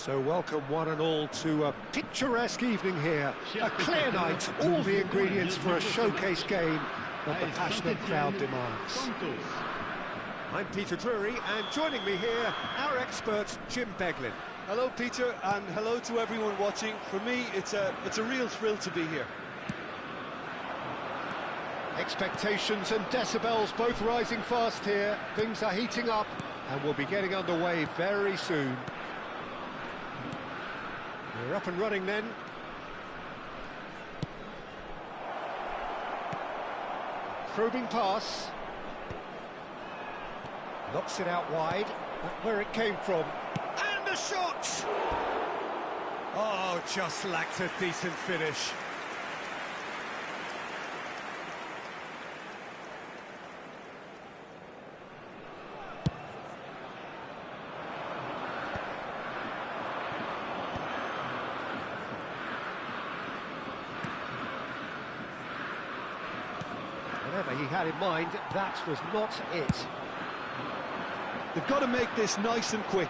So welcome one and all to a picturesque evening here. A clear night, all the ingredients for a showcase game that the passionate crowd demands. I'm Peter Drury, and joining me here, our expert, Jim Beglin. Hello, Peter, and hello to everyone watching. For me, it's a real thrill to be here. Expectations and decibels both rising fast here. Things are heating up, and we'll be getting underway very soon. We're up and running then. Probing pass. Knocks it out wide. Where it came from. And a shot! Oh, just lacked a decent finish. Whatever he had in mind, that was not it. They've got to make this nice and quick.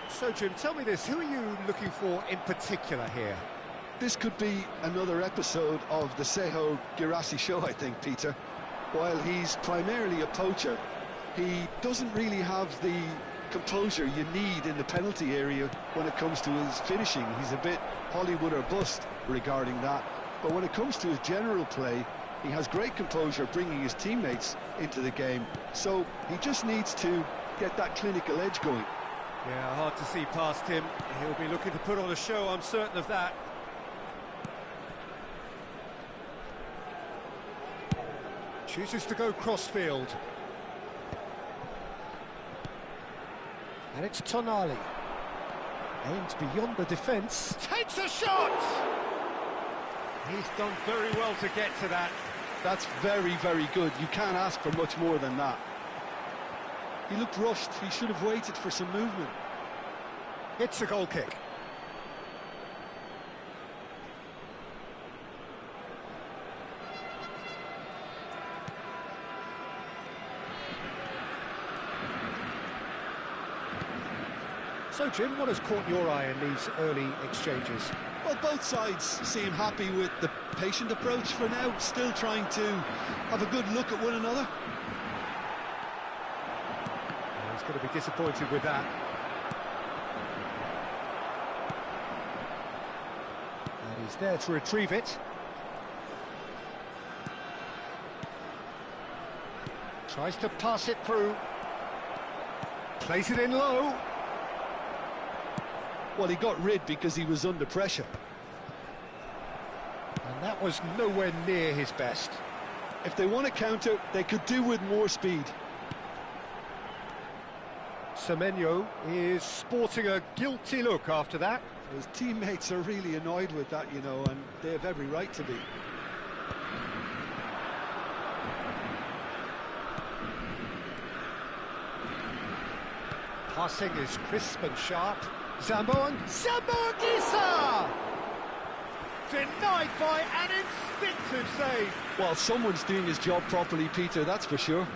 So, Jim, tell me this, who are you looking for in particular here? This could be another episode of the Seho Girassi show, I think, Peter. While he's primarily a poacher, he doesn't really have the composure you need in the penalty area when it comes to his finishing. He's a bit Hollywood or bust regarding that. But when it comes to his general play, he has great composure bringing his teammates into the game. So he just needs to get that clinical edge going. Yeah, hard to see past him. He'll be looking to put on a show, I'm certain of that. Chooses to go crossfield. And it's Tonali. Aims beyond the defence. Takes a shot! He's done very well to get to that. That's very, very good. You can't ask for much more than that. He looked rushed. He should have waited for some movement. It's a goal kick. So, Jim, what has caught your eye in these early exchanges? Well, both sides seem happy with the patient approach for now, still trying to have a good look at one another. He's going to be disappointed with that. And he's there to retrieve it. Tries to pass it through. Plays it in low. Well, he got rid because he was under pressure. And that was nowhere near his best. If they want to counter, they could do with more speed. Semenyo is sporting a guilty look after that. His teammates are really annoyed with that, you know, and they have every right to be. Passing is crisp and sharp. Zambo and Gisa! Denied by an instinctive save. Well, someone's doing his job properly, Peter, that's for sure.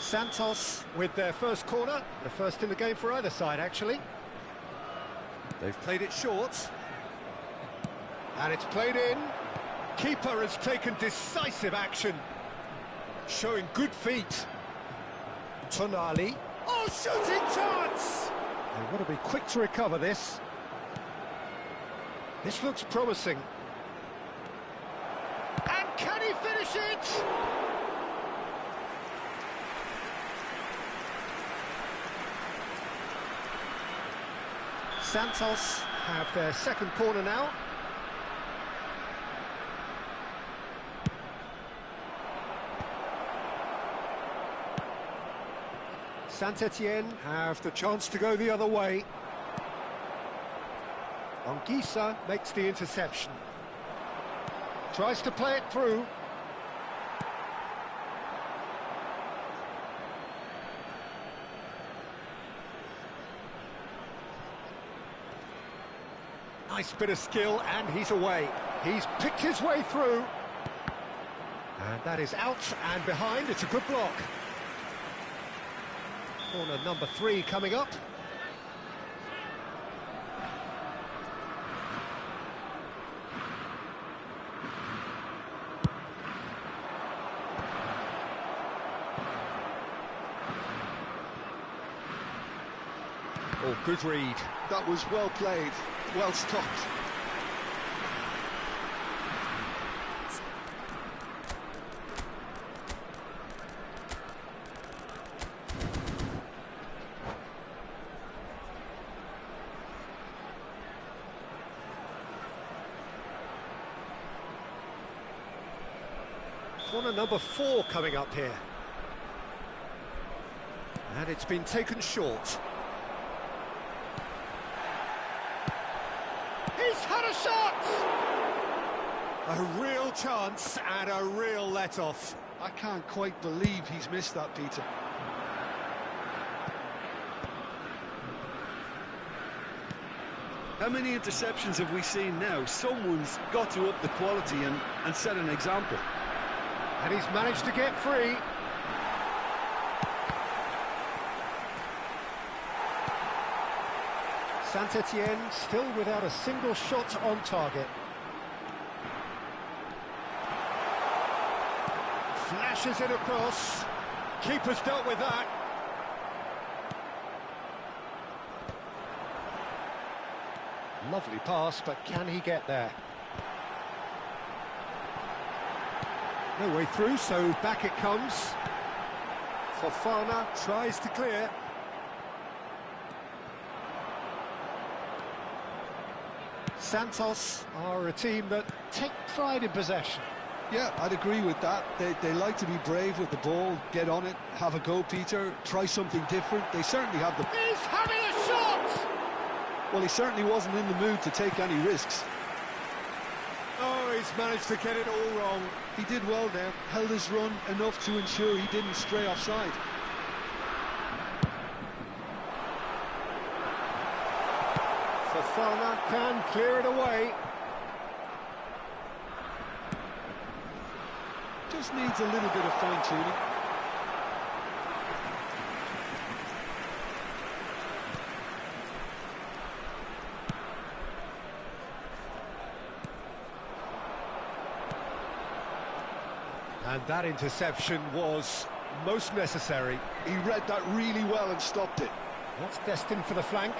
Santos with their first corner, the first in the game for either side, actually. They've played it short. And it's played in. Keeper has taken decisive action. Showing good feet. Tonali. Oh, shooting chance! They want to be quick to recover this. This looks promising. And can he finish it? Santos have their second corner now. Saint-Etienne have the chance to go the other way. Anguissa makes the interception. Tries to play it through. Nice bit of skill, and he's away. He's picked his way through. And that is out and behind. It's a good block. Corner number 3 coming up. Oh, good read. That was well played, well stopped. Corner number 4 coming up here. And it's been taken short. He's had a shot! A real chance and a real let-off. I can't quite believe he's missed that, Peter. How many interceptions have we seen now? Someone's got to up the quality and set an example. And he's managed to get free. Saint-Etienne still without a single shot on target. Flashes it across. Keeper's dealt with that. Lovely pass, but can he get there? No way through, so back it comes. Fofana tries to clear. Santos are a team that take pride in possession. Yeah, I'd agree with that. They like to be brave with the ball, get on it, have a go, Peter, try something different. They certainly have the... He's having a shot! Well, he certainly wasn't in the mood to take any risks. Oh, he's managed to get it all wrong. He did well there, held his run enough to ensure he didn't stray offside. Fofana can clear it away. Just needs a little bit of fine-tuning. And that interception was most necessary. He read that really well and stopped it. That's destined for the flank.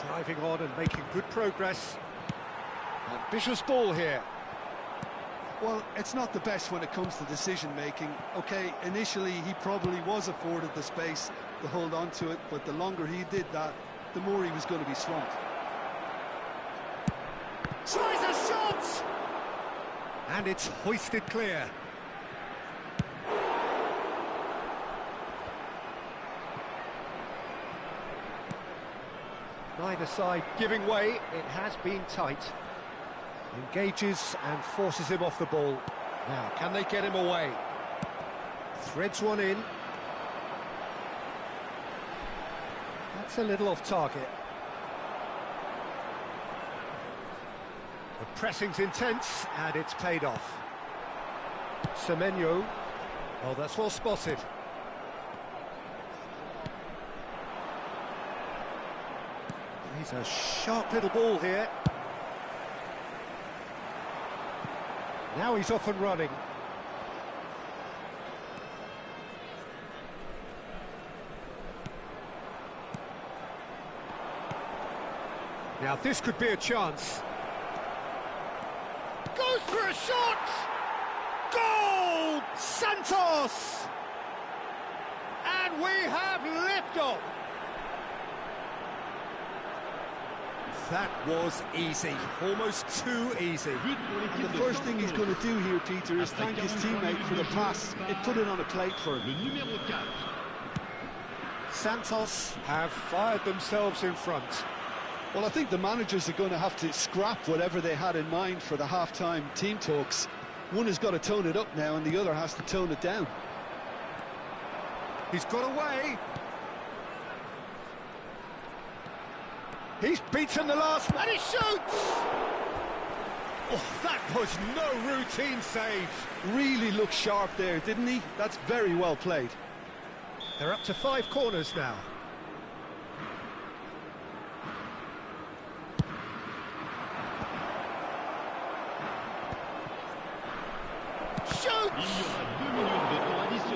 Driving on and making good progress. Ambitious ball here. Well, it's not the best when it comes to decision-making. OK, initially he probably was afforded the space to hold on to it, but the longer he did that, the more he was going to be swamped. Tries a shot! And it's hoisted clear. Neither side giving way. It has been tight. Engages and forces him off the ball. Now, can they get him away? Threads one in. That's a little off target. The pressing's intense, and it's paid off. Semenyo. Oh, that's well spotted. He's a sharp little ball here. Now he's off and running. Now this could be a chance. Goes for a shot! Goal! Santos! And we have liftoff! That was easy, almost too easy. And the first thing he's going to do here, Peter, is thank his teammate for the pass. It put it on a plate for him. Santos have fired themselves in front. Well, I think the managers are going to have to scrap whatever they had in mind for the half-time team talks. One has got to tone it up now, and the other has to tone it down. He's got away. He's beaten the last man, he shoots! Oh, that was no routine save. Really looked sharp there, didn't he? That's very well played. They're up to 5 corners now. Shoots!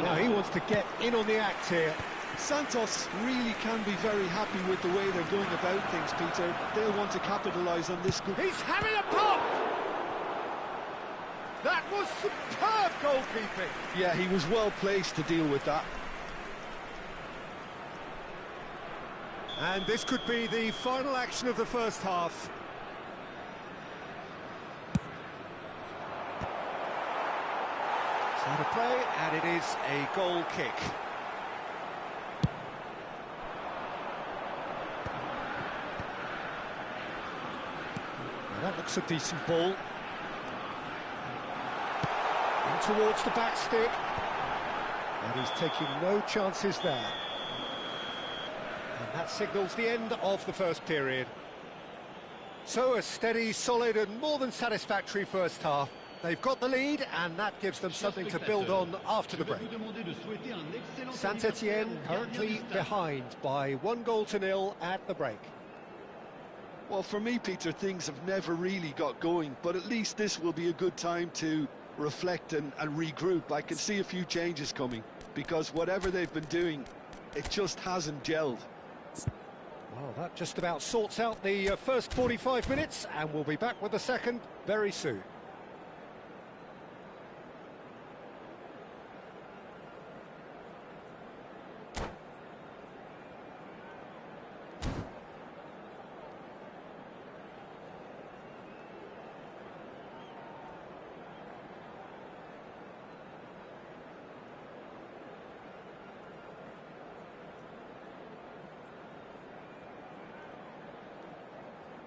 Now he wants to get in on the act here. Santos really can be very happy with the way they're going about things, Peter. They'll want to capitalise on this good... He's having a pop! That was superb goalkeeping! Yeah, he was well placed to deal with that. And this could be the final action of the first half. So to play, and it is a goal kick. That looks a decent ball. In towards the back stick. And he's taking no chances there. And that signals the end of the first period. So a steady, solid and more than satisfactory first half. They've got the lead and that gives them something to build on after the break. Saint-Etienne currently behind by 1-0 at the break. Well, for me, Peter, things have never really got going, but at least this will be a good time to reflect and regroup. I can see a few changes coming, because whatever they've been doing, it just hasn't gelled. Well, that just about sorts out the first 45 minutes, and we'll be back with the second very soon.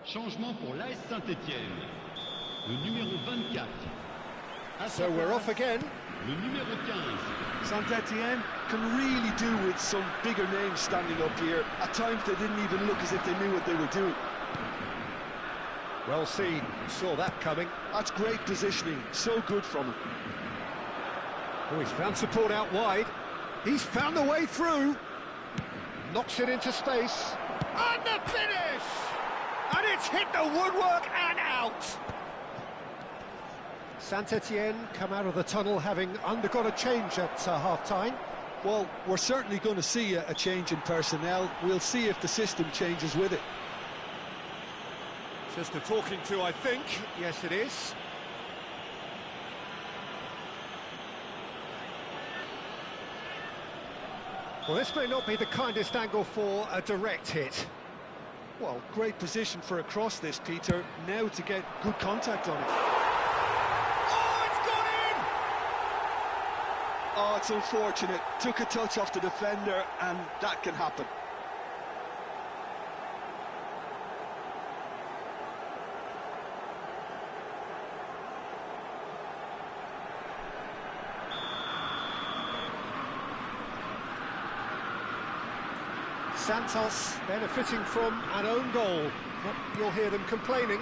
Changement pour l'AS Saint-Etienne. Le numéro 24. So we're off again. Le numéro 15. Saint-Etienne can really do with some bigger names standing up here. At times they didn't even look as if they knew what they were doing. Well seen, saw that coming. That's great positioning, so good from him. Oh, he's found support out wide. He's found the way through. Knocks it into space. And the finish! And it's hit the woodwork and out! Saint-Etienne come out of the tunnel having undergone a change at half-time. Well, we're certainly going to see a change in personnel. We'll see if the system changes with it. Just a talking to, I think. Yes, it is. Well, this may not be the kindest angle for a direct hit. Well, great position for a cross this, Peter. Now to get good contact on it. Oh, it's gone in! Oh, it's unfortunate. Took a touch off the defender, and that can happen. Santos benefiting from an own goal. You'll hear them complaining.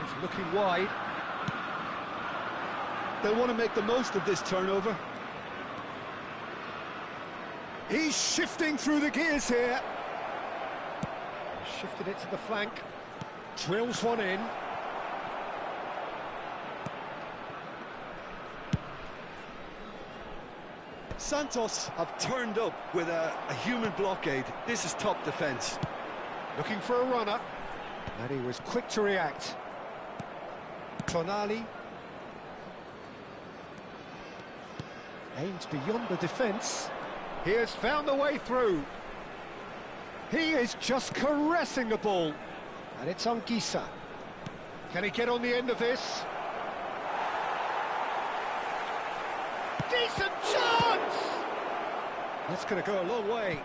He's looking wide. They'll want to make the most of this turnover. He's shifting through the gears here. Shifted it to the flank. Drills one in. Santos have turned up with a human blockade. This is top defence. Looking for a runner. And he was quick to react. Tonali. Aims beyond the defence. He has found the way through. He is just caressing the ball. And it's Anguissa. Can he get on the end of this? Decent chance! That's going to go a long way.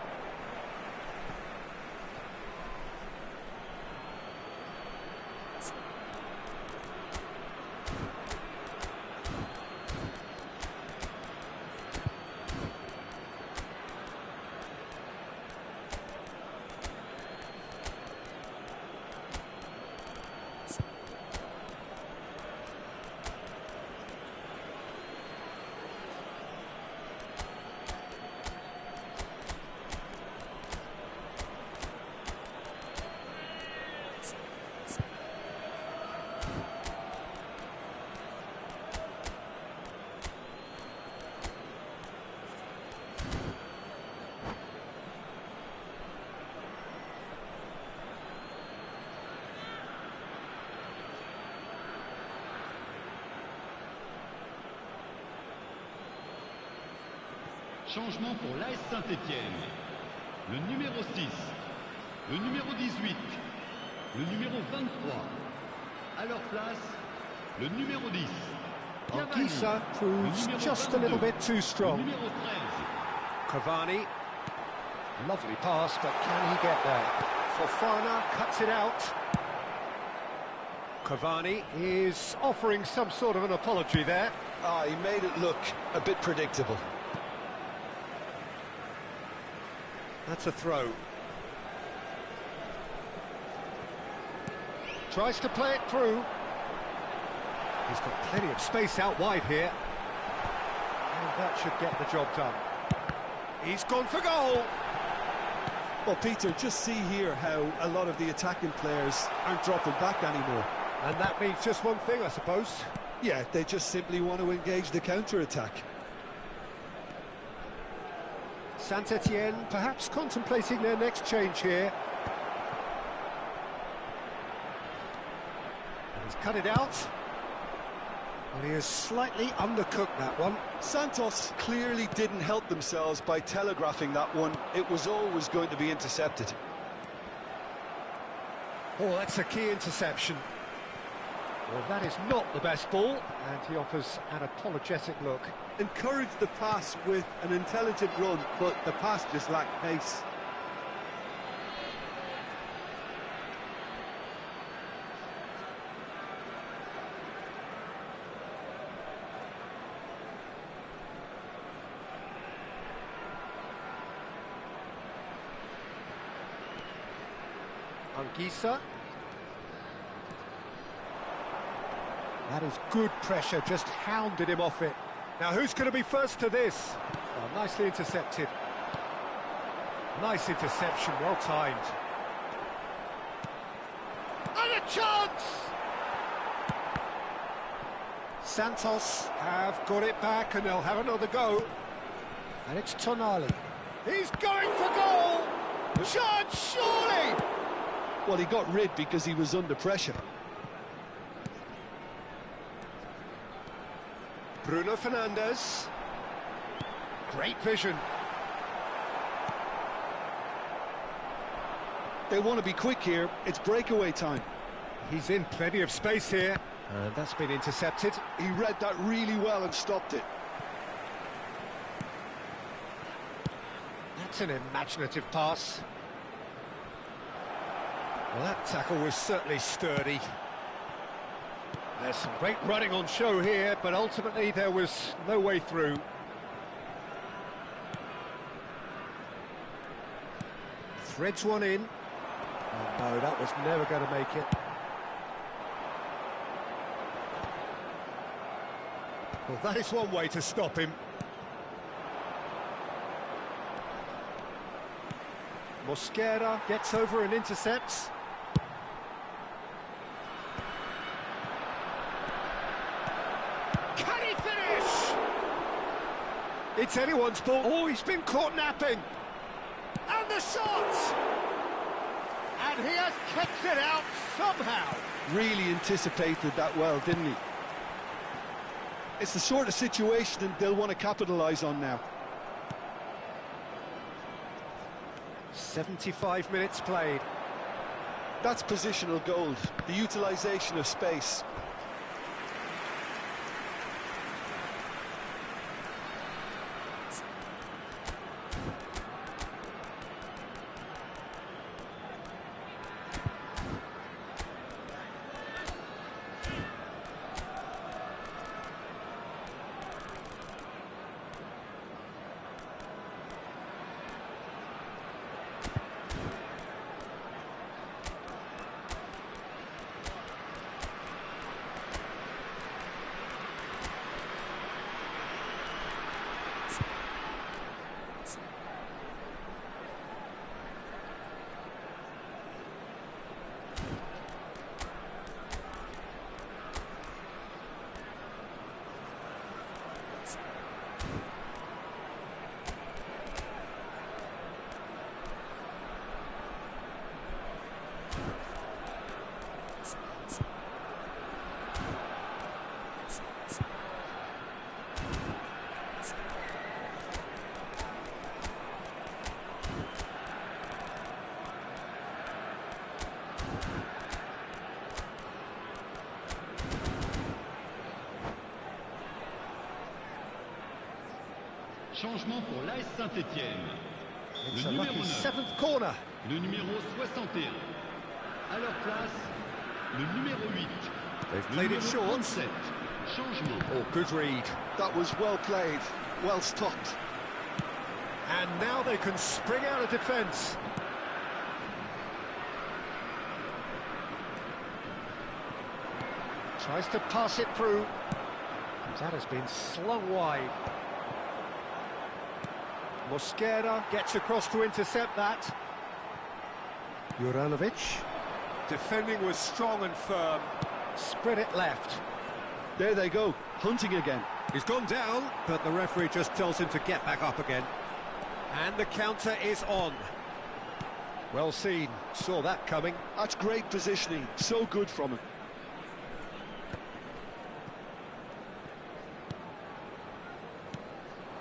Changement pour l'AS Saint-Étienne. Le numéro 6, le numéro 18, le numéro 23. À leur place, le numéro 10. Anguissa proves just a little bit too strong. Le numéro 13. Cavani. Lovely pass, but can he get there? Fofana cuts it out. Cavani is offering some sort of an apology there. He made it look a bit predictable. That's a throw. Tries to play it through. He's got plenty of space out wide here. And that should get the job done. He's gone for goal. Well, Peter, just see here how a lot of the attacking players aren't dropping back anymore. And that means just one thing, I suppose. Yeah, they just simply want to engage the counter-attack. Saint-Étienne perhaps contemplating their next change here. And he's cut it out. And he has slightly undercooked that one. Santos clearly didn't help themselves by telegraphing that one. It was always going to be intercepted. Oh, that's a key interception. Well, that is not the best ball, and he offers an apologetic look. Encouraged the pass with an intelligent run, but the pass just lacked pace. Anguissa. That is good pressure, just hounded him off it. Now, who's going to be first to this? Oh, nicely intercepted. Nice interception, well timed. And a chance! Santos have got it back and they'll have another go. And it's Tonali. He's going for goal! Chance, surely! Well, he got rid because he was under pressure. Bruno Fernandes. Great vision. They want to be quick here. It's breakaway time. He's in plenty of space here. And that's been intercepted. He read that really well and stopped it. That's an imaginative pass. Well, that tackle was certainly sturdy. There's some great running on show here, but ultimately there was no way through. Threads one in. Oh, no, that was never going to make it. Well, that is one way to stop him. Mosquera gets over and intercepts. Can he finish? It's anyone's ball. Oh, he's been caught napping. And the shot! And he has kept it out somehow. Really anticipated that well, didn't he? It's the sort of situation they'll want to capitalise on now. 75 minutes played. That's positional gold, the utilisation of space. Changement pour l'AS Saint-Étienne. It's Le a numéro lucky 9, seventh corner. le numéro 61. À leur place, le numéro 8. They've Le played it numéro short. 37. Changement. Oh, good read. That was well played, well stopped. And now they can spring out of defence. Tries to pass it through. That has been slung wide. Mosquera gets across to intercept that. Juranovic. Defending was strong and firm. Spread it left. There they go, hunting again. He's gone down, but the referee just tells him to get back up again. And the counter is on. Well seen, saw that coming. That's great positioning, so good from him.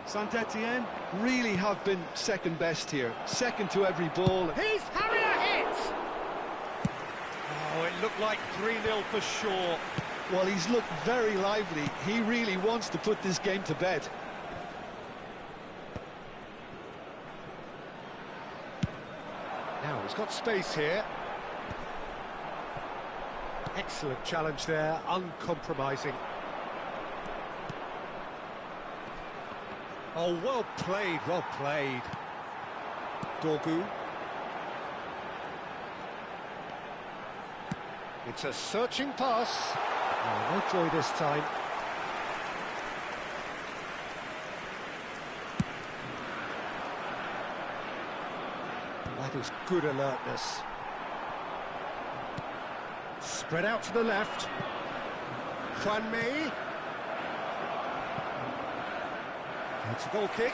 Saint-Étienne really have been second best here, second to every ball. He's having a hit! Oh, it looked like 3-0 for sure. Well, he's looked very lively. He really wants to put this game to bed. Now, he's got space here. Excellent challenge there, uncompromising. Oh, well played, well played. Dorgu. It's a searching pass. Oh, no joy this time. That is good alertness. Spread out to the left. Juanmi. It's a goal kick.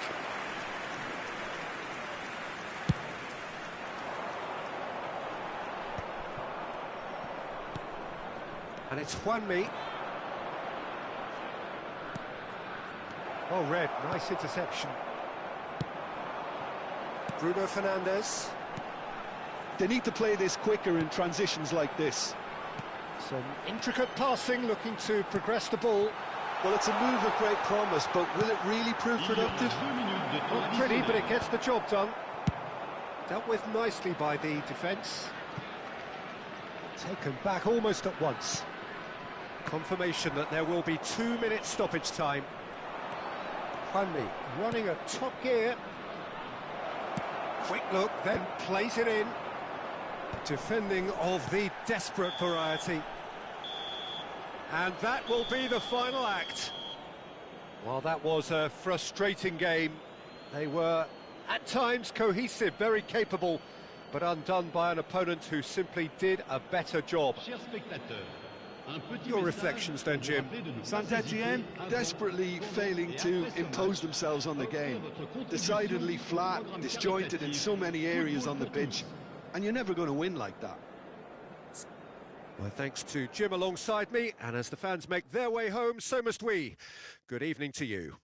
And it's Juanmi. Oh, Red, nice interception. Bruno Fernandes. They need to play this quicker in transitions like this. Some intricate passing, looking to progress the ball. Well, it's a move of great promise, but will it really prove Il y aura productive? 2 minutes de temps Not pretty, but additionnel. it gets the job done. Dealt with nicely by the defence. Taken back almost at once. Confirmation that there will be 2 minutes stoppage time. Juanmi running at top gear. Quick look, then plays it in. Defending of the desperate variety. And that will be the final act. Well, that was a frustrating game. They were, at times, cohesive, very capable, but undone by an opponent who simply did a better job. Chers spectateurs, un petit Your message reflections then, pour Jim. rappeler de ne pas Saint-Étienne hésiter avant, desperately pendant failing et to après ce impose match. themselves on the game. Offrez votre contribution Decidedly au flat, programme disjointed in caritatif so many areas Football on the pour pitch, tous. and you're never going to win like that. Well, thanks to Jim alongside me, and as the fans make their way home, so must we. Good evening to you.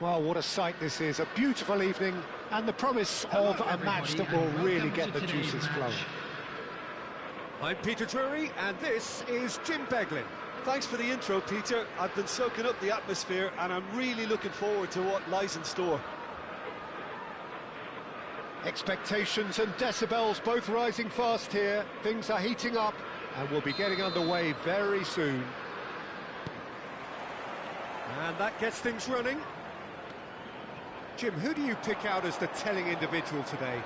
Well, what a sight this is. A beautiful evening and the promise of a match that will really get the juices flowing. I'm Peter Drury and this is Jim Beglin. Thanks for the intro, Peter. I've been soaking up the atmosphere and I'm really looking forward to what lies in store. Expectations and decibels both rising fast here. Things are heating up and we'll be getting underway very soon. And that gets things running. Jim, who do you pick out as the telling individual today?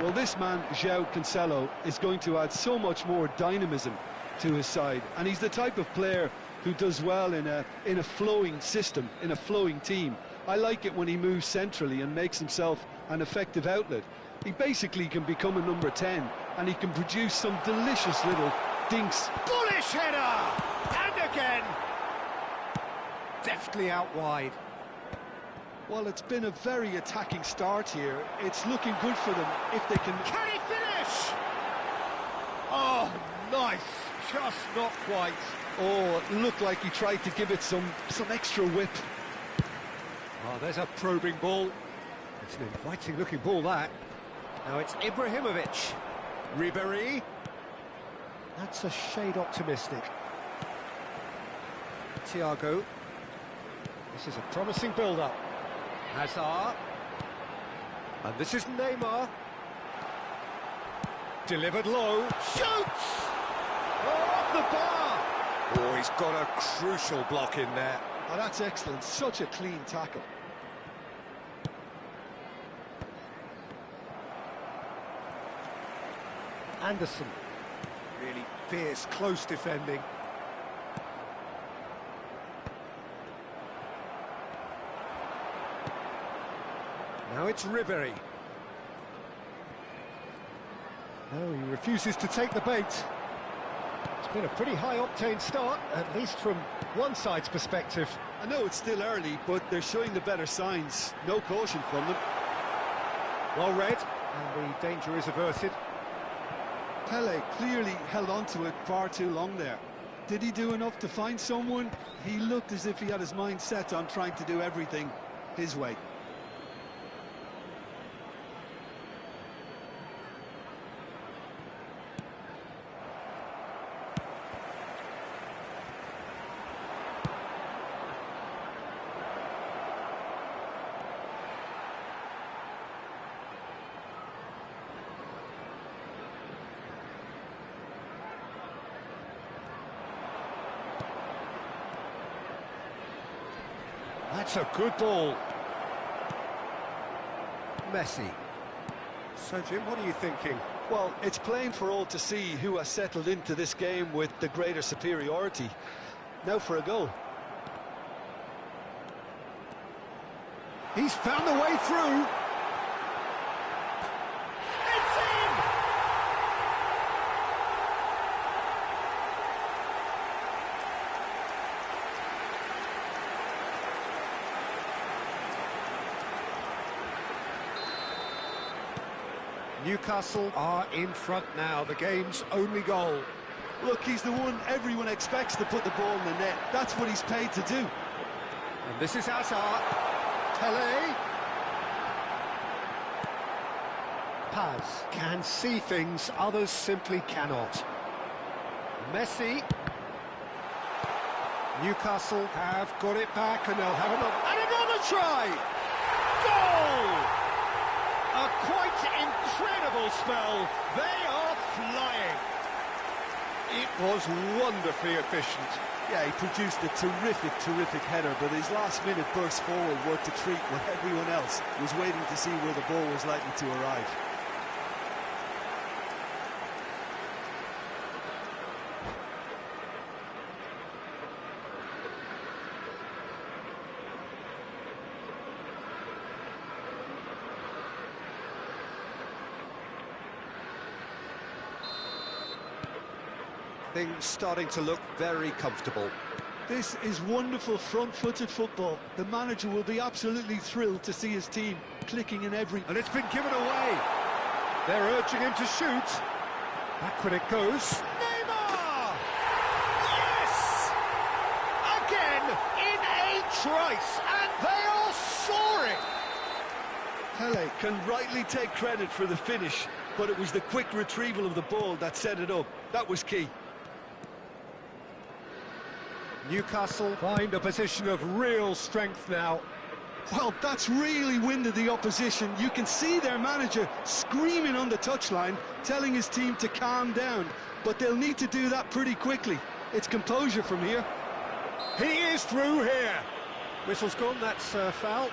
Well, this man, João Cancelo, is going to add so much more dynamism to his side, and he's the type of player who does well in a flowing system, in a flowing team. I like it when he moves centrally and makes himself an effective outlet. He basically can become a number 10, and he can produce some delicious little dinks. Bullish header! And again! Deftly out wide. Well, it's been a very attacking start here. It's looking good for them if they can... Can he finish? Oh, nice. Just not quite. Oh, it looked like he tried to give it some extra whip. Oh, there's a probing ball. It's an inviting-looking ball, that. Now it's Ibrahimovic. Ribéry. That's a shade optimistic. Thiago. This is a promising build-up. Hazard. And this is Neymar. Delivered low. Shoots! Oh, off the bar! Oh, he's got a crucial block in there. Oh, that's excellent. Such a clean tackle. Anderson. Really fierce, close defending. Now it's Ribéry. No, he refuses to take the bait. It's been a pretty high-octane start, at least from one side's perspective. I know it's still early, but they're showing the better signs. No caution from them. Well read, and the danger is averted. Pele clearly held on to it far too long there. Did he do enough to find someone? He looked as if he had his mind set on trying to do everything his way. That's a good ball. Messi. So, Jim, what are you thinking? Well, it's plain for all to see who has settled into this game with the greater superiority. Now for a goal. He's found the way through. It's in! Newcastle are in front now, the game's only goal. Look, he's the one everyone expects to put the ball in the net. That's what he's paid to do. And this is Hazard. Pele. Paz can see things others simply cannot. Messi. Newcastle have got it back and they'll have another try. Goal! A quite incredible spell. They are flying. It was wonderfully efficient. Yeah, he produced a terrific header, but his last-minute burst forward worked a treat when everyone else was waiting to see where the ball was likely to arrive. Things starting to look very comfortable. This is wonderful front-footed football. The manager will be absolutely thrilled to see his team clicking in every... And it's been given away. They're urging him to shoot. Backward it goes. Neymar! Yes! Again in a trice, and they are Pele can rightly take credit for the finish, but it was the quick retrieval of the ball that set it up. That was key. Newcastle find a position of real strength now. Well, that's really winded the opposition. You can see their manager screaming on the touchline, telling his team to calm down, but they'll need to do that pretty quickly. It's composure from here. He is through here. Whistle's gone, that's foul.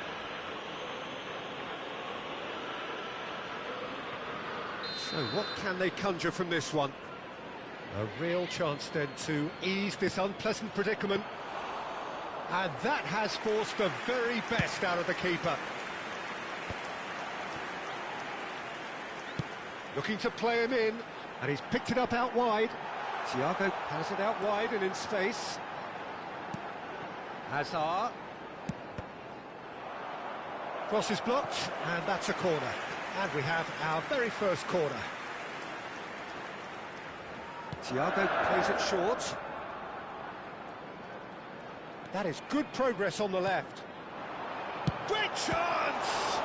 So what can they conjure from this one? A real chance then to ease this unpleasant predicament. And that has forced the very best out of the keeper. Looking to play him in, and he's picked it up out wide. Thiago has it out wide and in space. Hazard. Cross is blocked, and that's a corner. And we have our very first corner. Thiago plays it short. That is good progress on the left. Great chance!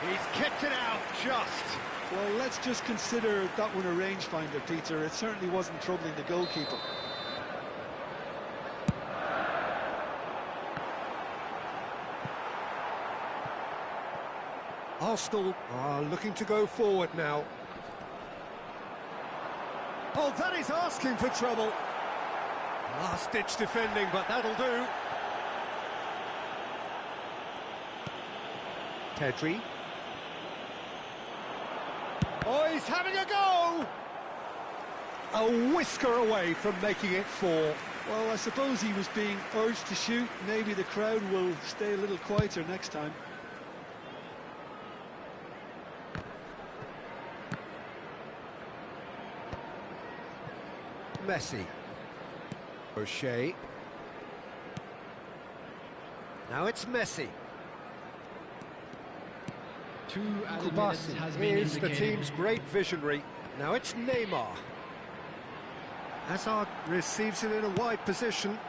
He's kicked it out just. Well, let's just consider that one a rangefinder, Peter. It certainly wasn't troubling the goalkeeper. Arsenal are looking to go forward now. Oh, that is asking for trouble. Last-ditch defending, but that'll do. Pedri. Oh, he's having a go! A whisker away from making it 4. Well, I suppose he was being urged to shoot. Maybe the crowd will stay a little quieter next time. Messi. O'Shea. Now it's Messi. 2 added minutes Kubasi has been is the indicated. team's great visionary. Now it's Neymar. Hazard receives it in a wide position.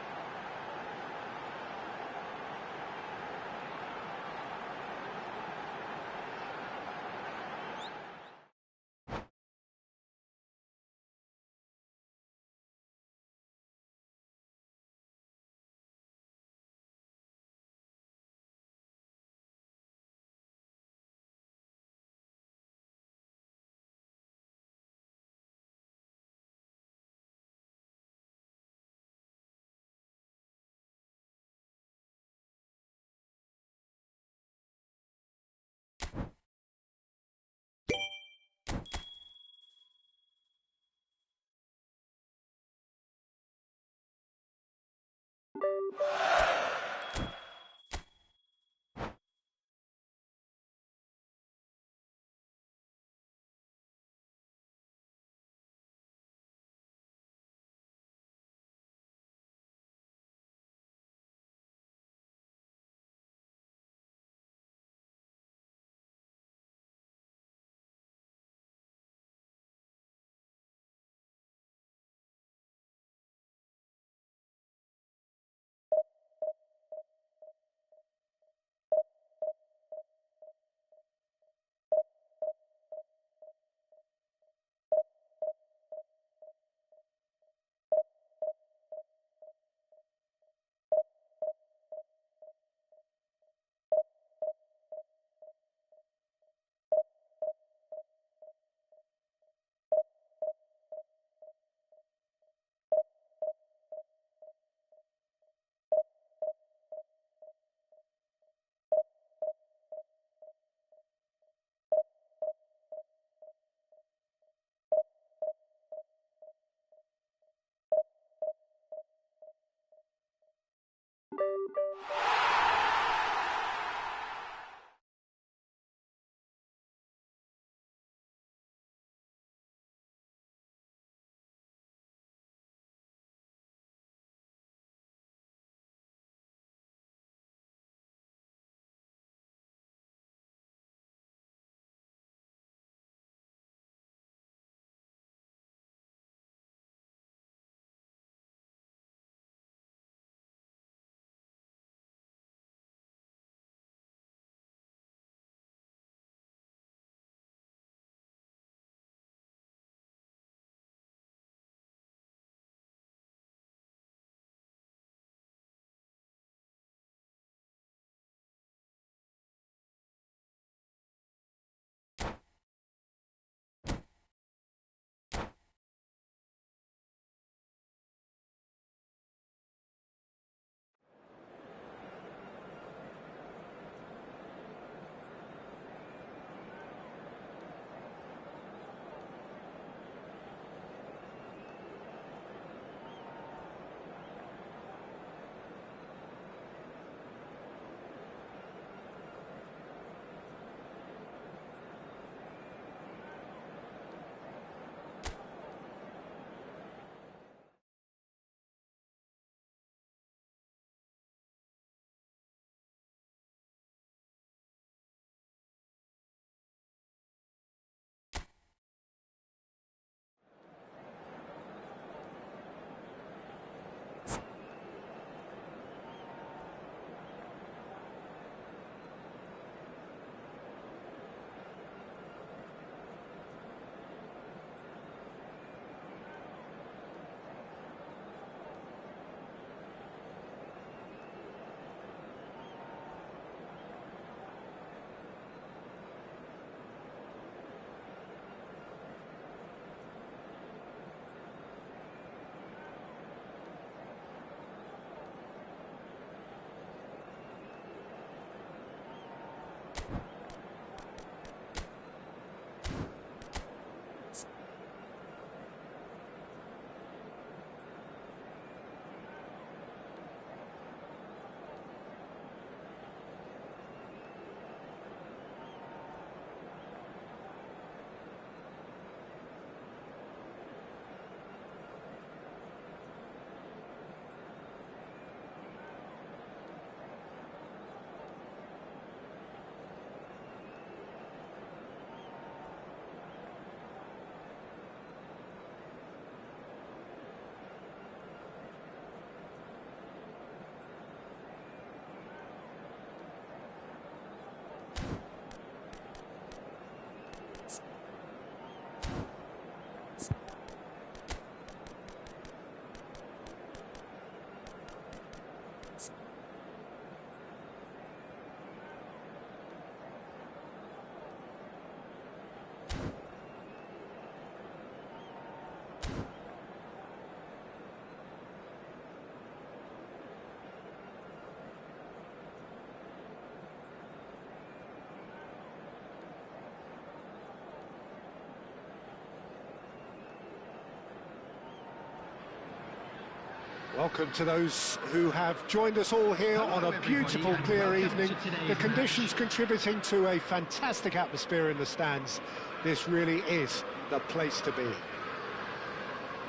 Welcome to those who have joined us all here on a beautiful, clear evening. The conditions contributing to a fantastic atmosphere in the stands. This really is the place to be.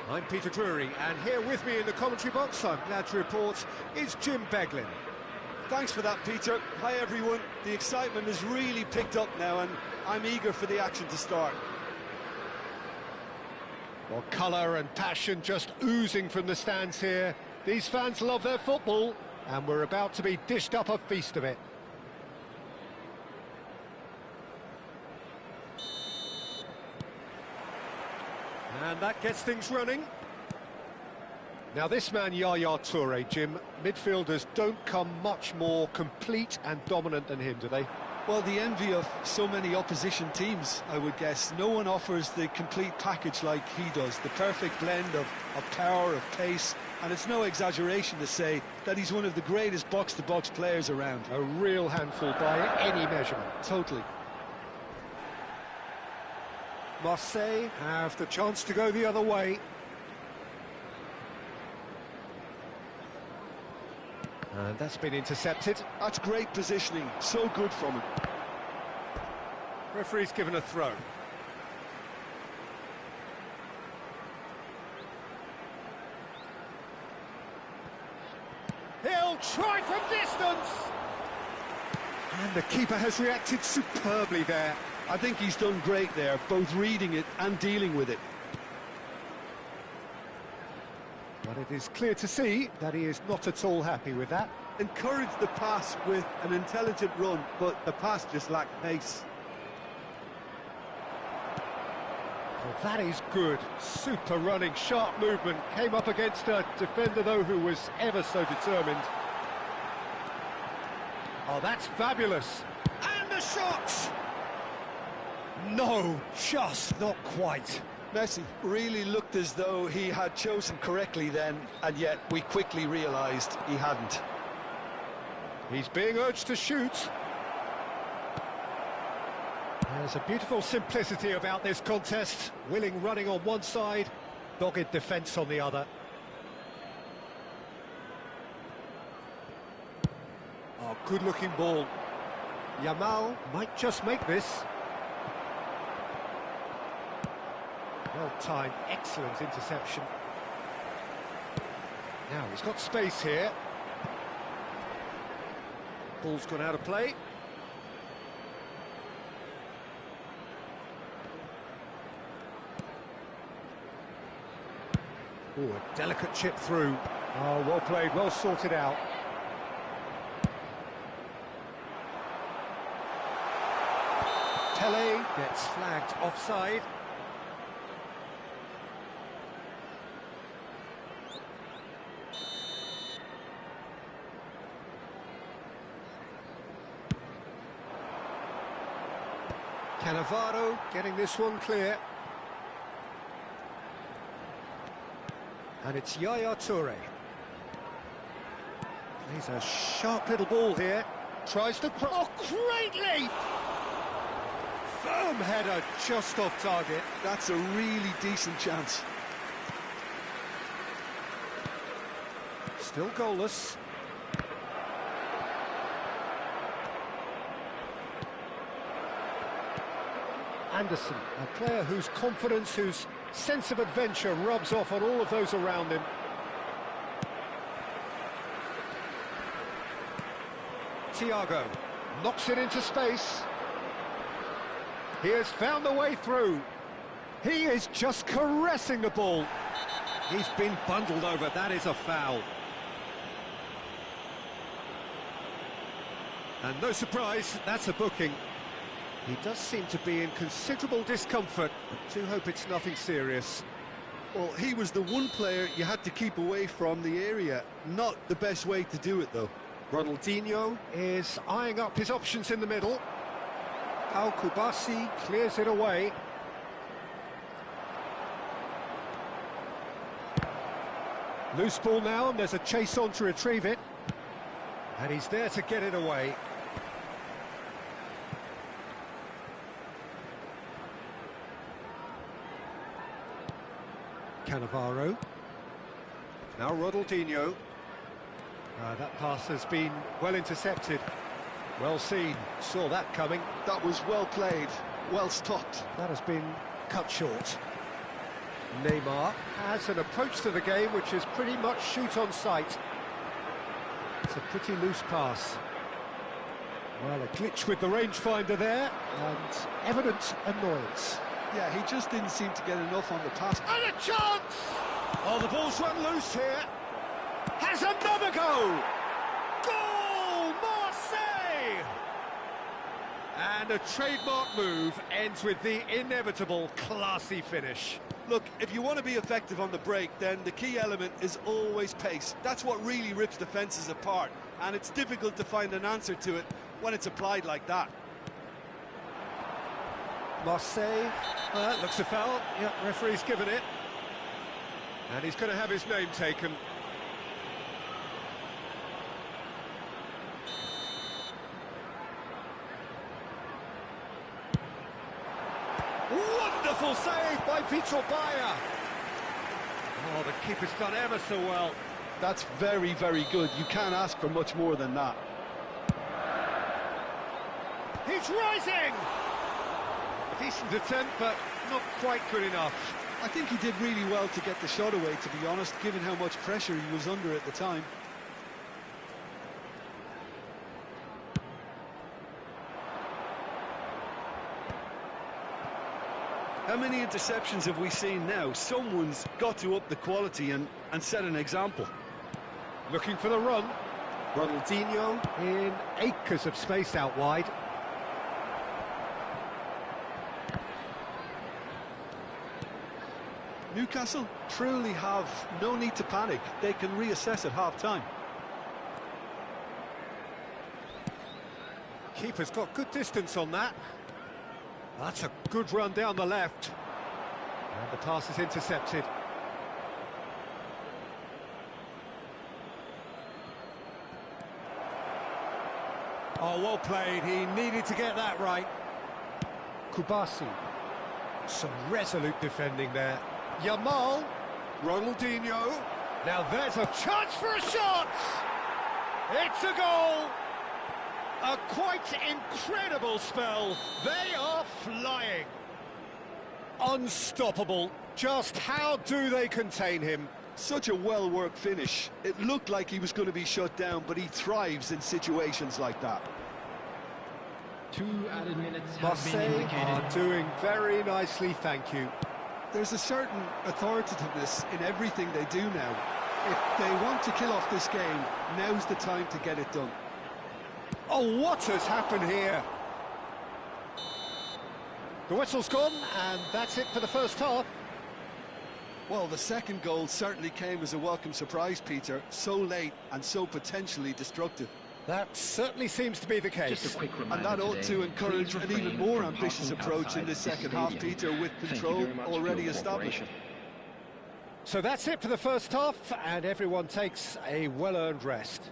I'm Peter Drury, and here with me in the commentary box, I'm glad to report, is Jim Beglin. Thanks for that, Peter. Hi, everyone. The excitement has really picked up now, and I'm eager for the action to start. Well, colour and passion just oozing from the stands here. These fans love their football, and we're about to be dished up a feast of it. And that gets things running. Now this man, Yaya Toure, Jim, midfielders don't come much more complete and dominant than him, do they? Well, the envy of so many opposition teams, I would guess. No one offers the complete package like he does. The perfect blend of power, of pace, and it's no exaggeration to say that he's one of the greatest box-to-box players around. A real handful by any measurement. Totally. Marseille have the chance to go the other way. And that's been intercepted. That's great positioning, so good from him. Referee's given a throw. He'll try from distance! And the keeper has reacted superbly there. I think he's done great there, both reading it and dealing with it. But it is clear to see that he is not at all happy with that. Encouraged the pass with an intelligent run, but the pass just lacked pace. Well, that is good. Super running, sharp movement. Came up against a defender, though, who was ever so determined. Oh, that's fabulous. And the shot! No, just not quite. Messi really looked as though he had chosen correctly then, and yet we quickly realised he hadn't. He's being urged to shoot. There's a beautiful simplicity about this contest. Willing running on one side, dogged defence on the other. Oh, good-looking ball. Yamal might just make this. Well-timed, excellent interception. Now, he's got space here. Ball's gone out of play. Oh, a delicate chip through. Oh, well played, well sorted out. Tele gets flagged offside. Cannavaro getting this one clear. And it's Yaya Toure. He's a sharp little ball here. Tries to cross. Oh, great leap! Firm header just off target. That's a really decent chance. Still goalless. Anderson, a player whose confidence, whose sense of adventure rubs off on all of those around him. Thiago knocks it into space. He has found the way through. He is just caressing the ball. He's been bundled over. That is a foul. And no surprise, that's a booking. He does seem to be in considerable discomfort. I do hope it's nothing serious. Well, he was the one player you had to keep away from the area. Not the best way to do it, though. Ronaldinho is eyeing up his options in the middle. Al Kubasi clears it away. Loose ball now, and there's a chase on to retrieve it. And he's there to get it away. Cannavaro. Now Ronaldinho. That pass has been well intercepted. Well seen, saw that coming. That was well played, well stopped. That has been cut short. Neymar has an approach to the game which is pretty much shoot on sight. It's a pretty loose pass. Well, a glitch with the rangefinder there, and evident annoyance. Yeah, he just didn't seem to get enough on the pass. And a chance! Oh, the ball's run loose here. Has another go! Goal! Marseille! And a trademark move ends with the inevitable classy finish. Look, if you want to be effective on the break, then the key element is always pace. That's what really rips defences apart, and it's difficult to find an answer to it when it's applied like that. Marseille, looks a foul. Yeah, referee's given it. And he's going to have his name taken. Wonderful save by Vitor Bayer. Oh, the keeper's done ever so well. That's very, very good. You can't ask for much more than that. He's rising! A decent attempt, but not quite good enough. I think he did really well to get the shot away, to be honest, given how much pressure he was under at the time. How many interceptions have we seen now? Someone's got to up the quality and set an example. Looking for the run. Ronaldinho in acres of space out wide. Newcastle truly have no need to panic. They can reassess at half-time. Keeper's got good distance on that. That's a good run down the left. And the pass is intercepted. Oh, well played. He needed to get that right. Kubasi. Some resolute defending there. Yamal. Ronaldinho. Now there's a chance for a shot! It's a goal! A quite incredible spell. They are flying. Unstoppable. Just how do they contain him? Such a well-worked finish. It looked like he was going to be shut down, but he thrives in situations like that. 2 added minutes have been Marseille indicated. are doing very nicely, thank you. There's a certain authoritativeness in everything they do now. If they want to kill off this game, now's the time to get it done. Oh, what has happened here? The whistle's gone, and that's it for the first half. Well, the second goal certainly came as a welcome surprise, Peter. So late and so potentially destructive. That certainly seems to be the case. Just a quick reminder And that ought today, to encourage please an even refrain more from ambitious parking approach in outside this the second half, stadium. Peter, with Thank you control very much for already your established. cooperation. So that's it for the first half, and everyone takes a well-earned rest.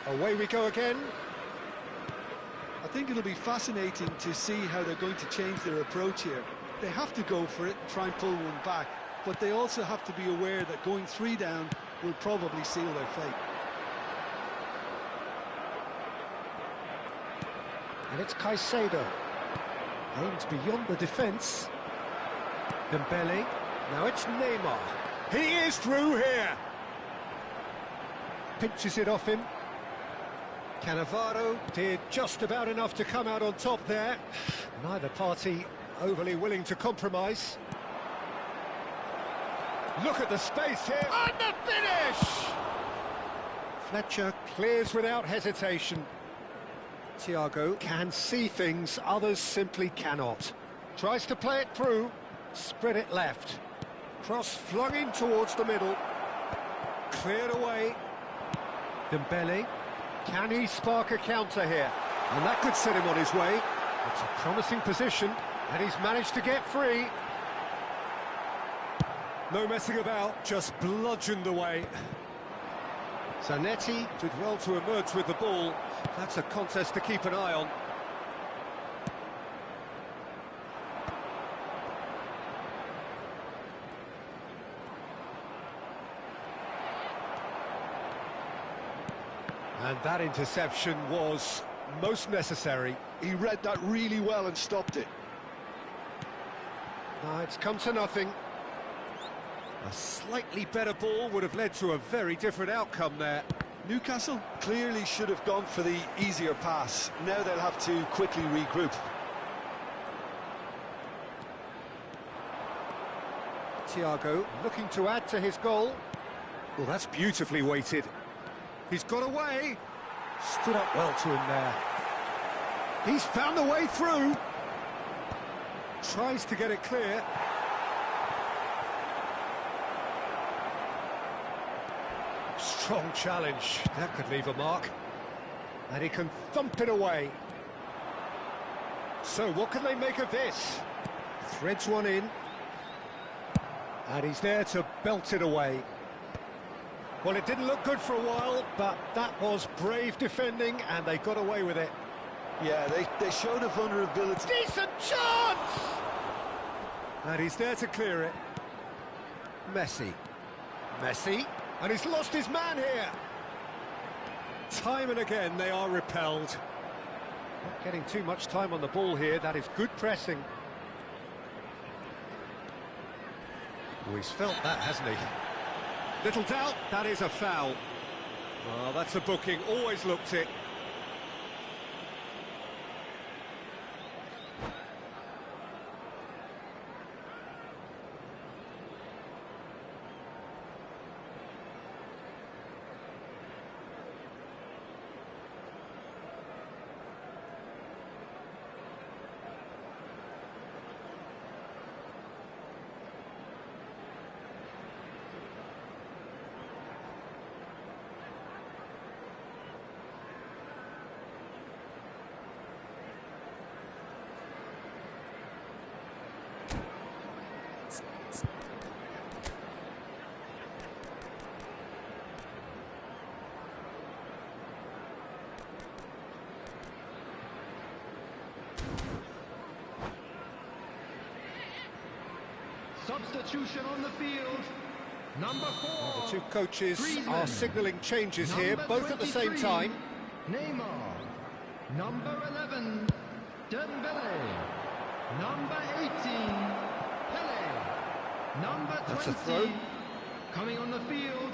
Away we go again. I think it'll be fascinating to see how they're going to change their approach here. They have to go for it, try and pull one back, but they also have to be aware that going 3 down will probably seal their fate. And it's Caicedo. Aims beyond the defence. Dembele. Now it's Neymar. He is through here. Pinches it off him. Cannavaro did just about enough to come out on top there. Neither party overly willing to compromise. Look at the space here. And the finish! Fletcher clears without hesitation. Thiago can see things others simply cannot. Tries to play it through, spread it left. Cross flung in towards the middle. Cleared away. Dembele. Can he spark a counter here? And that could set him on his way. It's a promising position, and he's managed to get free. No messing about, just bludgeoned away. Zanetti did well to emerge with the ball. That's a contest to keep an eye on. And that interception was most necessary. He read that really well and stopped it. It's come to nothing. A slightly better ball would have led to a very different outcome there. Newcastle clearly should have gone for the easier pass. Now they'll have to quickly regroup. Thiago looking to add to his goal. Well, that's beautifully weighted. He's got away. Stood up well to him there. He's found the way through. Tries to get it clear. Strong challenge. That could leave a mark. And he can thump it away. So what can they make of this? Threads one in. And he's there to belt it away. Well, it didn't look good for a while, but that was brave defending, and they got away with it. Yeah, they showed a vulnerability. Decent chance! And he's there to clear it. Messi. Messi. And he's lost his man here. Time and again, they are repelled. Not getting too much time on the ball here. That is good pressing. Oh, he's felt that, hasn't he? Little doubt, that is a foul. Well, that's a booking, always looked it. Substitution on the field. Number 4. Well, the two coaches Griezmann. are signalling changes here, Number both at the same 23, time. Neymar. Number 11, Dembele. Number 18, Pele. Number That's a 20, throw. coming on the field,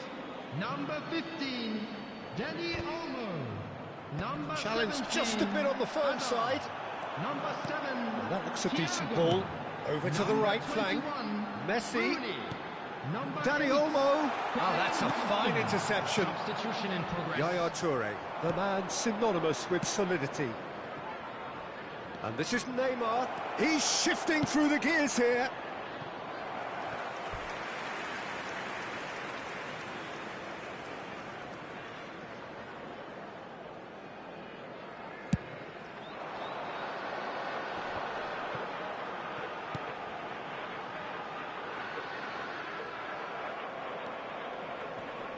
number 15, Dani Olmo. Number Challenge 17, just a bit on the firm Ada. side. Number 7, Well, that looks a decent Thiago. ball. Over to the Number right flank. 21, Messi. Rooney. Number Dani 8, Olmo. Oh, that's a fine interception. Substitution in progress. Yaya Toure, the man synonymous with solidity. And this is Neymar. He's shifting through the gears here.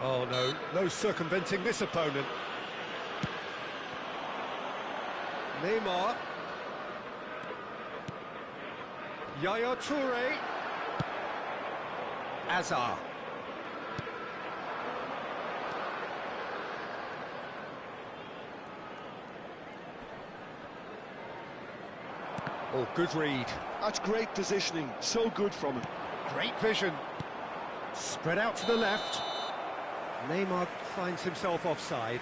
Oh no, no circumventing this opponent. Neymar. Yaya Toure. Azar. Oh, good read. That's great positioning, so good from him. Great vision. Spread out to the left. Neymar finds himself offside.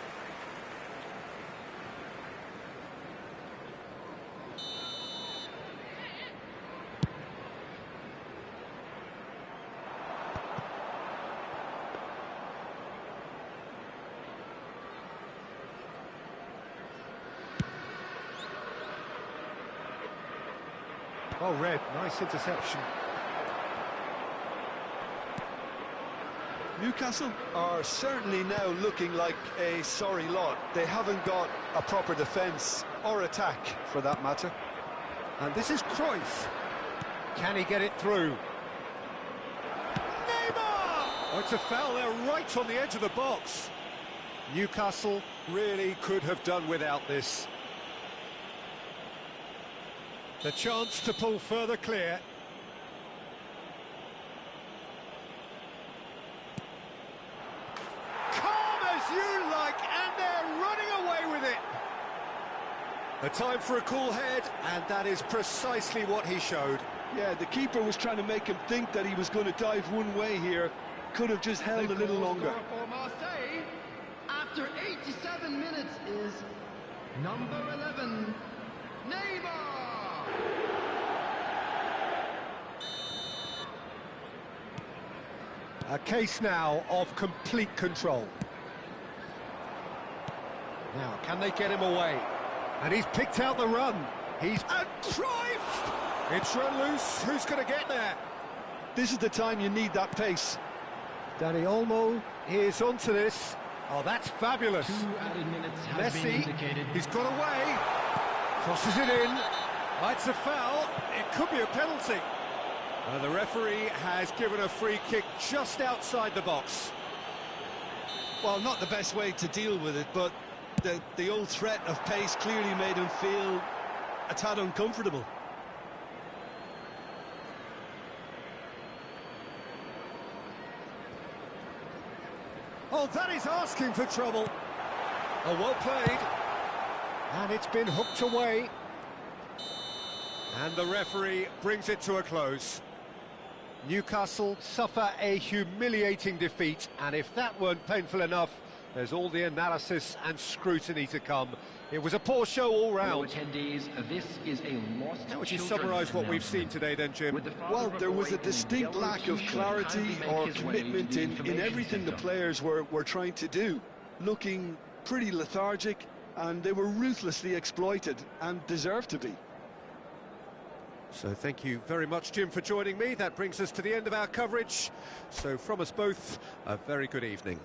Well read, nice interception. Newcastle are certainly now looking like a sorry lot. They haven't got a proper defence or attack, for that matter. And this is Cruyff. Can he get it through? Neymar! Oh, it's a foul there right on the edge of the box. Newcastle really could have done without this. The chance to pull further clear. Calm as you like, and they're running away with it. A time for a cool head, and that is precisely what he showed. Yeah, the keeper was trying to make him think that he was going to dive one way here. Could have just held a little longer. For Marseille, after 87 minutes, is number 11, Neymar. A case now of complete control. Now, can they get him away? And he's picked out the run. And Cruyff! It's run loose. Who's going to get there? This is the time you need that pace. Danny Olmo is onto this. Oh, that's fabulous. 2 added minutes has been Messi, indicated. he's got away. Crosses it in. Oh, it's a foul. It could be a penalty. The referee has given a free kick just outside the box. Well, not the best way to deal with it, but the old threat of pace clearly made him feel a tad uncomfortable. Oh, that is asking for trouble. Oh, well played. And it's been hooked away. And the referee brings it to a close. Newcastle suffer a humiliating defeat, and if that weren't painful enough, there's all the analysis and scrutiny to come. It was a poor show all round. Attendees, this is a lost. How would you summarise what we've seen today then, Jim? Well, there was a distinct lack of clarity or commitment in everything the players were trying to do. Looking pretty lethargic, and they were ruthlessly exploited, and deserved to be. So thank you very much, Jim, for joining me. That brings us to the end of our coverage. So from us both, a very good evening.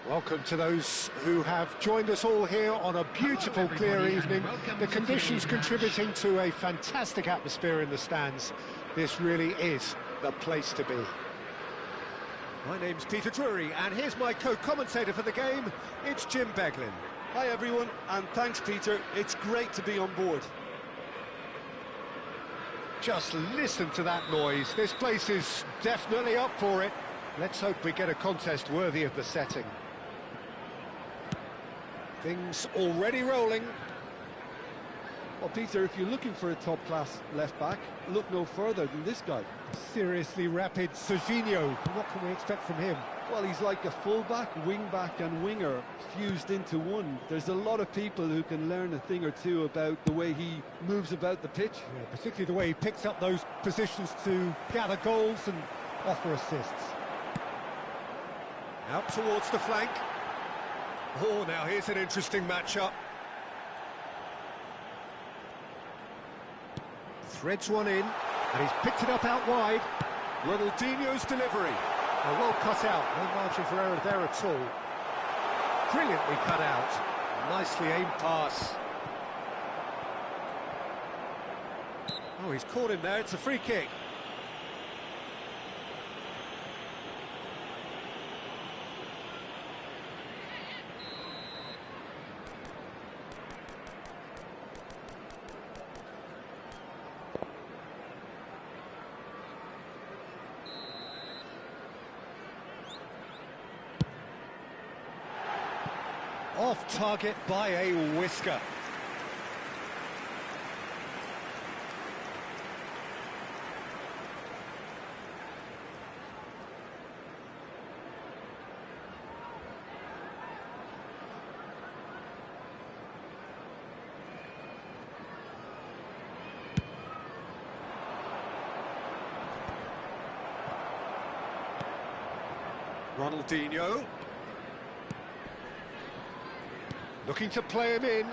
Welcome to those who have joined us all here on a beautiful, clear evening. The conditions contributing to a fantastic atmosphere in the stands. This really is the place to be. My name's Peter Drury, and here's my co-commentator for the game. It's Jim Beglin. Hi everyone, and thanks Peter. It's great to be on board. Just listen to that noise. This place is definitely up for it. Let's hope we get a contest worthy of the setting. Things already rolling. Well, Peter, if you're looking for a top-class left-back, look no further than this guy. Seriously rapid Serginho. What can we expect from him? Well, he's like a full-back, wing-back and winger fused into one. There's a lot of people who can learn a thing or two about the way he moves about the pitch. Yeah, particularly the way he picks up those positions to gather goals and offer assists. Out towards the flank. Oh, now here's an interesting matchup. Threads one in, and he's picked it up out wide. Ronaldinho's delivery. Oh, well cut out, no margin for error there at all. Brilliantly cut out. Nicely aimed pass. Oh, he's caught him there, it's a free kick. Off target by a whisker. Ronaldinho. Looking to play him in.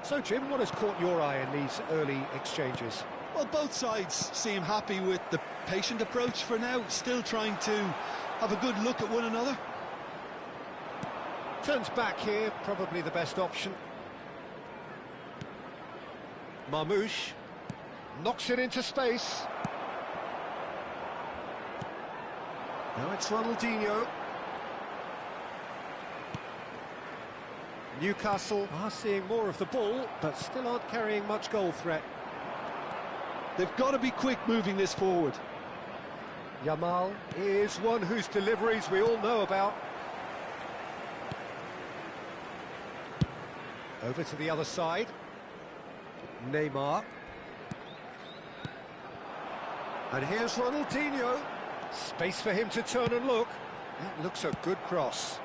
So, Jim, what has caught your eye in these early exchanges? Well, both sides seem happy with the patient approach for now, still trying to have a good look at one another. Turns back here, probably the best option. Marmouche knocks it into space. Now it's Ronaldinho. Newcastle are seeing more of the ball, but still aren't carrying much goal threat. They've got to be quick moving this forward. Yamal is one whose deliveries we all know about. Over to the other side. Neymar. And here's Ronaldinho. Space for him to turn and look. That looks a good cross.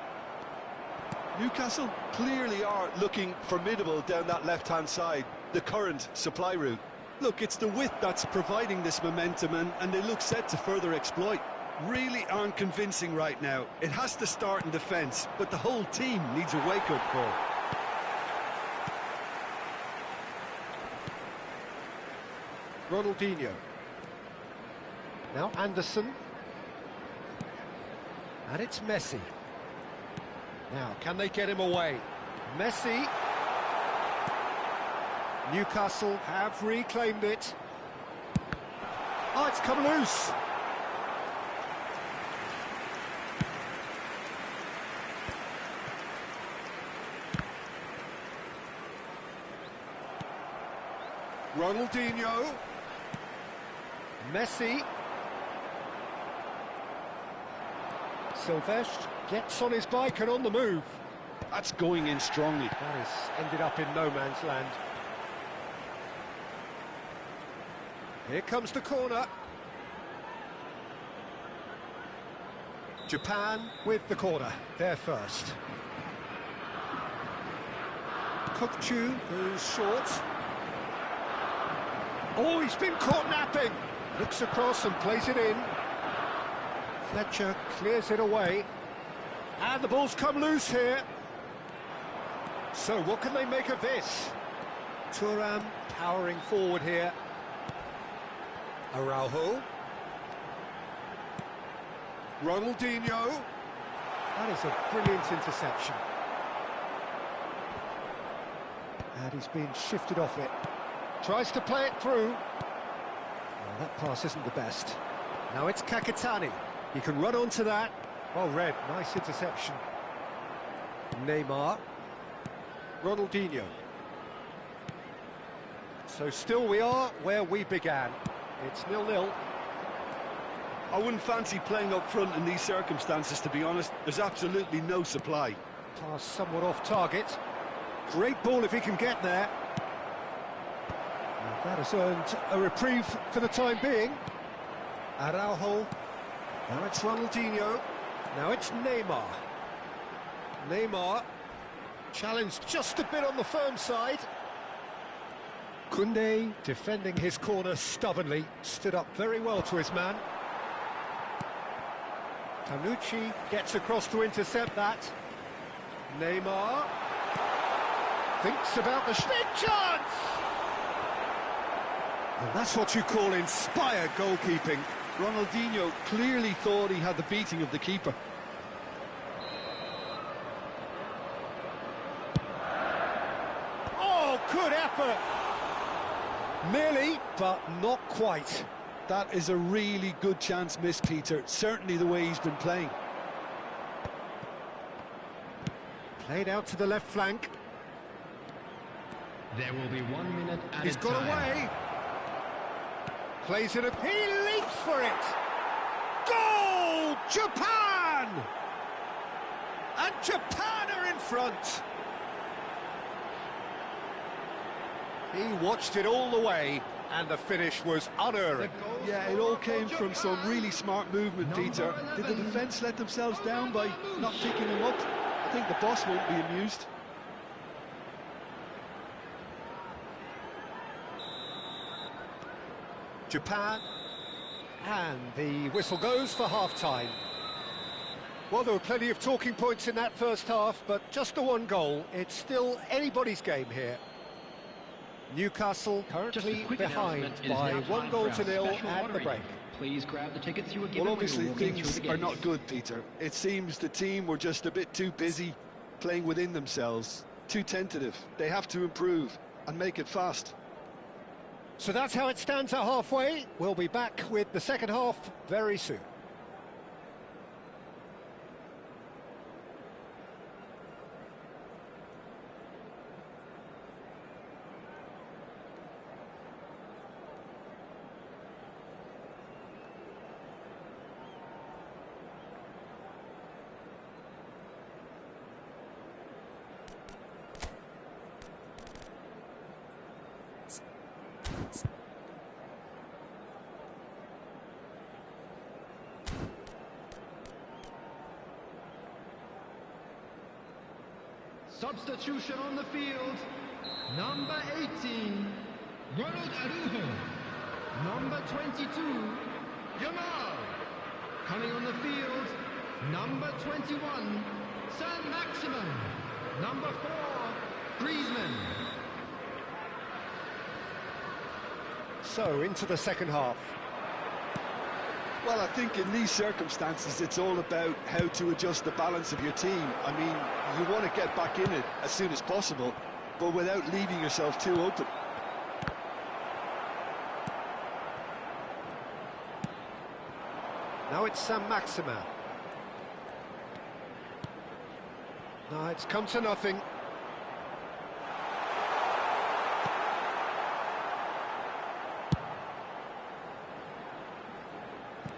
Newcastle clearly are looking formidable down that left-hand side, the current supply route. Look, it's the width that's providing this momentum, and they look set to further exploit. Really aren't convincing right now. It has to start in defence, but the whole team needs a wake-up call. Ronaldinho. Now Anderson. And it's Messi. Now, can they get him away? Messi. Newcastle have reclaimed it. Oh, it's come loose. Ronaldinho. Messi. Silvestre gets on his bike and on the move. That's going in strongly. That has ended up in no man's land. Here comes the corner. Japan with the corner. They're first. Kokchu goes short. Oh, he's been caught napping. Looks across and plays it in. Fletcher clears it away. And the ball's come loose here. So what can they make of this? Thuram powering forward here. Araujo. Ronaldinho. That is a brilliant interception. And he's been shifted off it. Tries to play it through. Well, that pass isn't the best. Now it's Kakitani. He can run onto that. Well read, nice interception. Neymar. Ronaldinho. So still we are where we began. It's 0-0. I wouldn't fancy playing up front in these circumstances, to be honest. There's absolutely no supply. Pass somewhat off target. Great ball if he can get there. And that has earned a reprieve for the time being. Araujo. Now it's Ronaldinho. Now it's Neymar. Neymar. Challenged just a bit on the firm side. Koundé, defending his corner stubbornly, stood up very well to his man. Tanucci gets across to intercept that. Neymar thinks about the big chance! And that's what you call inspired goalkeeping. Ronaldinho clearly thought he had the beating of the keeper. Oh, good effort! Nearly, but not quite. That is a really good chance missed, Peter. Certainly the way he's been playing. Played out to the left flank. There will be 1 minute added He's got time. away. Plays it up. He leaps for it. Goal! Japan! And Japan are in front. He watched it all the way, and the finish was unerring. Yeah, it all came from some really smart movement, Peter. Did the defence let themselves down by not picking him up? I think the boss won't be amused. Japan, and the whistle goes for half-time. Well, there were plenty of talking points in that first half, but just the one goal. It's still anybody's game here. Newcastle currently behind by 1-0 at the break. Please grab the tickets you were given. Well, obviously things are not good, Peter. It seems the team were just a bit too busy playing within themselves, too tentative. They have to improve and make it fast. So that's how it stands at halfway. We'll be back with the second half very soon. Substitution on the field. Number 18, Ronald Araujo. Number 22, Yamal. Coming on the field, number 21, Saint-Maximin. Number 4, Griezmann. So, into the second half. Well, I think in these circumstances, it's all about how to adjust the balance of your team. I mean, you want to get back in it as soon as possible, but without leaving yourself too open. Now it's Saint-Maximin. No, it's come to nothing.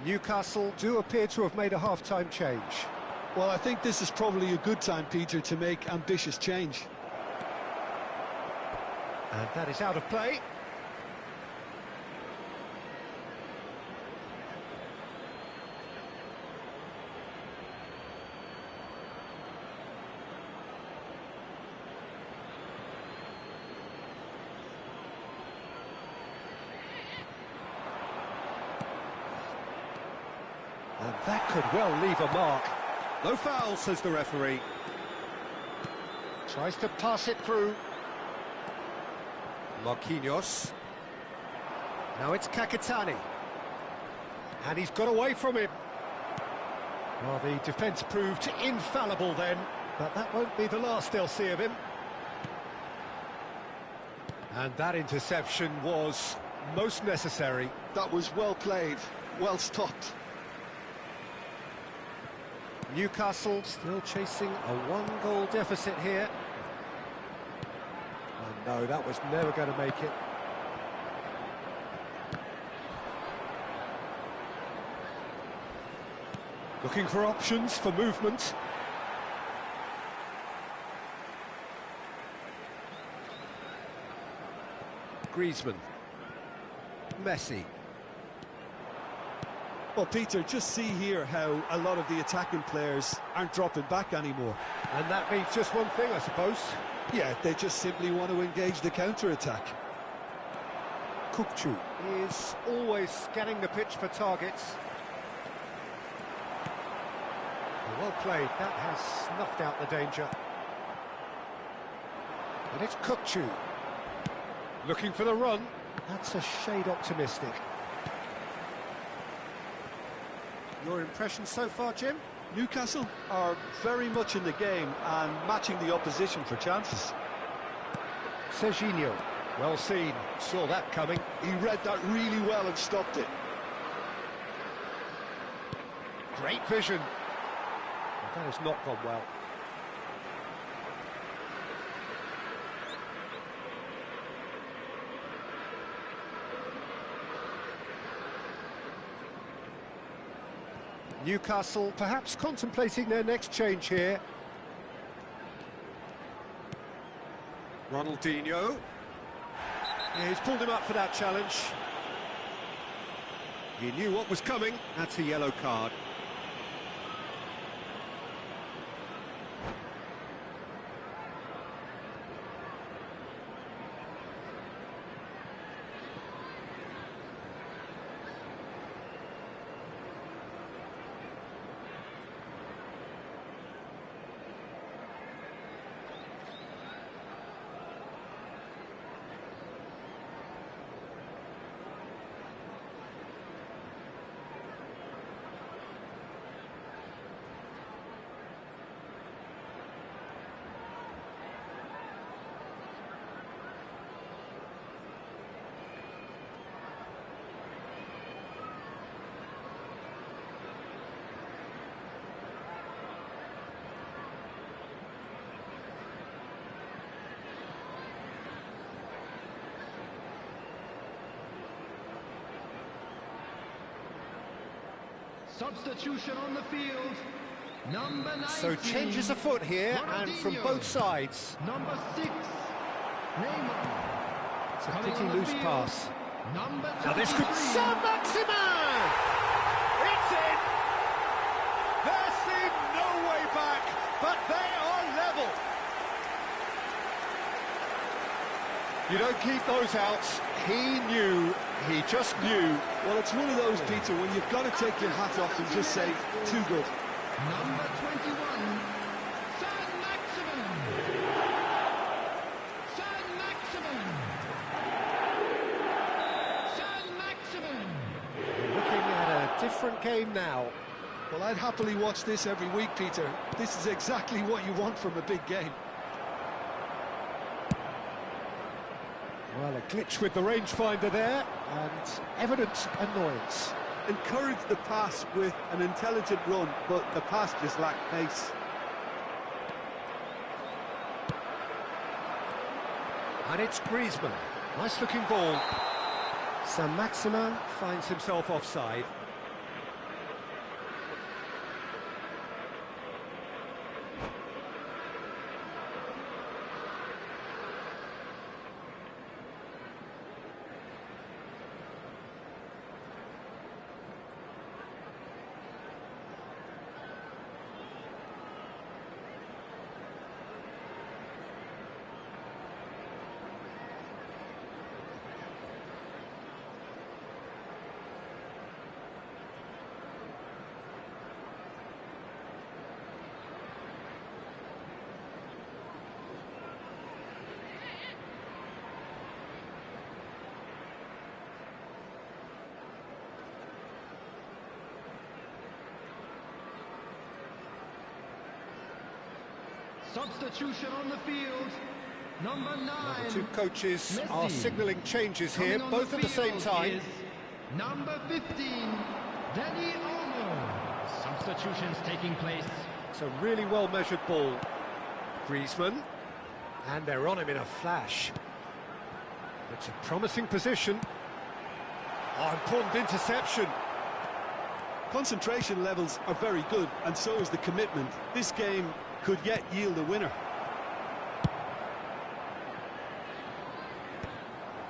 Newcastle do appear to have made a half-time change. Well, I think this is probably a good time, Peter, to make ambitious change. And that is out of play. And that could well leave a mark. No foul, says the referee. Tries to pass it through. Marquinhos. Now it's Kakitani. And he's got away from him. Well, the defence proved infallible then, but that won't be the last they'll see of him. And that interception was most necessary. That was well played, well stopped. Newcastle still chasing a one-goal deficit here. Oh no, that was never going to make it. Looking for options for movement. Griezmann. Messi. Well, Peter, just see here how a lot of the attacking players aren't dropping back anymore. And that means just one thing, I suppose. Yeah, they just simply want to engage the counter-attack. Kukçu is always scanning the pitch for targets. Well played, that has snuffed out the danger. And it's Kukçu. Looking for the run. That's a shade optimistic. Your impression so far, Jim? Newcastle are very much in the game and matching the opposition for chances. Serginho, well seen, saw that coming. He read that really well and stopped it. Great vision. That has not gone well. Newcastle perhaps contemplating their next change here. Ronaldinho. Yeah, he's pulled him up for that challenge. He knew what was coming. That's a yellow card. Substitution on the field. Number 19. So changes afoot here, and from both sides. Number 6. Neymar. It's a pretty loose pass. Number Now this could... Saint-Maximin! It's in! There seemed no way back, but they are level. You don't keep those out. He knew, he just knew. Well, it's one of those, Peter, when you've got to take your hat off and just say, too good. Number 21. Saint-Maximin. Saint-Maximin. Saint-Maximin. Looking at a different game now. Well, I'd happily watch this every week, Peter. This is exactly what you want from a big game. Well, a glitch with the rangefinder there, and evident annoyance. Encourage the pass with an intelligent run, but the pass just lacked pace. And it's Griezmann. Nice looking ball. Saint-Maximin finds himself offside. Substitution on the field. Number 9. The two coaches are Messi. signalling changes here, Coming on both at the same field time. is number 15, Dani Olmo. Substitutions taking place. It's a really well-measured ball. Griezmann. And they're on him in a flash. It's a promising position. Oh, important interception. Concentration levels are very good, and so is the commitment. This game could yet yield a winner.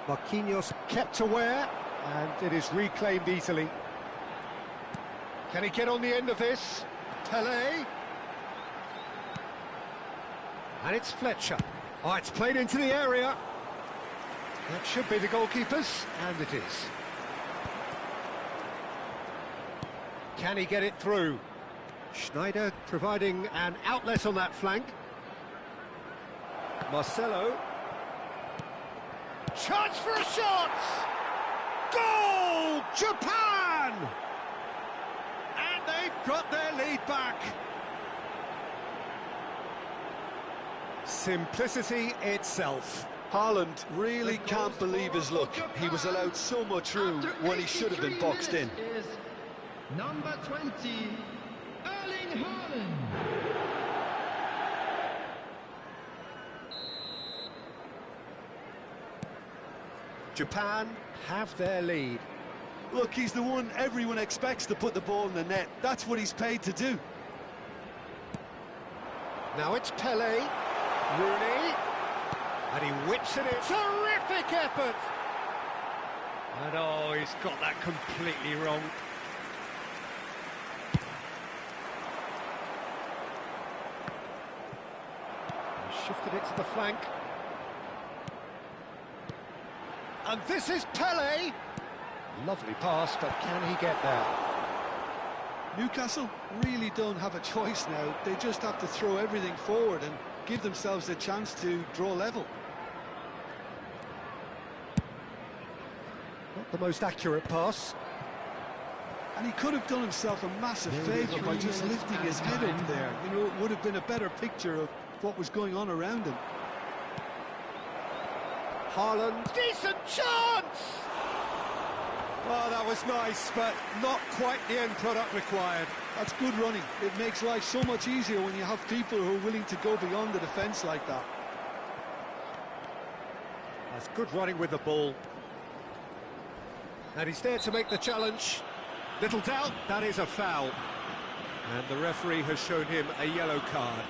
Marquinhos kept aware, and it is reclaimed easily. Can he get on the end of this? Pelé. And it's Fletcher. Oh, it's played into the area. That should be the goalkeeper's, and it is. Can he get it through? Schneider providing an outlet on that flank. Marcelo. Chance for a shot! Goal! Japan! And they've got their lead back. Simplicity itself. Haaland really can't believe his luck. He was allowed so much room when he should have been boxed in. Is number 20, Erling Haaland. Japan have their lead. Look, he's the one everyone expects to put the ball in the net. That's what he's paid to do. Now it's Pelé. Rooney. And he whips it in. Terrific effort! And oh, he's got that completely wrong. He shifted it to the flank. And this is Pelé! Lovely pass, but can he get there? Newcastle really don't have a choice now. They just have to throw everything forward and give themselves a chance to draw level. Not the most accurate pass. And he could have done himself a massive favour by just lifting his head up there. You know, it would have been a better picture of what was going on around him. Haaland, decent chance! Oh, that was nice, but not quite the end product required. That's good running. It makes life so much easier when you have people who are willing to go beyond the defence like that. That's good running with the ball. And he's there to make the challenge. Little doubt, that is a foul. And the referee has shown him a yellow card.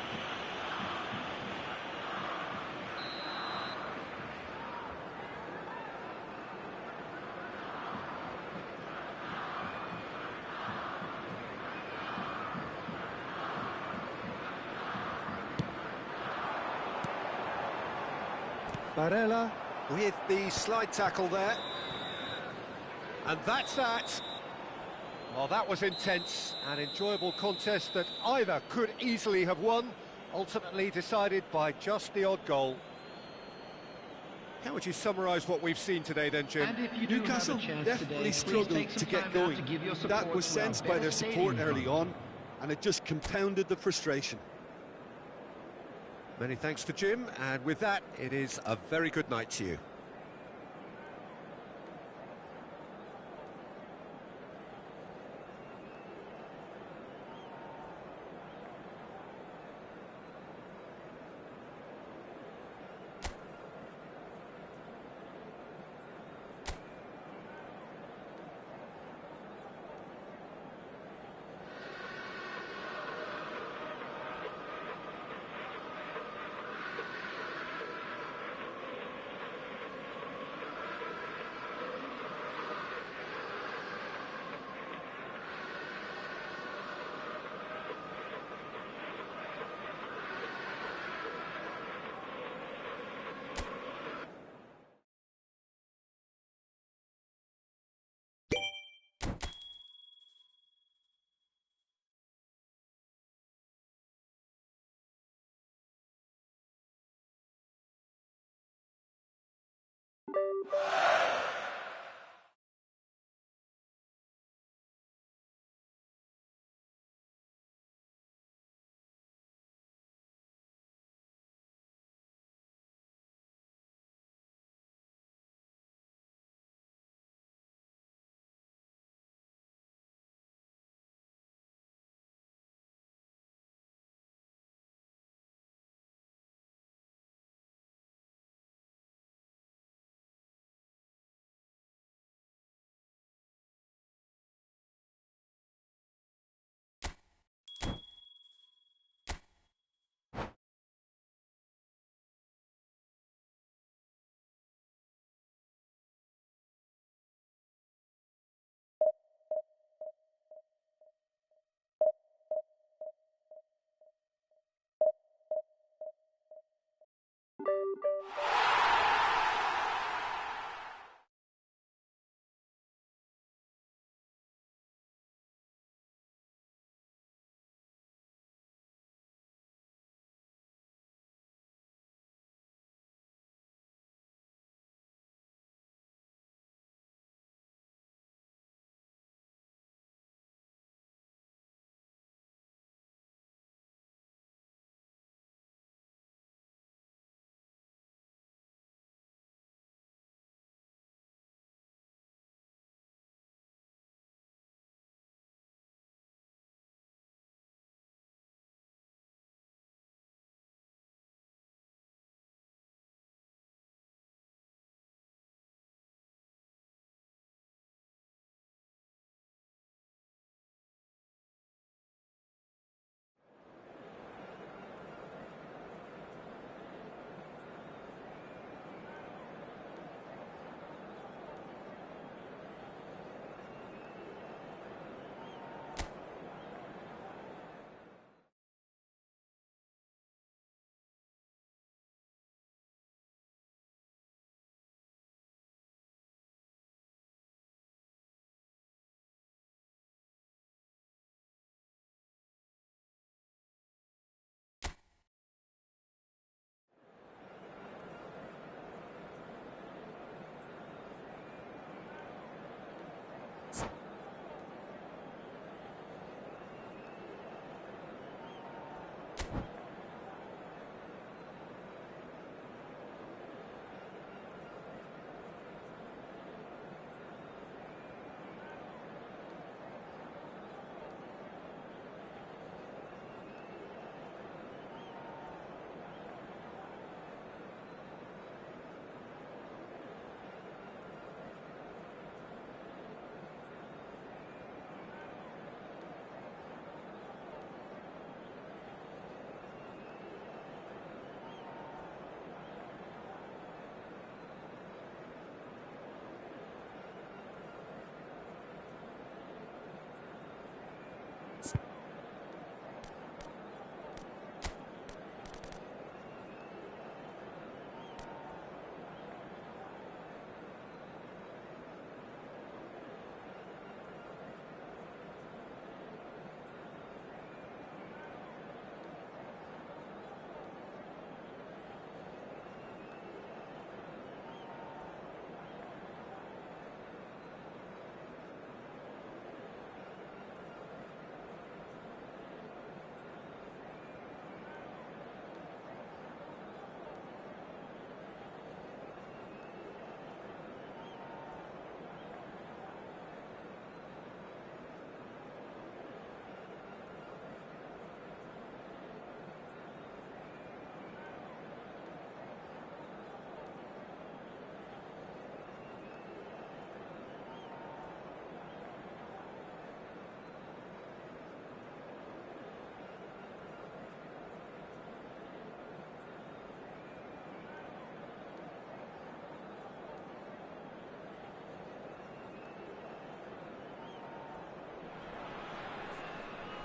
Barella with the slide tackle there. And that's that. Well, that was intense, an enjoyable contest that either could easily have won, ultimately decided by just the odd goal. How would you summarise what we've seen today then, Jim? And if you do Newcastle have a chance definitely today, please struggled take some to get time out going. to give your That support was to our sensed by their Better support Stadium early on, and it just compounded the frustration. Many thanks to Jim, and with that, it is a very good night to you.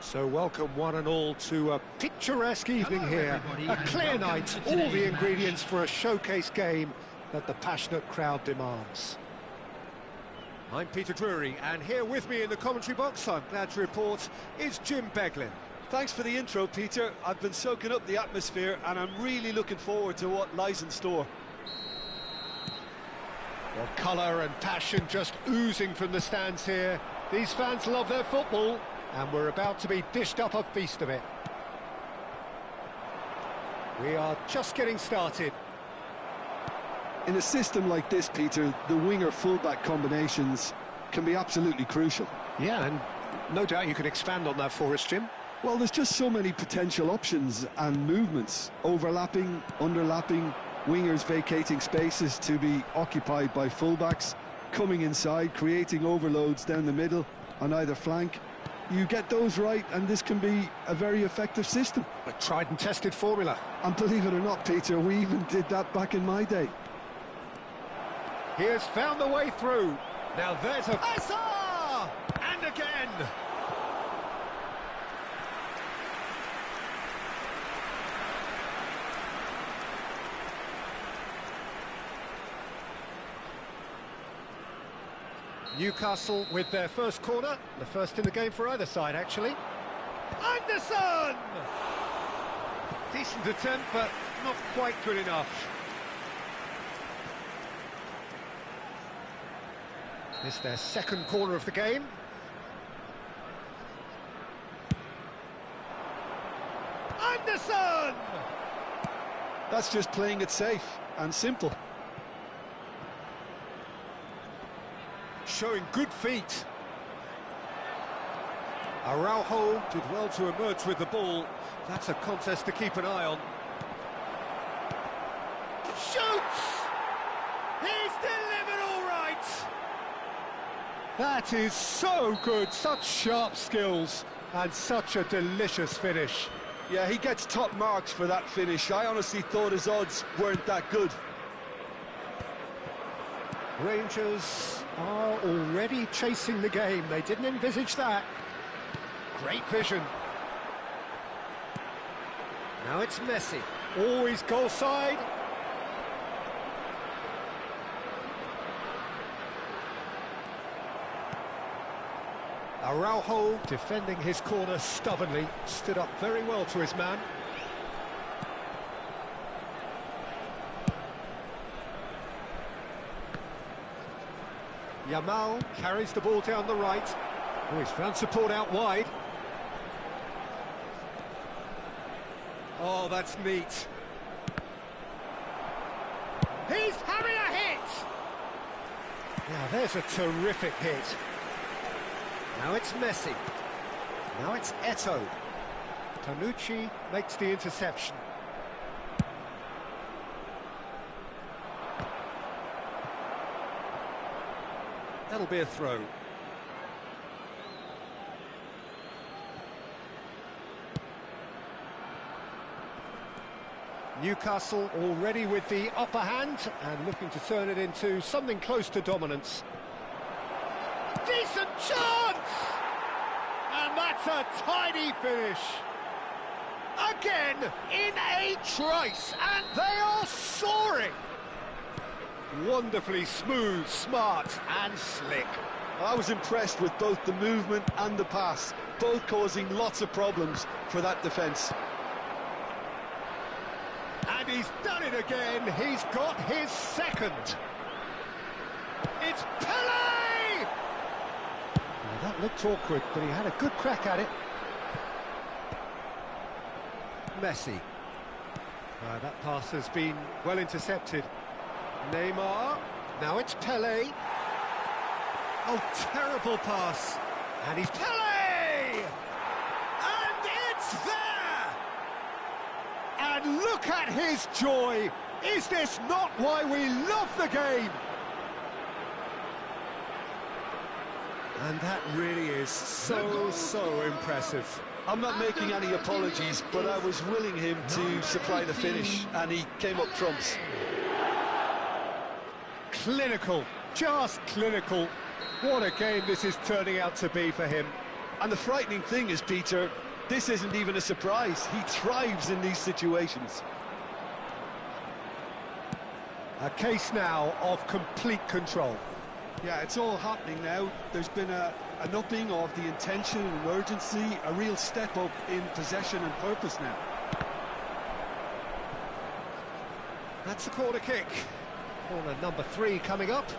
So welcome one and all to a picturesque evening here. A clear night, all the ingredients for a showcase game that the passionate crowd demands. I'm Peter Drury, and here with me in the commentary box, I'm glad to report, is Jim Beglin. Thanks for the intro, Peter. I've been soaking up the atmosphere and I'm really looking forward to what lies in store. Well, colour and passion just oozing from the stands here. These fans love their football, and we're about to be dished up a feast of it. We are just getting started. In a system like this, Peter, the winger-fullback combinations can be absolutely crucial. Yeah, and no doubt you can expand on that for us, Jim. Well, there's just so many potential options and movements, overlapping, underlapping, wingers vacating spaces to be occupied by fullbacks, coming inside, creating overloads down the middle on either flank. You get those right and this can be a very effective system. A tried and tested formula. And believe it or not, Peter, we even did that back in my day. He has found the way through. Now there's a... Asa! And again! Newcastle with their first corner, the first in the game for either side, actually. Anderson! Decent attempt, but not quite good enough. This is their second corner of the game. Anderson! That's just playing it safe and simple. Showing good feet. Araujo did well to emerge with the ball. That's a contest to keep an eye on. Shoots! He's delivered all right! That is so good, such sharp skills and such a delicious finish. Yeah, he gets top marks for that finish. I honestly thought his odds weren't that good. Rangers are already chasing the game. They didn't envisage that. Great vision. Now it's Messi. Always goal side. Araujo, defending his corner stubbornly, stood up very well to his man. Yamal carries the ball down the right. Oh, he's found support out wide. Oh, that's neat. He's having a hit! Now, there's a terrific hit. Now it's Messi. Now it's Eto'o. Tanucci makes the interception. That'll be a throw. Newcastle already with the upper hand and looking to turn it into something close to dominance. Decent chance! And that's a tidy finish. Again, in a trice, and they are soaring. Wonderfully smooth, smart and slick. I was impressed with both the movement and the pass, both causing lots of problems for that defence. And he's done it again. He's got his second. It's Pelé! Now, that looked awkward, but he had a good crack at it. Messi. That pass has been well intercepted. Neymar. Now it's Pelé. Oh, terrible pass. And he's Pelé! And it's there! And look at his joy! Is this not why we love the game? And that really is so impressive. I'm not making any apologies, but I was willing him to supply the finish, and he came up trumps. Clinical, just clinical. What a game this is turning out to be for him. And the frightening thing is, Peter, this isn't even a surprise. He thrives in these situations. A case now of complete control. Yeah, it's all happening now. There's been an upping of the intention and urgency, a real step up in possession and purpose now. That's the corner kick. Corner number 3 coming up.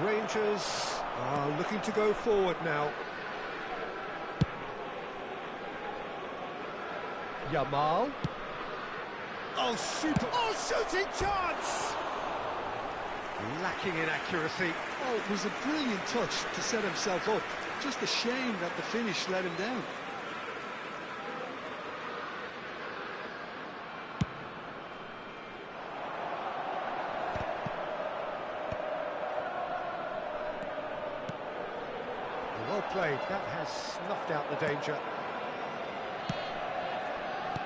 Rangers are looking to go forward now. Yamal. Oh, super. Oh, shooting chance! Lacking in accuracy. Oh, it was a brilliant touch to set himself up. Just a shame that the finish let him down. Well played. That has snuffed out the danger.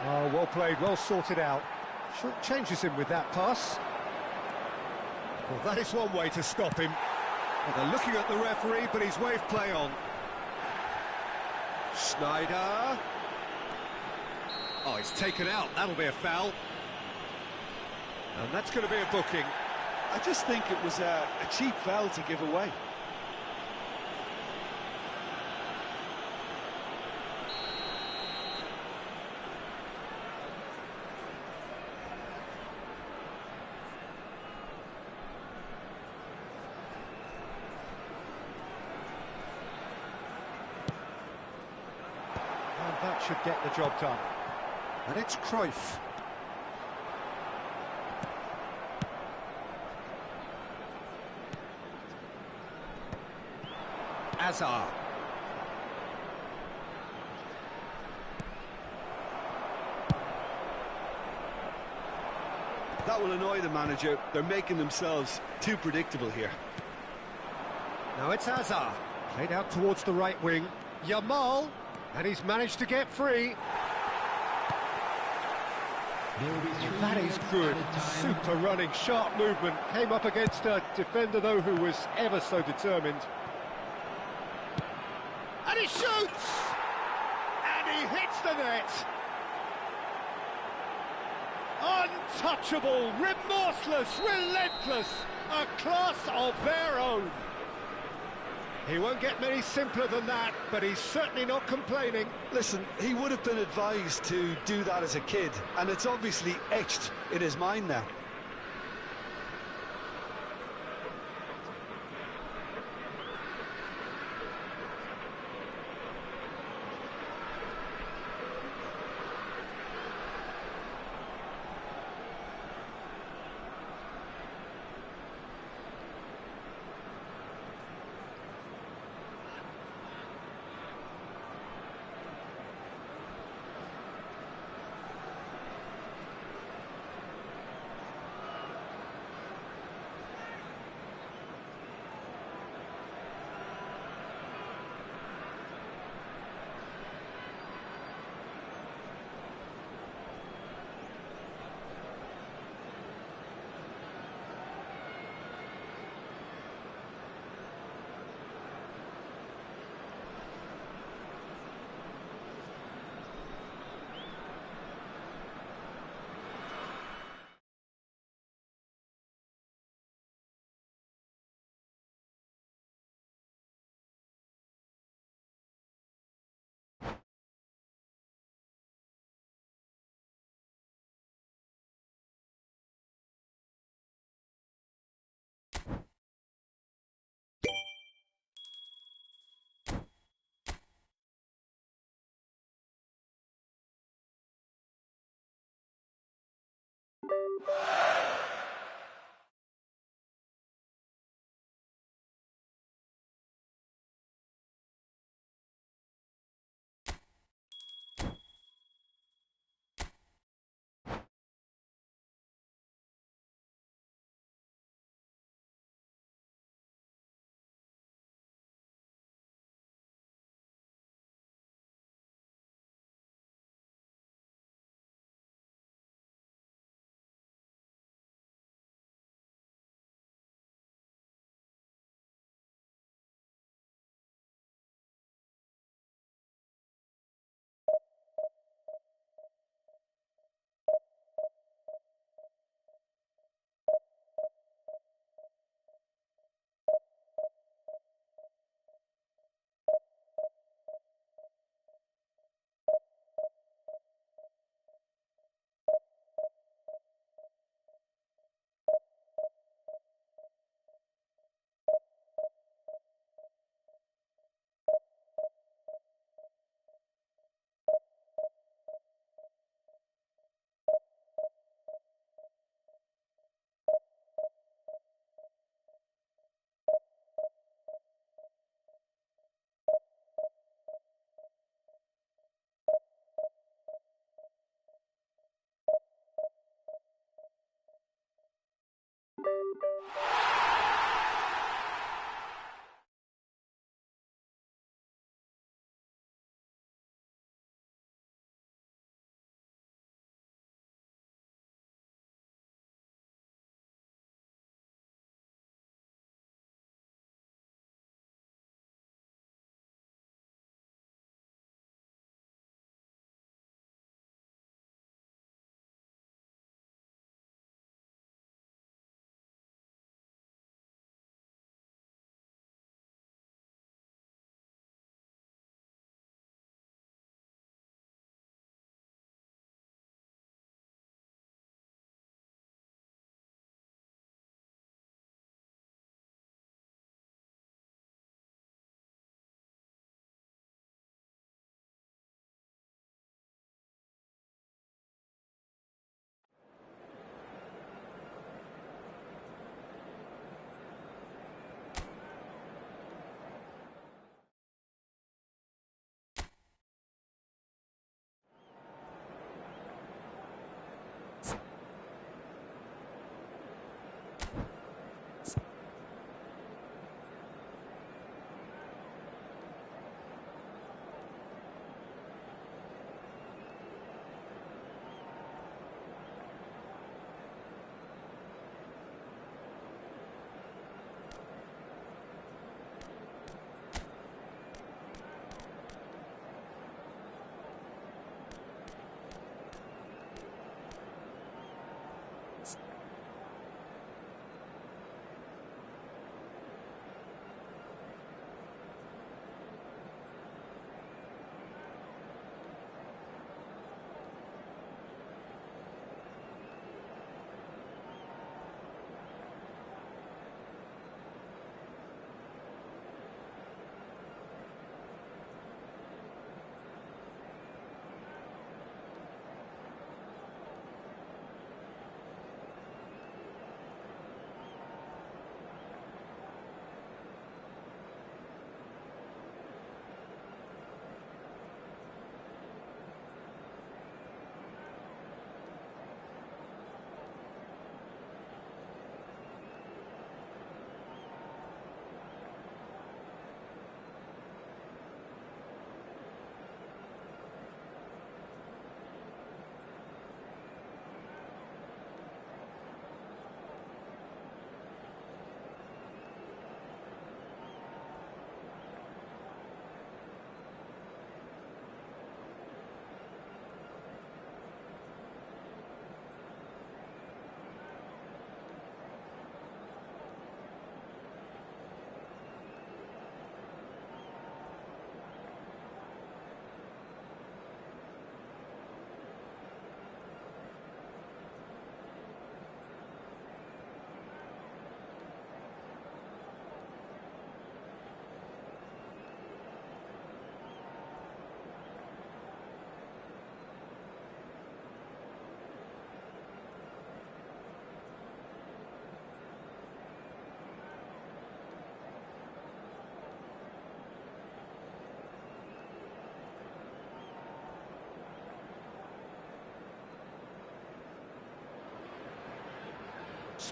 Oh, well played, well sorted out. Short changes him with that pass. Well, that is one way to stop him. Well, they're looking at the referee, but he's waved play on. Schneider. Oh, he's taken out. That'll be a foul. And that's going to be a booking. I just think it was a cheap foul to give away. And that should get the job done. And it's Cruyff. Azar. That will annoy the manager. They're making themselves too predictable here. Now it's Azar. Played out towards the right wing. Yamal. And he's managed to get free. That is good. Super running, sharp movement. Came up against a defender, though, who was ever so determined. And he shoots! And he hits the net! Untouchable, remorseless, relentless, a class of their own. He won't get many simpler than that, but he's certainly not complaining. Listen, he would have been advised to do that as a kid, and it's obviously etched in his mind now.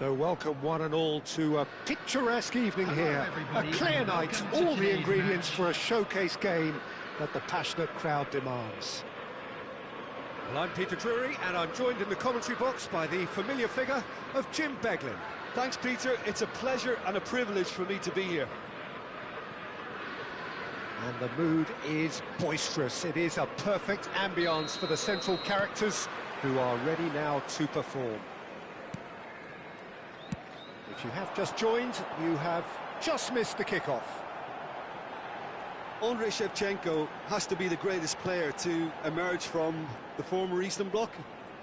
So welcome one and all to a picturesque evening here. A clear night, all the ingredients for a showcase game that the passionate crowd demands. Well, I'm Peter Drury, and I'm joined in the commentary box by the familiar figure of Jim Beglin. Thanks, Peter. It's a pleasure and a privilege for me to be here. And the mood is boisterous. It is a perfect ambience for the central characters who are ready now to perform. If you have just joined, you have just missed the kickoff. Andrei Shevchenko has to be the greatest player to emerge from the former Eastern Bloc.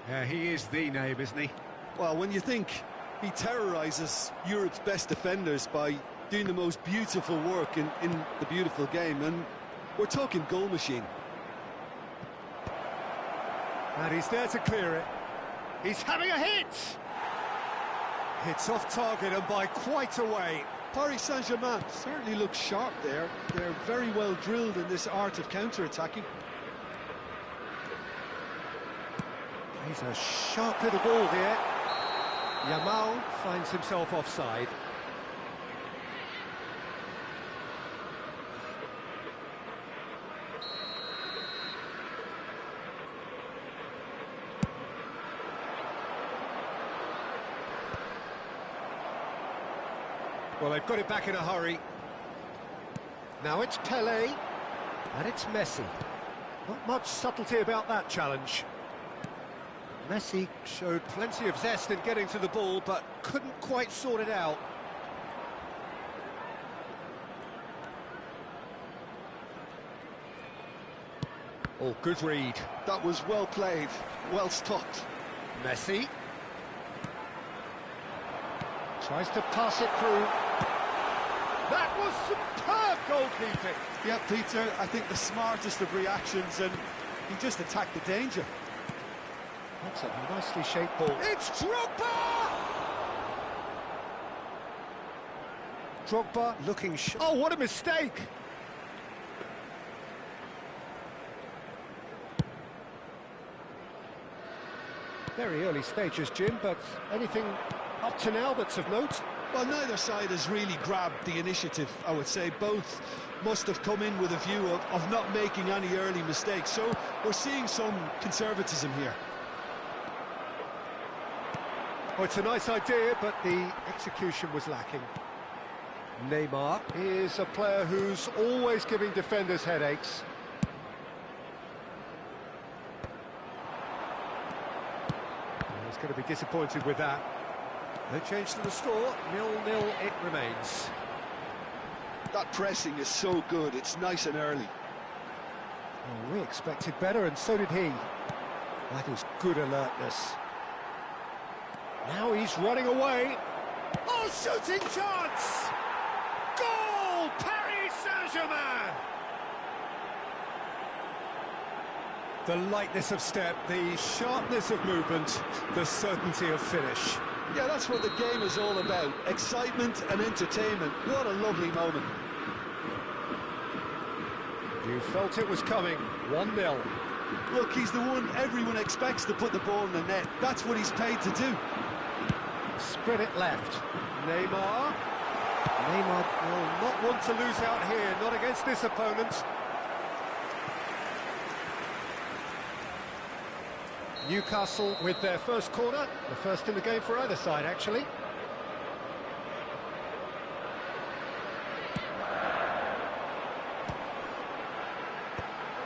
Yeah, he is the name, isn't he? Well, when you think he terrorises Europe's best defenders by doing the most beautiful work in the beautiful game, and we're talking goal machine. And he's there to clear it. He's having a hit! It's off target and by quite a way. Paris Saint-Germain certainly looks sharp there. They're very well drilled in this art of counter-attacking. He's a sharp little ball here. Yamal finds himself offside. Well, they've got it back in a hurry. Now it's Pelé, and it's Messi. Not much subtlety about that challenge. Messi showed plenty of zest in getting to the ball, but couldn't quite sort it out. Oh, good read. That was well played, well stopped. Messi tries to pass it through. That was superb goalkeeping. Yeah, Peter, I think the smartest of reactions, and he just attacked the danger. That's a nicely shaped ball. It's Drogba! Drogba looking oh, what a mistake! Very early stages, Jim, but anything up to now that's of note? Well, neither side has really grabbed the initiative, I would say. Both must have come in with a view of not making any early mistakes. So we're seeing some conservatism here. Oh, it's a nice idea, but the execution was lacking. Neymar is a player who's always giving defenders headaches. He's going to be disappointed with that. No change to the score, 0-0 it remains. That pressing is so good, it's nice and early. Oh, we expected better, and so did he. That is good alertness. Now he's running away. Oh, shooting chance! Goal! Paris Saint-Germain! The lightness of step, the sharpness of movement, the certainty of finish. Yeah, that's what the game is all about. Excitement and entertainment. What a lovely moment. You felt it was coming. 1-0. Look, he's the one everyone expects to put the ball in the net. That's what he's paid to do. Spread it left. Neymar. Neymar will not want to lose out here, not against this opponent. Newcastle with their first corner, the first in the game for either side, actually.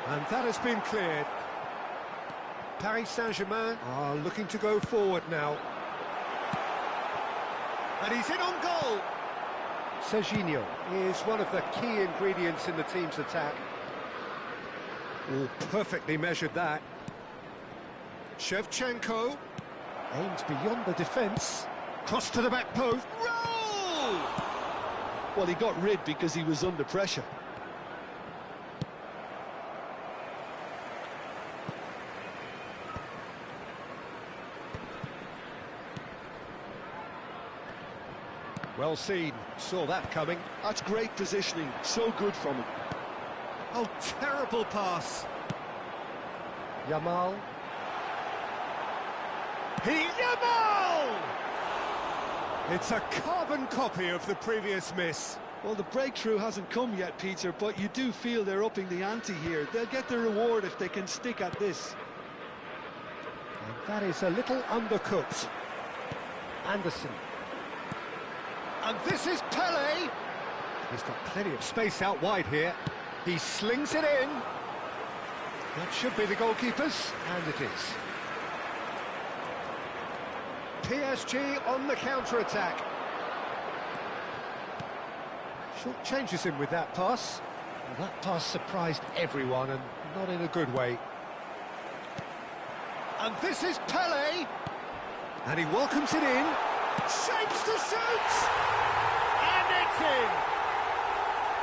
And that has been cleared. Paris Saint-Germain are looking to go forward now. And he's in on goal. Serginho is one of the key ingredients in the team's attack. Oh, perfectly measured that. Shevchenko aims beyond the defence. Cross to the back post. Roll! Well, he got rid because he was under pressure. Well seen. Saw that coming. That's great positioning. So good from him. Oh, terrible pass. Yamal. Yamal! It's a carbon copy of the previous miss. Well, the breakthrough hasn't come yet, Peter, but you do feel they're upping the ante here. They'll get their reward if they can stick at this. And that is a little undercooked. Anderson. And this is Pele. He's got plenty of space out wide here. He slings it in. That should be the goalkeeper's, and it is. PSG on the counter-attack. Short changes him with that pass. Well, that pass surprised everyone, and not in a good way. And this is Pele. And he welcomes it in. Shapes to shoot! And it's in!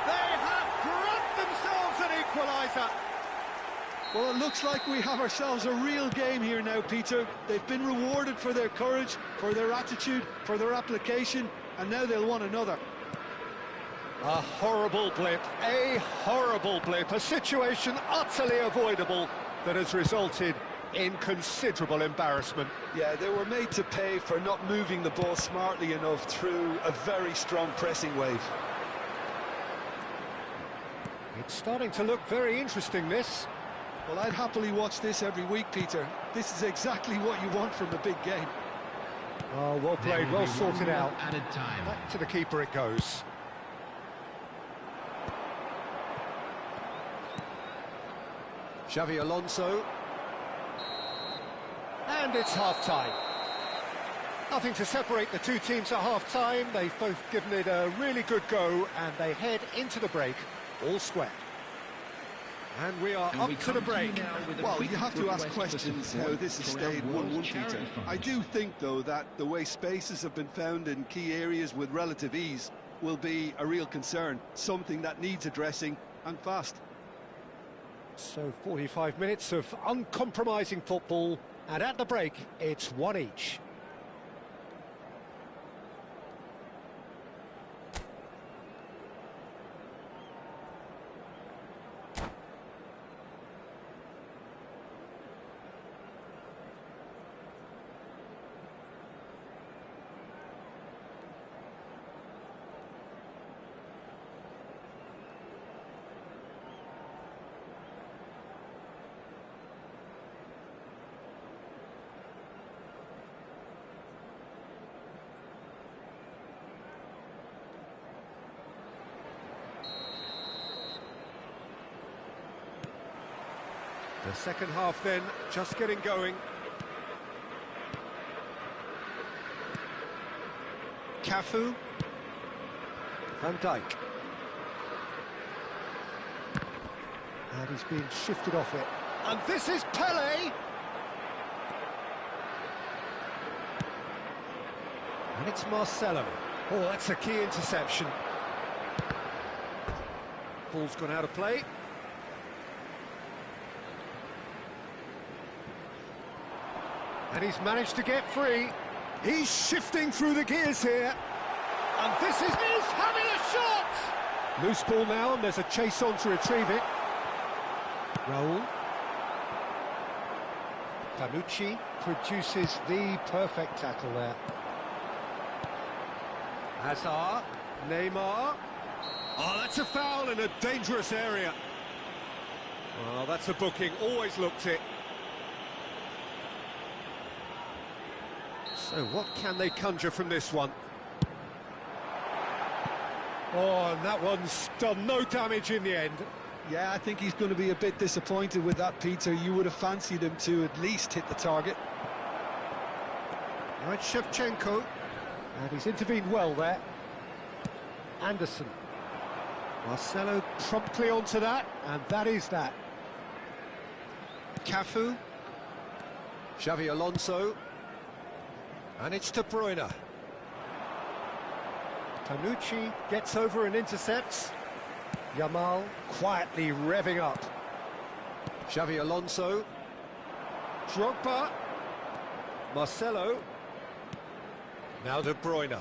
They have grabbed themselves an equaliser. Well, it looks like we have ourselves a real game here now, Peter. They've been rewarded for their courage, for their attitude, for their application, and now they'll want another. A horrible blip, a situation utterly avoidable that has resulted in considerable embarrassment. Yeah, they were made to pay for not moving the ball smartly enough through a very strong pressing wave. It's starting to look very interesting, this. Well, I'd happily watch this every week, Peter. This is exactly what you want from a big game. Oh, well played, well sorted out. Added time. Back to the keeper it goes. Xavi Alonso. And it's half-time. Nothing to separate the two teams at half-time. They've both given it a really good go, and they head into the break, all square. And we are up to the break. Well, you have to ask questions how this has stayed 1-1, Peter. I do think, though, that the way spaces have been found in key areas with relative ease will be a real concern, something that needs addressing, and fast. So 45 minutes of uncompromising football, and at the break, it's one each. The second half then, just getting going. Cafu. Van Dijk. And he's being shifted off it. And this is Pele! And it's Marcelo. Oh, that's a key interception. Ball's gone out of play. And he's managed to get free. He's shifting through the gears here. And this is... He's having a shot! Loose ball now, and there's a chase on to retrieve it. Raul. Panucci produces the perfect tackle there. Hazard. Neymar. Oh, that's a foul in a dangerous area. Well, that's a booking. Always looked it. So what can they conjure from this one? Oh, and that one's done no damage in the end. Yeah, I think he's going to be a bit disappointed with that, Peter. You would have fancied him to at least hit the target. Now it's Shevchenko, and he's intervened well there. Anderson. Marcelo promptly onto that, and that is that. Cafu. Xavi Alonso. And it's De Bruyne. Panucci gets over and intercepts. Yamal quietly revving up. Xavi Alonso. Drogba. Marcelo. Now De Bruyne.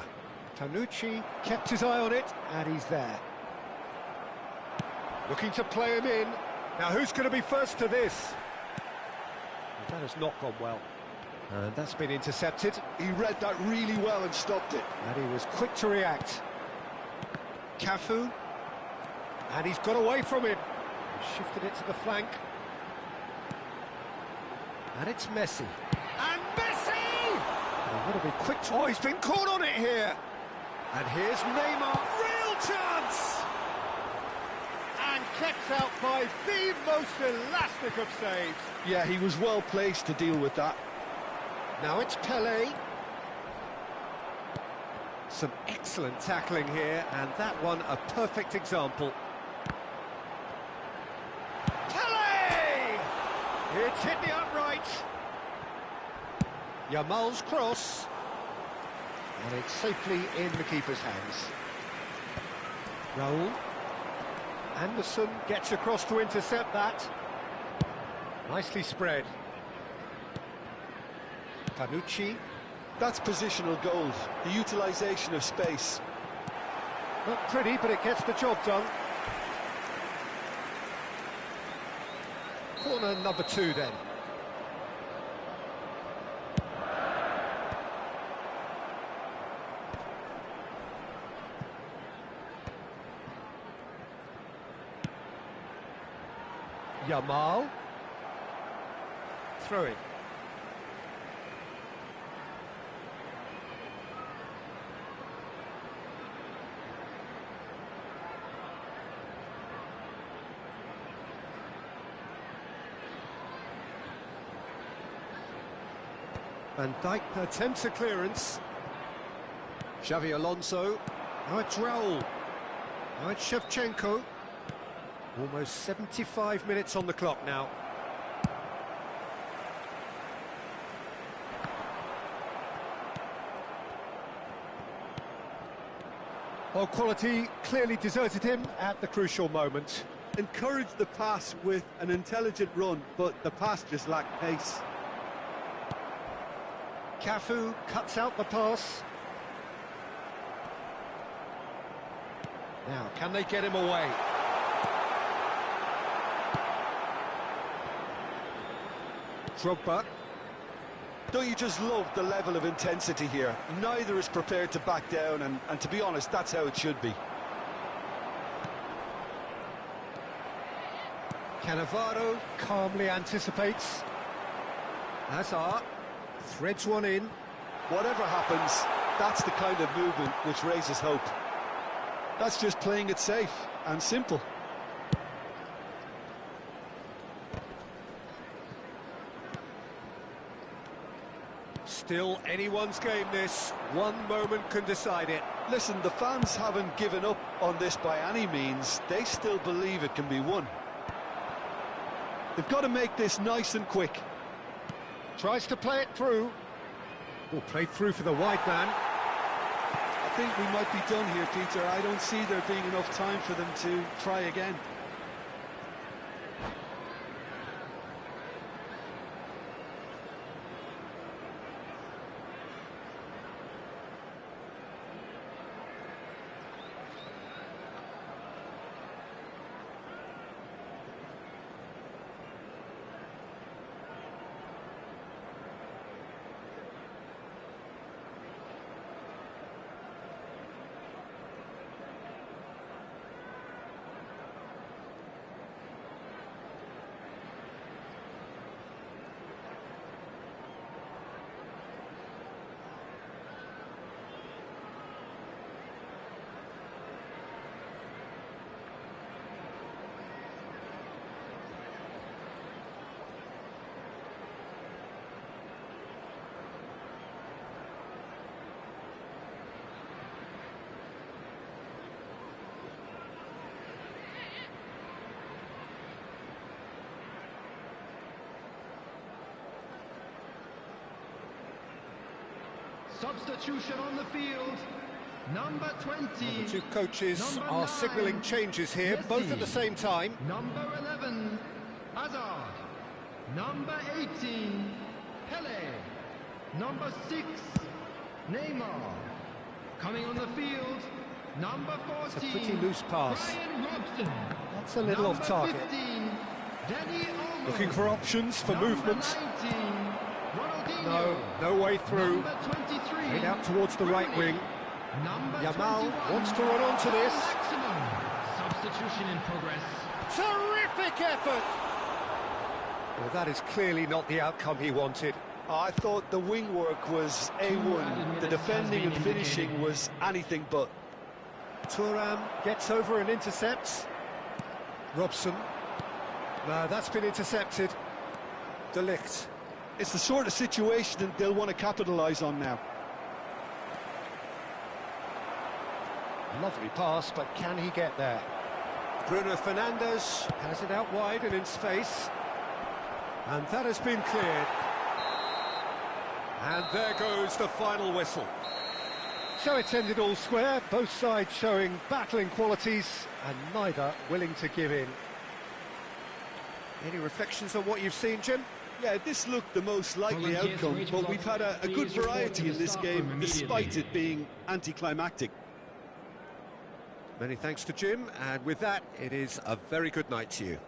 Panucci kept his eye on it, and he's there. Looking to play him in. Now who's going to be first to this? That has not gone well. And that's been intercepted. He read that really well and stopped it. And he was quick to react. Cafu. And he's got away from him. He shifted it to the flank. And it's Messi. And Messi! Oh, what a big quick... Oh, he's been caught on it here. And here's Neymar. Real chance! And kept out by the most elastic of saves. Yeah, he was well placed to deal with that. Now it's Pelé. Some excellent tackling here, and that one a perfect example. Pelé! It's hit the upright. Yamal's cross. And it's safely in the keeper's hands. Raul. Anderson gets across to intercept that. Nicely spread. Panucci. That's positional gold, the utilisation of space. Not pretty, but it gets the job done. Corner number 2 then. Yamal. Throw it. Van Dijk attempts a clearance. Xavi Alonso. Now it's Raul. Now it's Shevchenko. Almost 75 minutes on the clock now. Well, quality clearly deserted him at the crucial moment. Encouraged the pass with an intelligent run, but the pass just lacked pace. Cafu cuts out the pass. Now, can they get him away? Drogba. Don't you just love the level of intensity here? Neither is prepared to back down, and to be honest, that's how it should be. Cannavaro calmly anticipates. Hazard threads one in. Whatever happens, that's the kind of movement which raises hope. That's just playing it safe and simple. Still anyone's game this. One moment can decide it. Listen, the fans haven't given up on this by any means. They still believe it can be won. They've got to make this nice and quick. Tries to play it through. Oh, played through for the wide man. I think we might be done here, Peter. I don't see there being enough time for them to try again. Substitution on the field. Number 20. The two coaches are signalling changes here, both at the same time. Number 11, Hazard. Number 18, Pelé. Number 6, Neymar. Coming on the field, number 14. It's a pretty loose pass. Brian Robson. That's a little off target. 15, Danny Olmo. Looking for options for movement. 19, Ronaldinho. No, no way through. Number 23. Head out towards the right wing. Number Yamal 21. wants to run onto this. Maximum. Substitution in progress. Terrific effort! Well, that is clearly not the outcome he wanted. I thought the wing work was A1. The defending and finishing was anything but. Thuram gets over and intercepts. Robson. No, that's been intercepted. De Ligt. It's the sort of situation that they'll want to capitalise on now. Lovely pass, but can he get there? Bruno Fernandes has it out wide and in space. And that has been cleared. And there goes the final whistle. So it's ended all square, both sides showing battling qualities and neither willing to give in. Any reflections on what you've seen, Jim? Yeah, this looked the most likely Volunteers outcome, wage but block. we've had a good Please report variety to in the this staff game, room despite immediately. it being anticlimactic. Many thanks to Jim, and with that, it is a very good night to you.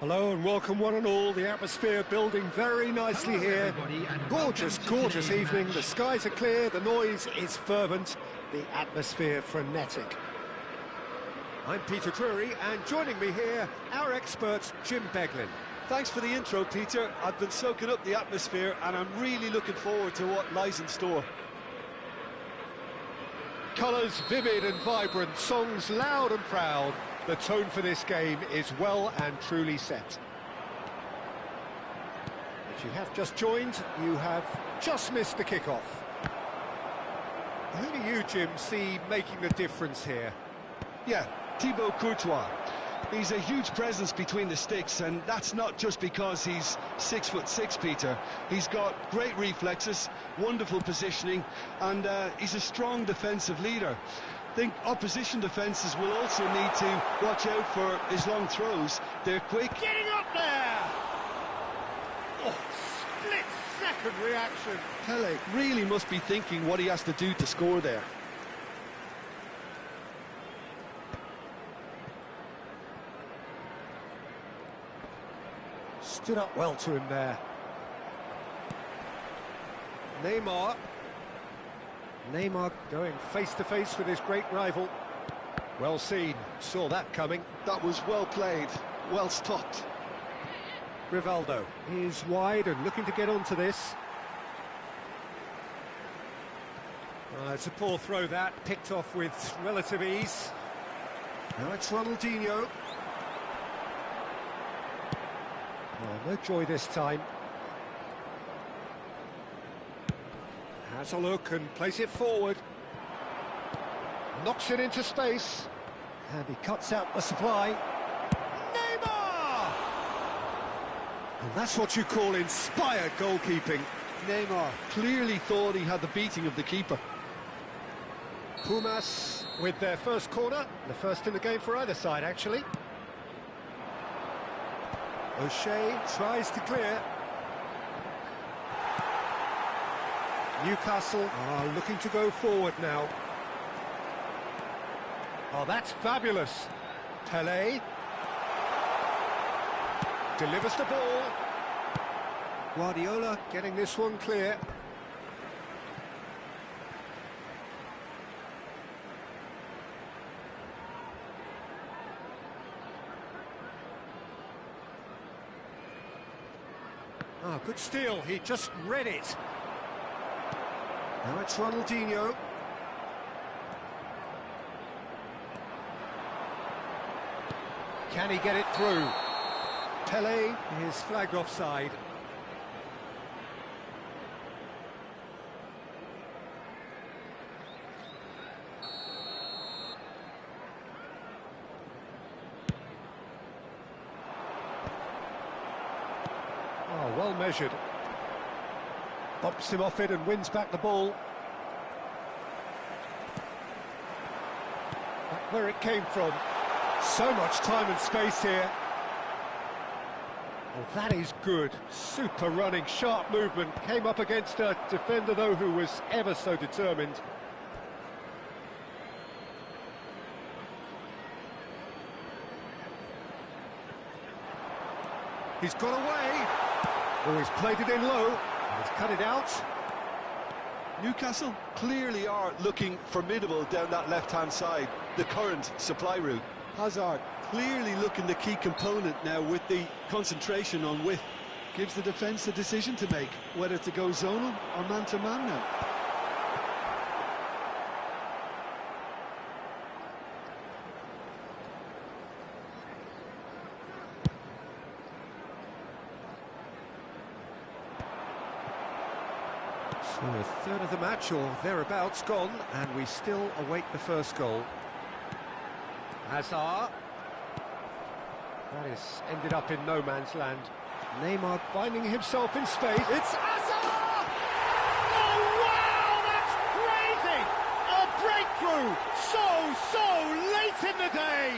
Hello and welcome one and all. The atmosphere building very nicely here. Gorgeous, gorgeous evening. The skies are clear, the noise is fervent, the atmosphere frenetic. I'm Peter Drury, and joining me here, our expert, Jim Beglin. Thanks for the intro, Peter. I've been soaking up the atmosphere, and I'm really looking forward to what lies in store. Colours vivid and vibrant, songs loud and proud. The tone for this game is well and truly set. If you have just joined, you have just missed the kickoff. Who do you, Jim, see making the difference here? Yeah, Thibaut Courtois. He's a huge presence between the sticks, and that's not just because he's 6'6", Peter. He's got great reflexes, wonderful positioning, and he's a strong defensive leader. I think opposition defences will also need to watch out for his long throws. They're quick. Getting up there! Oh, split-second reaction. Pele really must be thinking what he has to do to score there. Stood up well to him there. Neymar going face-to-face with his great rival. Well seen, saw that coming. That was well played, well stopped. Rivaldo is wide and looking to get onto this. It's a poor throw that, picked off with relative ease. Now it's Ronaldinho. Oh, no joy this time. Has a look and plays it forward. Knocks it into space. And he cuts out the supply. Neymar! And that's what you call inspired goalkeeping. Neymar clearly thought he had the beating of the keeper. Pumas with their first corner. The first in the game for either side, actually. O'Shea tries to clear. Newcastle are looking to go forward now. Oh, that's fabulous. Pele delivers the ball. Guardiola getting this one clear. Oh, good steal, he just read it. Now it's Ronaldinho. Can he get it through? Pele is flagged offside. Oh, well measured. Bumps him off it and wins back the ball. Back where it came from. So much time and space here. Well, that is good. Super running, sharp movement. Came up against a defender, though, who was ever so determined. He's got away. Oh, he's played it in low. He's cut it out. Newcastle clearly are looking formidable down that left-hand side, the current supply route. Hazard clearly looking the key component now with the concentration on width. Gives the defence a decision to make, whether to go zonal or man-to-man now. So a third of the match or thereabouts gone, and we still await the first goal. Hazard. That is ended up in no man's land. Neymar finding himself in space. It's Hazard! Oh, wow, that's crazy! A breakthrough! So late in the day!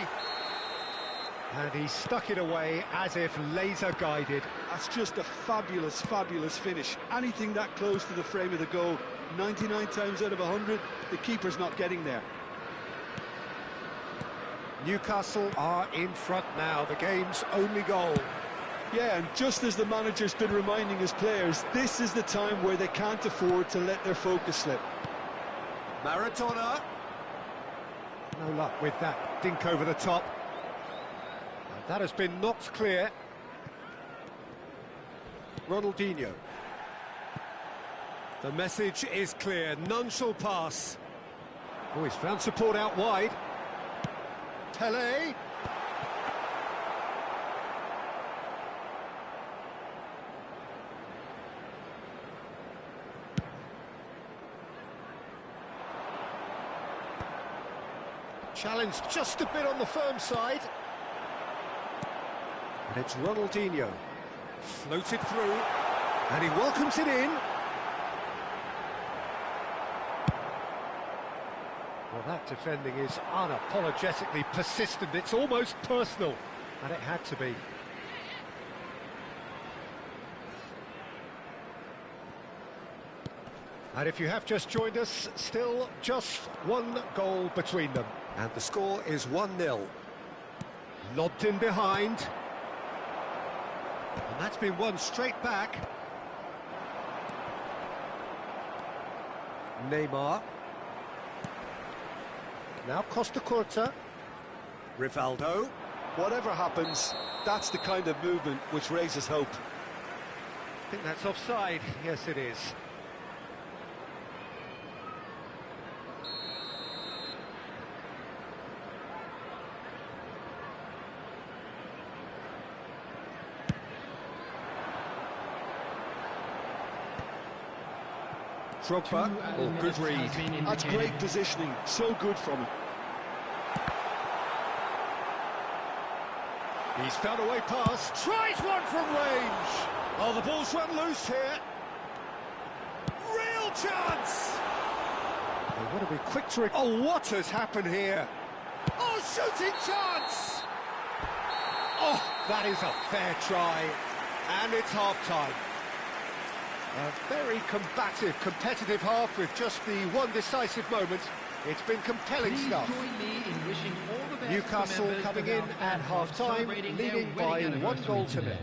And he stuck it away as if laser-guided. That's just a fabulous, fabulous finish. Anything that close to the frame of the goal, 99 times out of 100, the keeper's not getting there. Newcastle are in front now, the game's only goal. Yeah, and just as the manager's been reminding his players, this is the time where they can't afford to let their focus slip. Maradona. No luck with that dink over the top. And that has been knocked clear. Ronaldinho. The message is clear, none shall pass. Oh, he's found support out wide. Pele. Challenge just a bit on the firm side. And it's Ronaldinho. Floated through, and he welcomes it in. Well, that defending is unapologetically persistent. It's almost personal, and it had to be. And if you have just joined us, still just one goal between them. And the score is 1-0. Lobbed in behind. And that's been won straight back. Neymar. Now Costa Curta. Rivaldo. Whatever happens, that's the kind of movement which raises hope. I think that's offside. Yes, it is. Drogba, oh, good read. That's great positioning, so good from him. He's found a way past, tries one from range. Oh, the ball's run loose here. Real chance! They want to be quick to... Oh, what has happened here? Oh, shooting chance! Oh, that is a fair try. And it's half-time. A very combative, competitive half with just the one decisive moment. It's been compelling stuff. Newcastle coming in at half-time, leading by 1-0.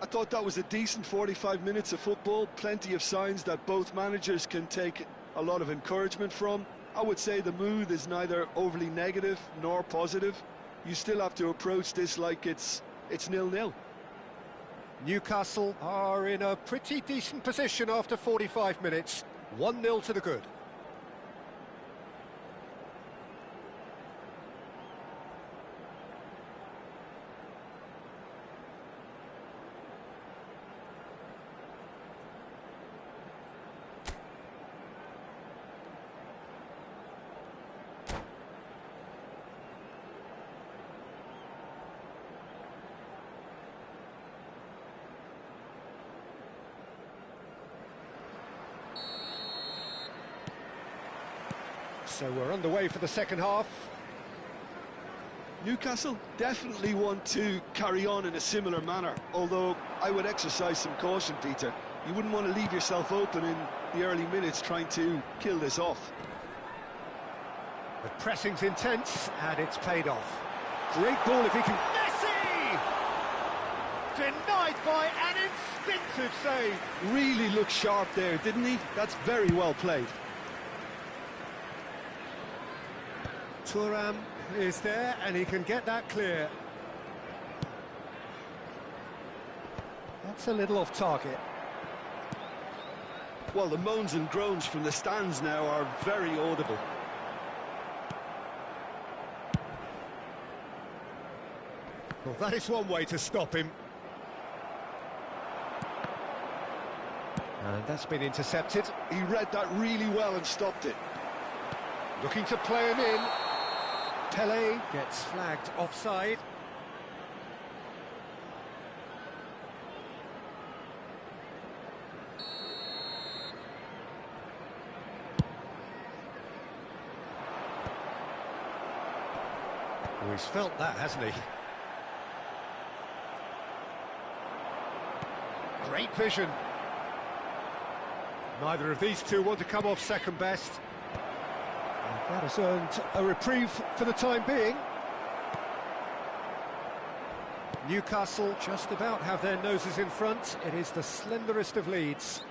I thought that was a decent 45 minutes of football, plenty of signs that both managers can take a lot of encouragement from. I would say the mood is neither overly negative nor positive. You still have to approach this like it's 0-0. Newcastle are in a pretty decent position after 45 minutes. 1-0 to the good. So we're underway for the second half. Newcastle definitely want to carry on in a similar manner, although I would exercise some caution, Peter. You wouldn't want to leave yourself open in the early minutes trying to kill this off. The pressing's intense, and it's paid off. Great ball if he can... Messi! Denied by an instinctive save. Really looked sharp there, didn't he? That's very well played. Thuram is there, and he can get that clear. That's a little off target. Well, the moans and groans from the stands now are very audible. Well, that is one way to stop him. And that's been intercepted. He read that really well and stopped it. Looking to play him in. Pele gets flagged offside. Oh, he's felt that, hasn't he? Great vision. Neither of these two want to come off second best. And That has earned a reprieve for the time being. Newcastle just about have their noses in front. It is the slenderest of leads.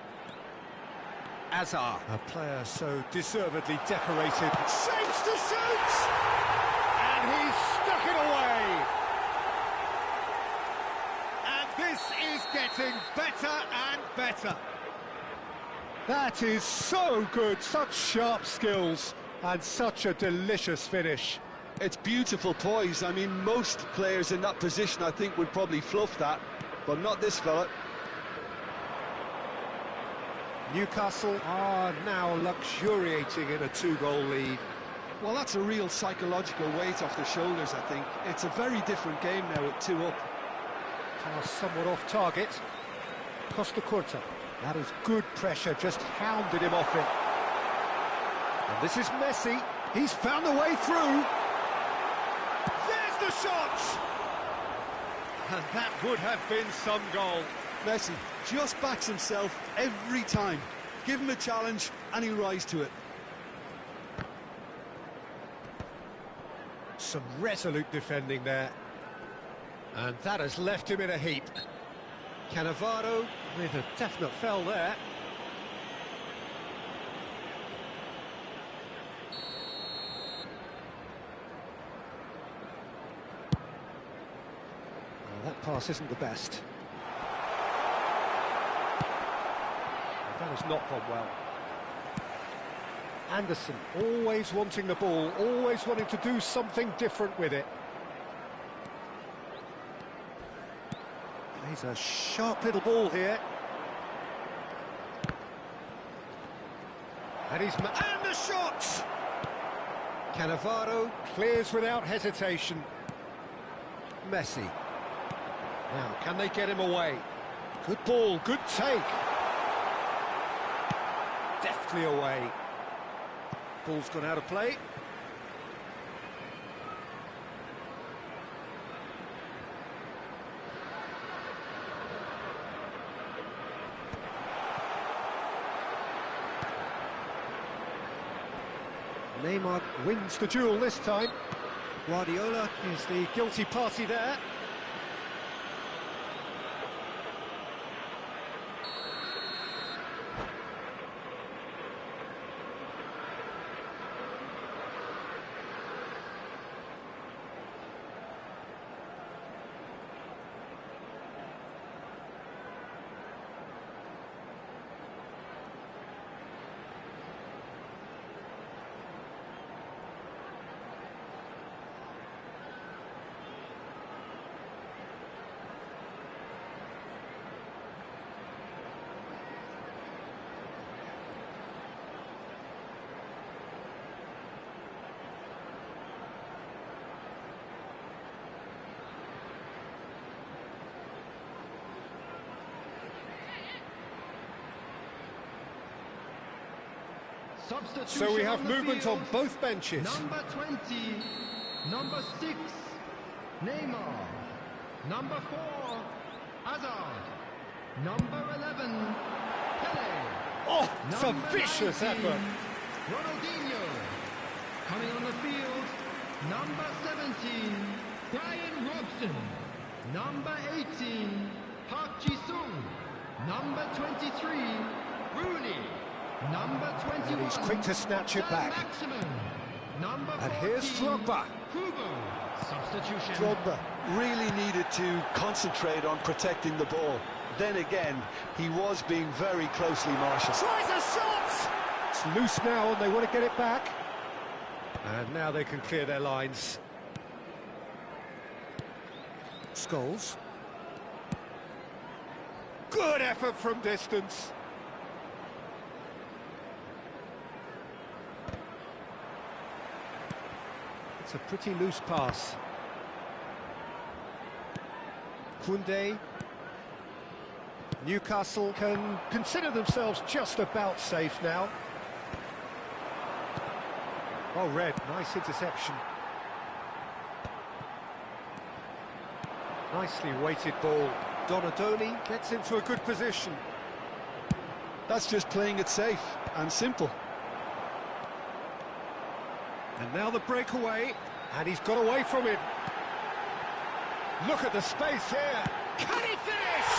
Azar, a player so deservedly decorated, shapes to shoot! And he's stuck it away! And this is getting better and better. That is so good, such sharp skills, and such a delicious finish. It's beautiful poise. I mean, most players in that position, I think, would probably fluff that, but not this fella. Newcastle are now luxuriating in a 2-goal lead. Well, that's a real psychological weight off their shoulders, I think. It's a very different game now at 2 up. Pass somewhat off target. Costa Curta. That is good pressure, just hounded him off it. And this is Messi. He's found a way through. There's the shot! And that would have been some goal. Messi just backs himself every time. Give him a challenge and he'll rise to it. Some resolute defending there. And that has left him in a heap. Cannavaro with a definite foul there. Well, that pass isn't the best. That has not gone well. Anderson, always wanting the ball, always wanting to do something different with it. He's a sharp little ball here. And and the shot! Cannavaro clears without hesitation. Messi. Now, can they get him away? Good ball, good take. Deftly away. Ball's gone out of play. Neymar wins the duel this time. Guardiola is the guilty party there. So we have movement on both benches. Number 20, number 6, Neymar. Number 4, Hazard. Number 11, Pele. Oh, it's a Number vicious 19, effort. Ronaldinho. Coming on the field, number 17, Brian Robson. Number 18, Park Ji-sung. Number 23, Rooney. Number 21, And he's quick to snatch it back. Maximin. Number 14, And here's Drogba. Hugo. Substitution. Drogba really needed to concentrate on protecting the ball. Then again, he was being very closely marshalled. Tries a shot! It's loose now and they want to get it back. And now they can clear their lines. Scholes. Good effort from distance. It's a pretty loose pass. Koundé. Newcastle can consider themselves just about safe now. Oh, Red, nice interception. Nicely weighted ball. Donadoni gets into a good position. That's just playing it safe and simple. And now the breakaway, and he's got away from him. Look at the space here. Can he finish?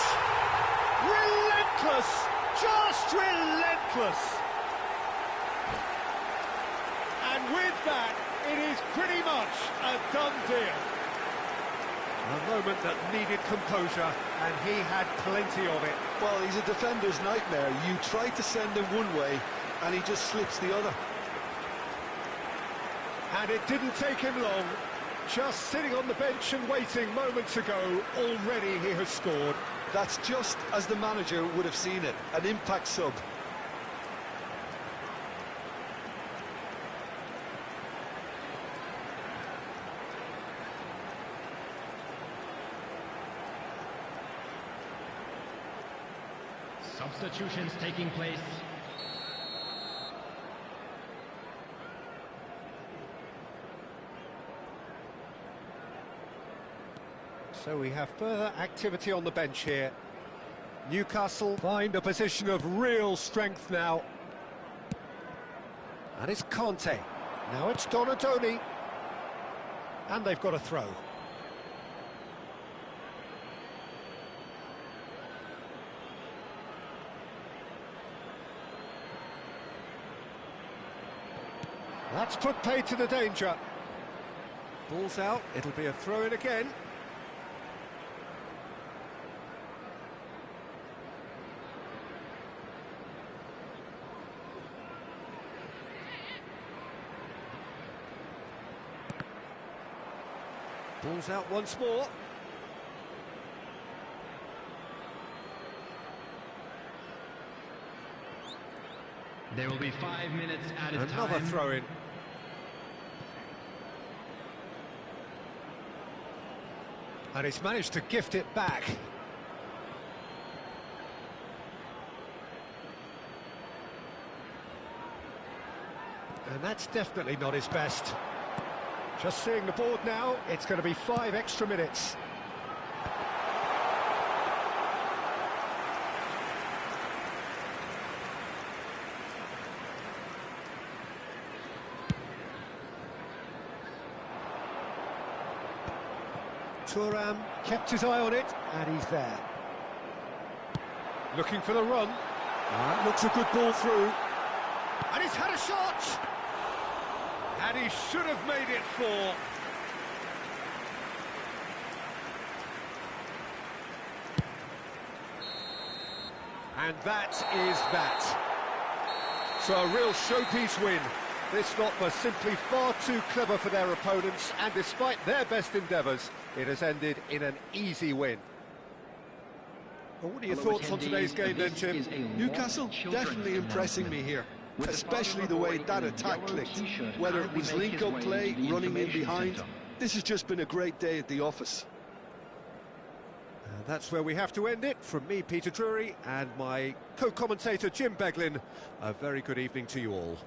Relentless! Just relentless! And with that, it is pretty much a done deal. A moment that needed composure, and he had plenty of it. Well, he's a defender's nightmare. You try to send him one way, and he just slips the other. And it didn't take him long. Just sitting on the bench and waiting moments ago, already he has scored. That's just as the manager would have seen it, an impact sub. Substitutions taking place. So we have further activity on the bench here. Newcastle find a position of real strength now. And it's Conte. Now it's Donadoni. And they've got a throw. That's put pay to the danger. Ball's out, it'll be a throw-in again. Ball's out once more. There will be 5 minutes added time. Another throw-in. And he's managed to gift it back. And that's definitely not his best. Just seeing the board now, it's going to be 5 extra minutes. Thuram kept his eye on it, and he's there. Looking for the run. That looks a good ball through. And he's had a shot! And he should have made it 4. And that is that. So a real showpiece win. This lot was simply far too clever for their opponents, and despite their best endeavours, it has ended in an easy win. Well, what are your thoughts on today's game then, Jim? Newcastle definitely impressing me here, especially the way that attack clicked. Whether it was link-up play, running in behind, this has just been a great day at the office. And that's where we have to end it. From me, Peter Drury, and my co-commentator, Jim Beglin, a very good evening to you all.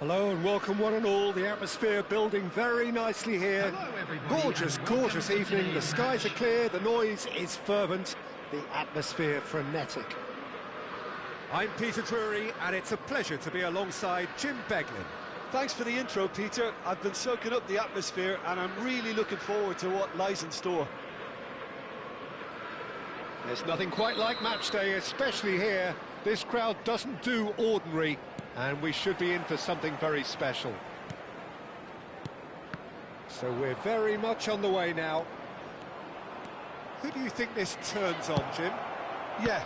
Hello and welcome one and all. The atmosphere building very nicely here. Hello, everybody, Gorgeous, and gorgeous welcome to evening. The today's skies are match. clear, the noise is fervent, the atmosphere frenetic. I'm Peter Drury and it's a pleasure to be alongside Jim Beglin. Thanks for the intro, Peter. I've been soaking up the atmosphere and I'm really looking forward to what lies in store. There's nothing quite like match day, especially here. This crowd doesn't do ordinary, and we should be in for something very special. So we're very much on the way now. Who do you think this turns on, Jim? Yeah,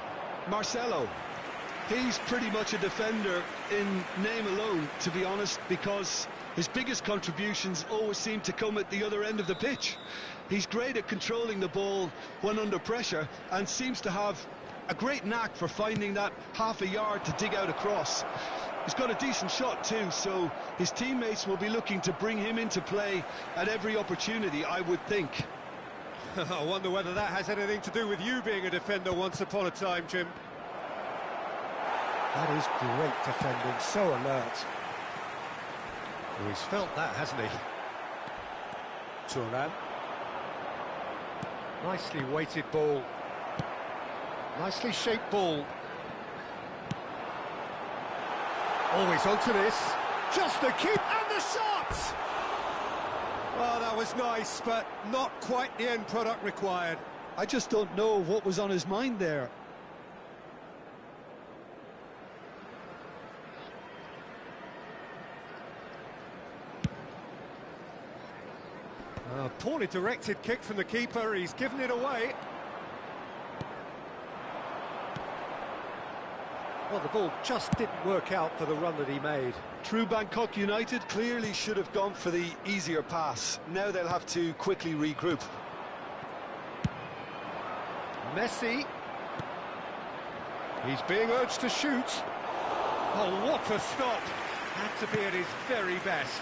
Marcelo. He's pretty much a defender in name alone, to be honest, because his biggest contributions always seem to come at the other end of the pitch. He's great at controlling the ball when under pressure and seems to have a great knack for finding that half a yard to dig out across. He's got a decent shot too, so his teammates will be looking to bring him into play at every opportunity, I would think. I wonder whether that has anything to do with you being a defender once upon a time, Jim. That is great defending, so alert. Oh, he's felt that, hasn't he? Turan. Nicely weighted ball. Nicely shaped ball. Always onto this. Just the keep and the shot! Well, that was nice, but not quite the end product required. I just don't know what was on his mind there. A poorly directed kick from the keeper, he's given it away. Well, the ball just didn't work out for the run that he made. True Bangkok United clearly should have gone for the easier pass. Now they'll have to quickly regroup. Messi. He's being urged to shoot. Oh, what a stop. Had to be at his very best.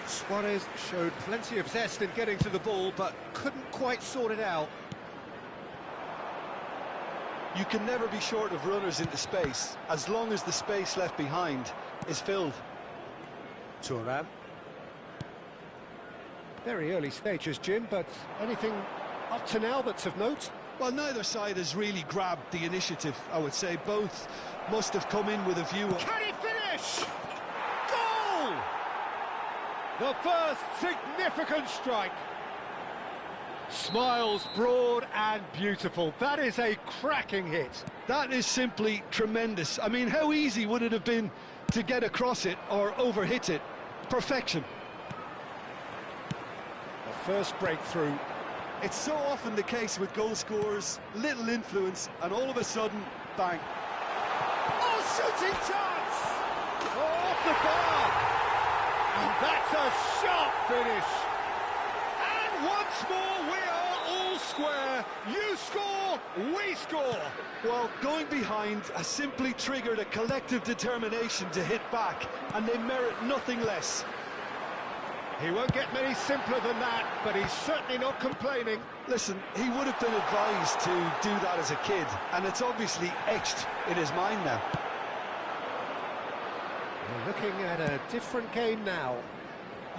Suarez showed plenty of zest in getting to the ball, but couldn't quite sort it out. You can never be short of runners into space, as long as the space left behind is filled. Turan. Very early stages, Jim, but anything up to now that's of note? Well, neither side has really grabbed the initiative, I would say. Both must have come in with a view of... Can he finish? Goal! The first significant strike. Smiles broad and beautiful. That is a cracking hit. That is simply tremendous. I mean, how easy would it have been to get across it or overhit it? Perfection. The first breakthrough. It's so often the case with goal scorers, little influence, and all of a sudden, bang. Oh, shooting chance! Oh, off the bar! And that's a sharp finish. And once more, we are all square. You score, we score. Well, going behind has simply triggered a collective determination to hit back, and they merit nothing less. He won't get many simpler than that, but he's certainly not complaining. Listen, he would have been advised to do that as a kid, and it's obviously etched in his mind now. We're looking at a different game now.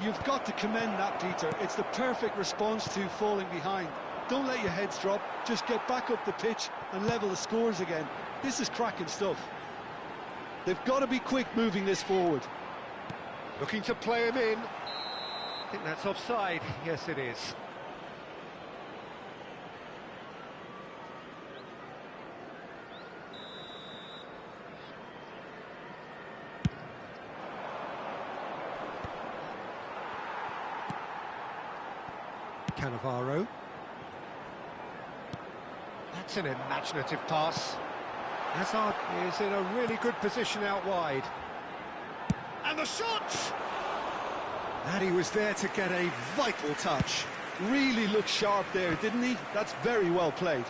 You've got to commend that, Peter. It's the perfect response to falling behind. Don't let your heads drop, just get back up the pitch and level the scores again. This is cracking stuff. They've got to be quick moving this forward. Looking to play him in. I think that's offside. Yes, it is. Cannavaro. That's an imaginative pass. Hazard is in a really good position out wide. And the shot! And he was there to get a vital touch. Really looked sharp there, didn't he? That's very well played.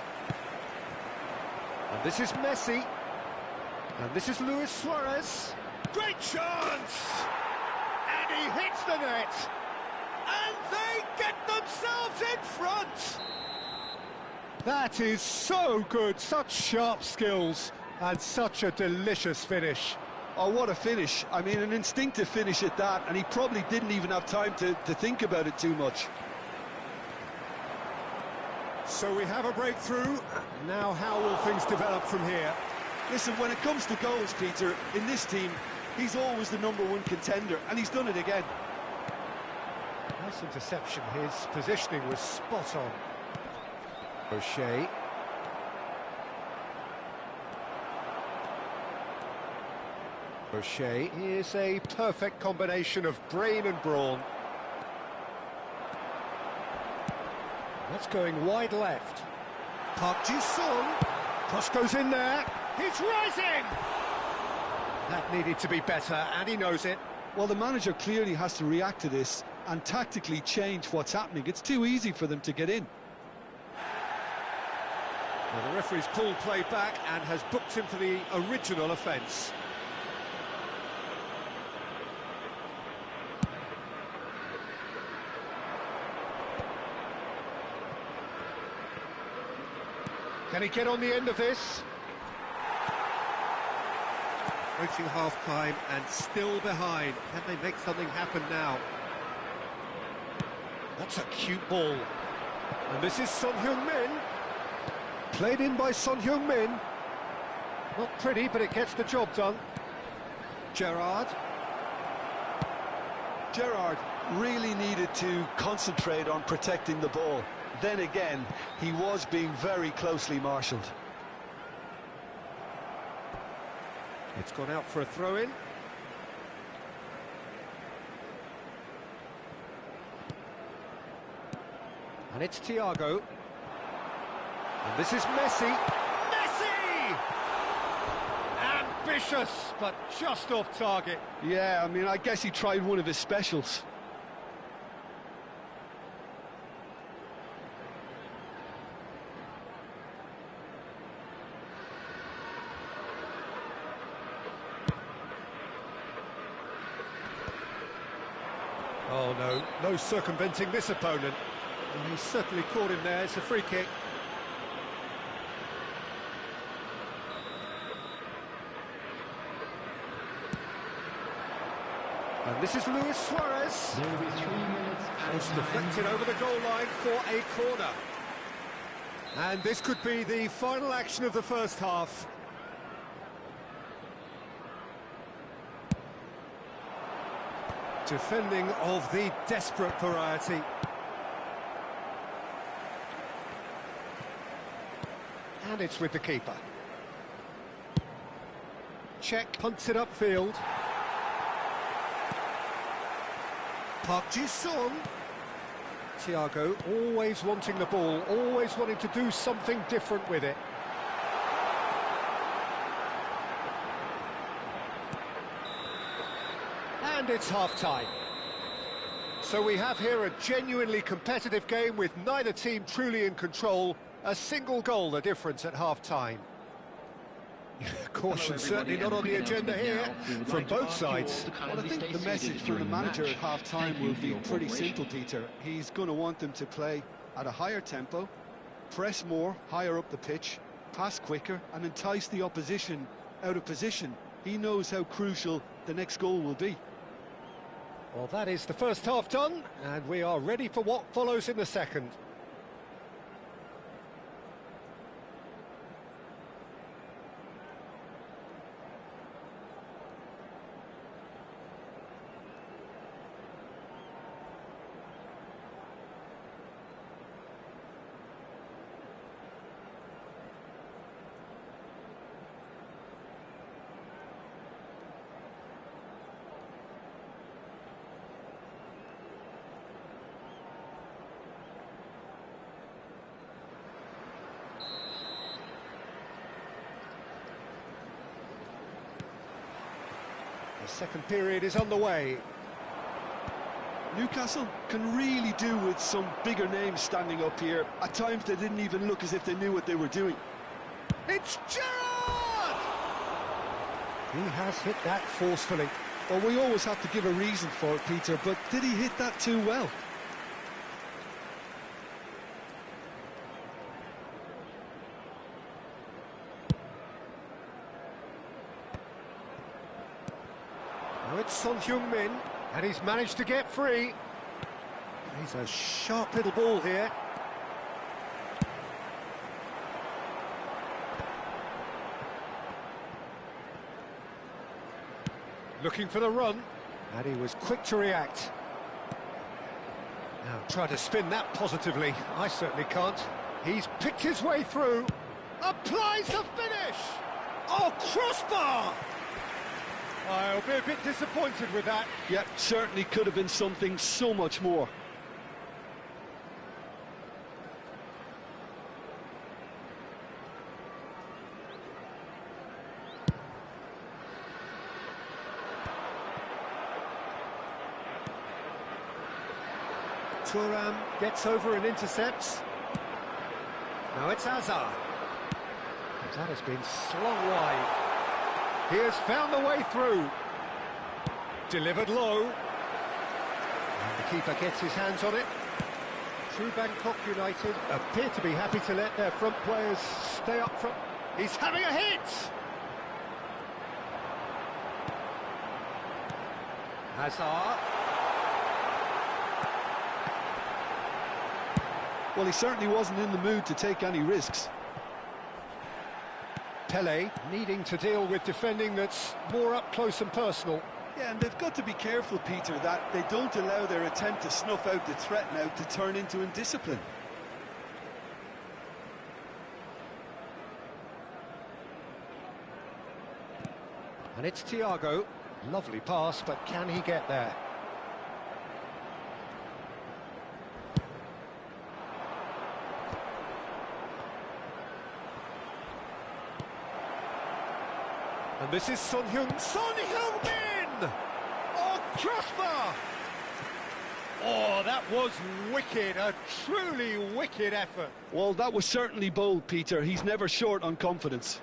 And this is Messi. And this is Luis Suarez. Great chance! And he hits the net. And they get themselves in front! That is so good, such sharp skills, and such a delicious finish. Oh, what a finish. I mean, an instinctive finish at that, and he probably didn't even have time to think about it too much. So we have a breakthrough. Now how will things develop from here? Listen, when it comes to goals, Peter, in this team, he's always the #1 contender, and he's done it again. Nice interception. His positioning was spot on. O'Shea. O'Shea is a perfect combination of brain and brawn. That's going wide left. Park Ji-sung. Cross goes in there. He's rising! That needed to be better, and he knows it. Well, the manager clearly has to react to this and tactically change what's happening. It's too easy for them to get in. Well, the referee's pulled play back and has booked him for the original offence. Can he get on the end of this? Approaching half-time and still behind. Can they make something happen now? That's a cute ball. And this is Son Heung-min. Played in by Son Heung-min. Not pretty, but it gets the job done. Gerrard. Gerrard really needed to concentrate on protecting the ball. Then again, he was being very closely marshalled. It's gone out for a throw-in. And it's Thiago. And this is Messi. Messi! Ambitious, but just off target. Yeah, I mean, I guess he tried one of his specials. Oh no, no circumventing this opponent. And he's certainly caught him there. It's a free kick. And this is Luis Suarez. There will be 3 minutes. And it's deflected over the goal line for a corner. And this could be the final action of the first half. Defending of the desperate variety. And it's with the keeper. Check, punts it upfield. Park Ji-sung. Thiago always wanting the ball, always wanting to do something different with it. And it's half-time. So we have here a genuinely competitive game with neither team truly in control. A single goal the difference at half-time. Caution certainly not on the agenda here from both sides. Well, I think the message from the manager at half-time will be pretty simple, Peter. He's going to want them to play at a higher tempo, press more, higher up the pitch, pass quicker, and entice the opposition out of position. He knows how crucial the next goal will be. Well, that is the first half done, and we are ready for what follows in the second. The second period is underway. Newcastle can really do with some bigger names standing up here. At times they didn't even look as if they knew what they were doing. It's Gerrard! He has hit that forcefully. Well, we always have to give a reason for it, Peter, but did he hit that too well? it's Son Heung-min, and he's managed to get free. He's a sharp little ball here. Looking for the run, and he was quick to react. Now try to spin that positively. I certainly can't. He's picked his way through. Applies the finish! Oh, crossbar! I'll be a bit disappointed with that. Yep, certainly could have been something so much more. Thuram gets over and intercepts. Now it's Hazard. That has been slung wide. He has found the way through. Delivered low. And the keeper gets his hands on it. True Bangkok United appear to be happy to let their front players stay up front. He's having a hit! Hazard. Well, he certainly wasn't in the mood to take any risks. Pele needing to deal with defending that's more up close and personal. Yeah, and they've got to be careful, Peter, that they don't allow their attempt to snuff out the threat now to turn into indiscipline. And it's Thiago. Lovely pass, but can he get there? And this is Son Heung-min! Oh, crossbar! Oh, that was wicked, a truly wicked effort. Well, that was certainly bold, Peter. He's never short on confidence.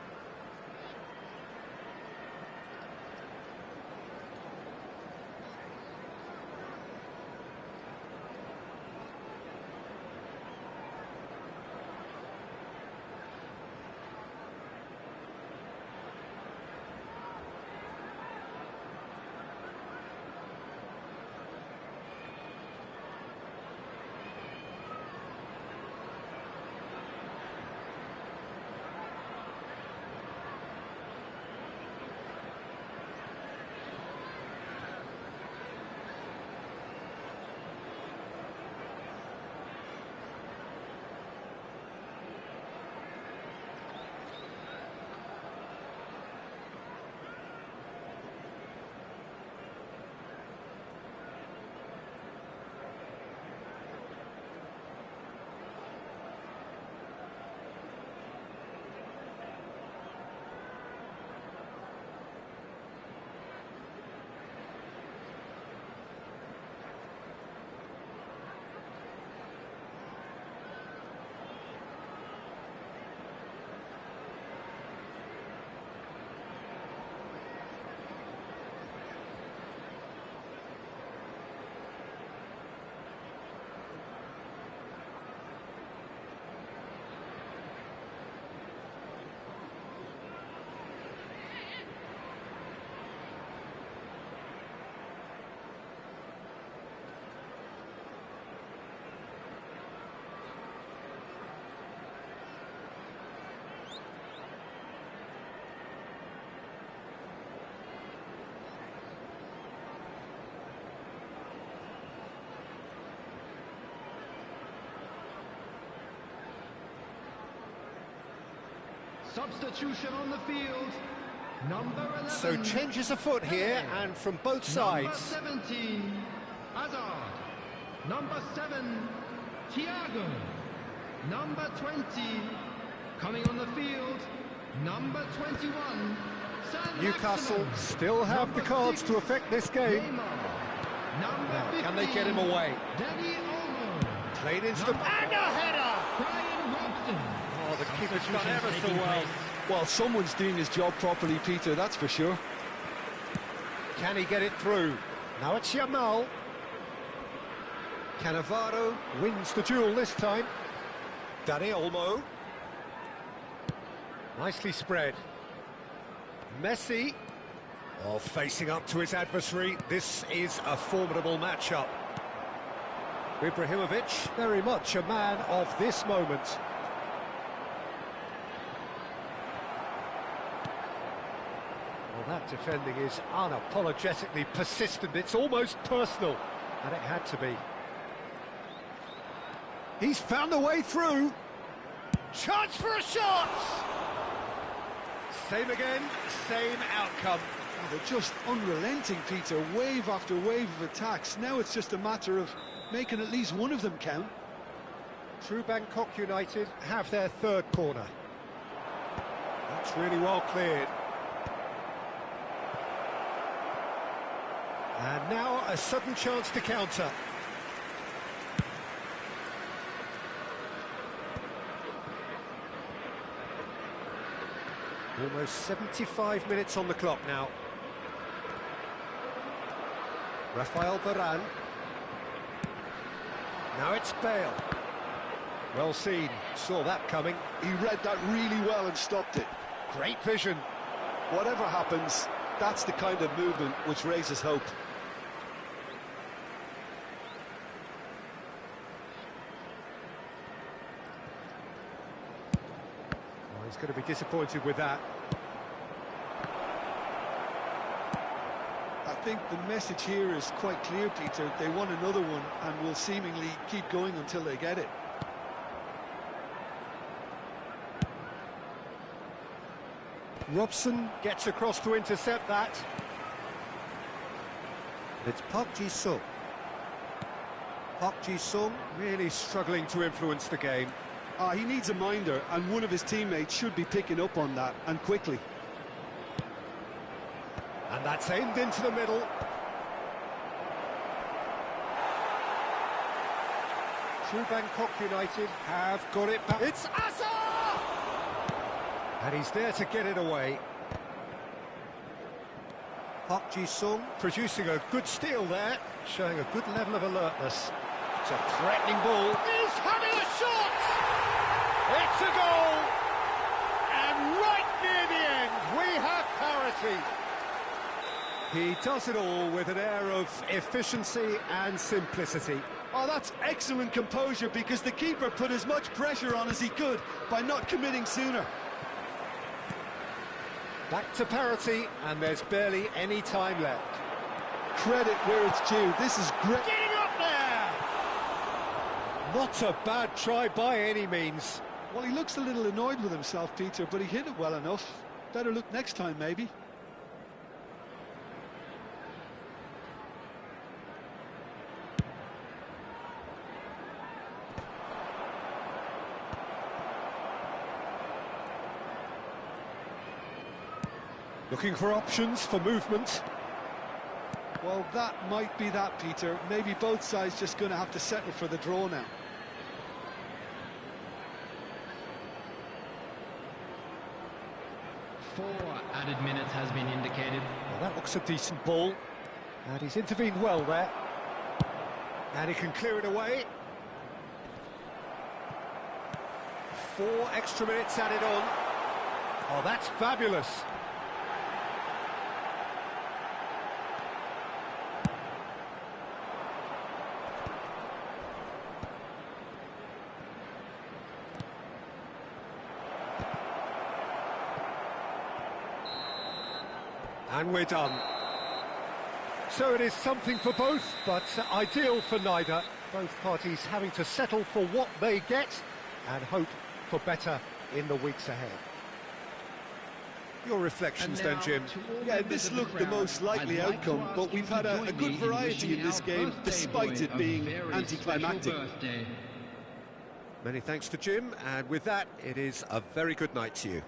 Substitution on the field. Number 11. So changes afoot here, and from both sides. Number 17, Hazard. Number 7, Thiago. Number 20, coming on the field, number 21, Newcastle still have the cards to affect this game. Now, can they get him away? Played into the... And a header! Oh, the keeper's done ever so well. Well, someone's doing his job properly, Peter, that's for sure. Can he get it through? Now it's Yamal. Cannavaro wins the duel this time. Dani Olmo. Nicely spread. Messi. Oh, facing up to his adversary, this is a formidable matchup. Ibrahimovic, very much a man of this moment. Well, that defending is unapologetically persistent. It's almost personal, and it had to be. He's found a way through. Chance for a shot! Same again, same outcome. Oh, they're just unrelenting, Peter. Wave after wave of attacks. Now it's just a matter of making at least one of them count. True Bangkok United have their third corner. That's really well cleared. And now a sudden chance to counter. Almost 75 minutes on the clock now. Rafael Varane. Now it's Bale. Well seen, saw that coming. He read that really well and stopped it. Great vision. Whatever happens, that's the kind of movement which raises hope. Oh, he's going to be disappointed with that. I think the message here is quite clear, Peter. They want another one and will seemingly keep going until they get it. Robson gets across to intercept that. It's Park Ji-sung. Park Ji-sung really struggling to influence the game. He needs a minder, and one of his teammates should be picking up on that, and quickly. And that's aimed into the middle. True Bangkok United have got it back. It's Asa! And he's there to get it away. Park Ji-sung producing a good steal there, showing a good level of alertness. It's a threatening ball. He's having a shot! It's a goal! And right near the end, we have parity. He does it all with an air of efficiency and simplicity. Oh, that's excellent composure, because the keeper put as much pressure on as he could by not committing sooner. Back to parity, and there's barely any time left. Credit where it's due. This is great. Getting up there! Not a bad try by any means. Well, he looks a little annoyed with himself, Peter, but he hit it well enough. Better look next time, maybe. Looking for options for movement. Well, that might be that, Peter. Maybe both sides just going to have to settle for the draw now. Four added minutes has been indicated. Well, that looks a decent ball. And he's intervened well there. And he can clear it away. 4 extra minutes added on. Oh, that's fabulous. And we're done. So it is something for both, but ideal for neither. Both parties having to settle for what they get and hope for better in the weeks ahead. Your reflections then, Jim? Yeah, this looked the most likely outcome, but we've had a good variety in this game, despite it being anticlimactic. Many thanks to Jim, and with that, it is a very good night to you.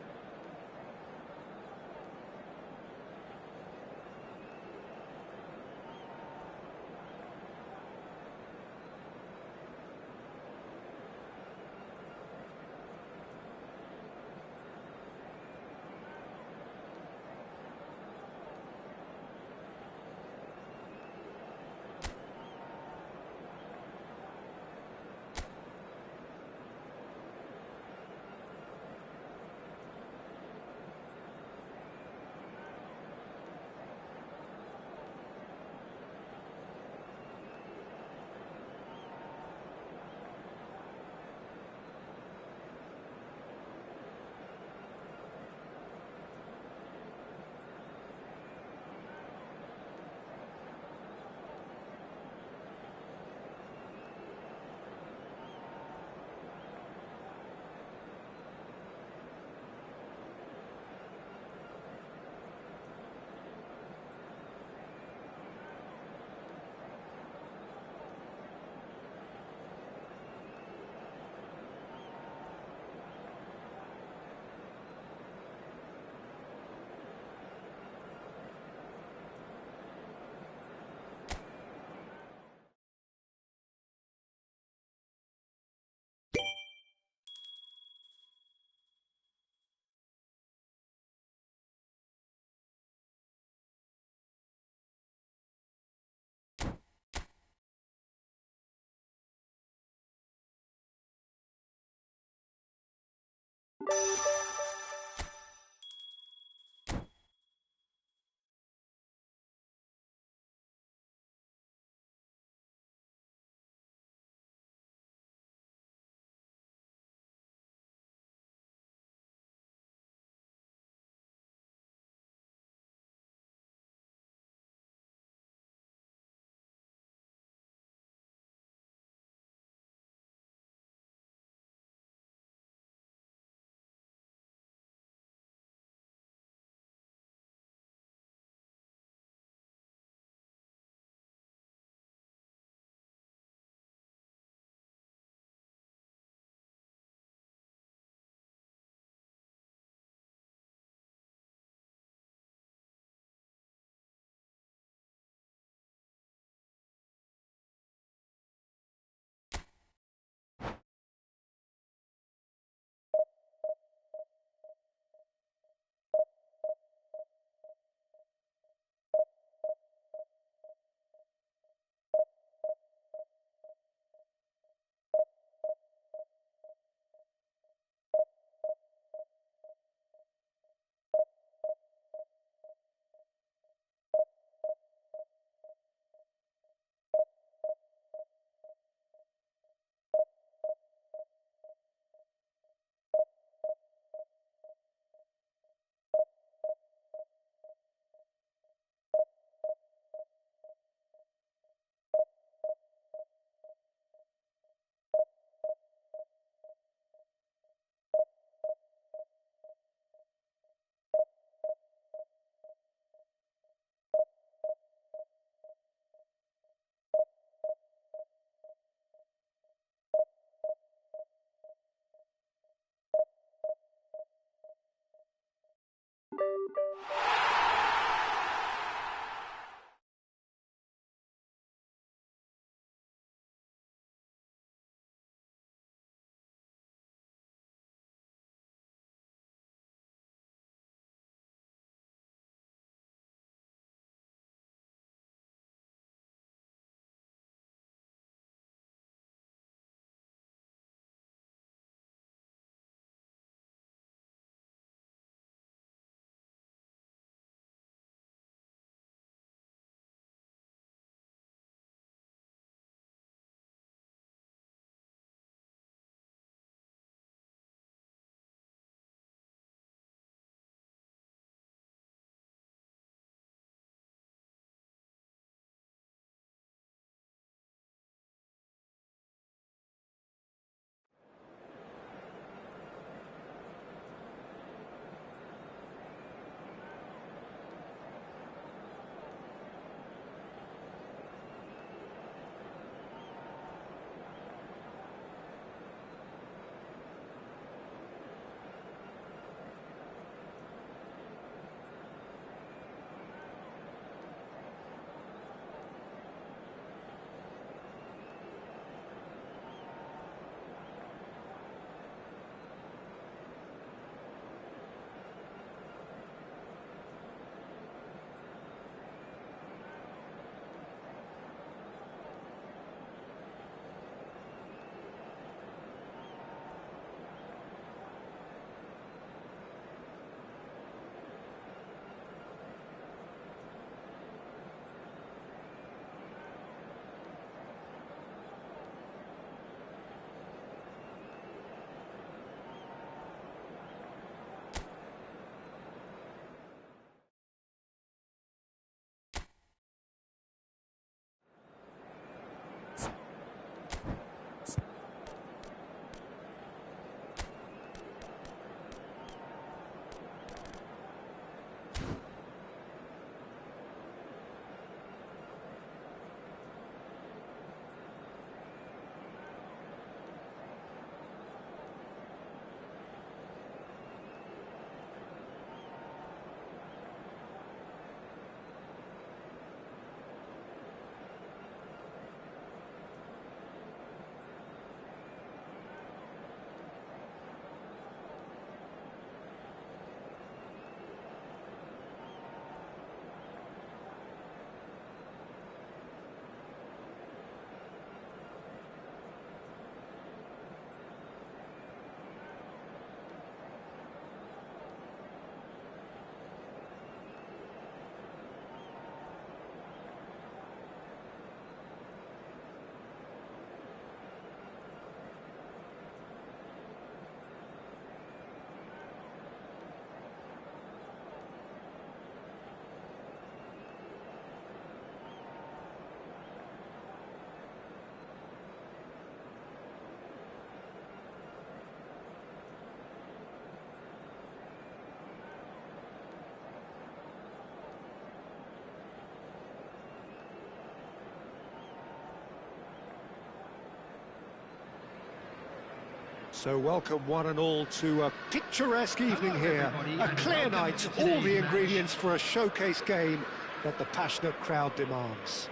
So welcome one and all to a picturesque evening here. A clear night, all the ingredients for a showcase game that the passionate crowd demands.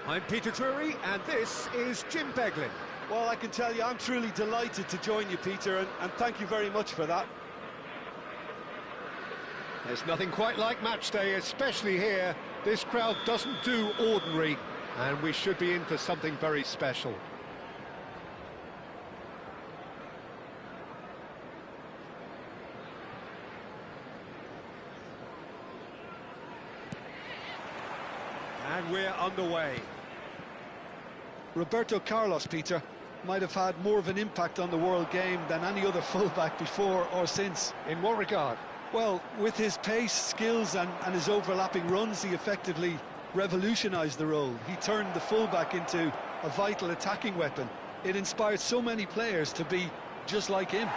I'm Peter Drury, and this is Jim Beglin. Well, I can tell you, I'm truly delighted to join you, Peter, and thank you very much for that. There's nothing quite like match day, especially here. This crowd doesn't do ordinary, and we should be in for something very special. And we're underway. Roberto Carlos, Peter, might have had more of an impact on the world game than any other fullback before or since. In what regard? Well, with his pace, skills and his overlapping runs, he effectively revolutionised the role. He turned the fullback into a vital attacking weapon. It inspired so many players to be just like him.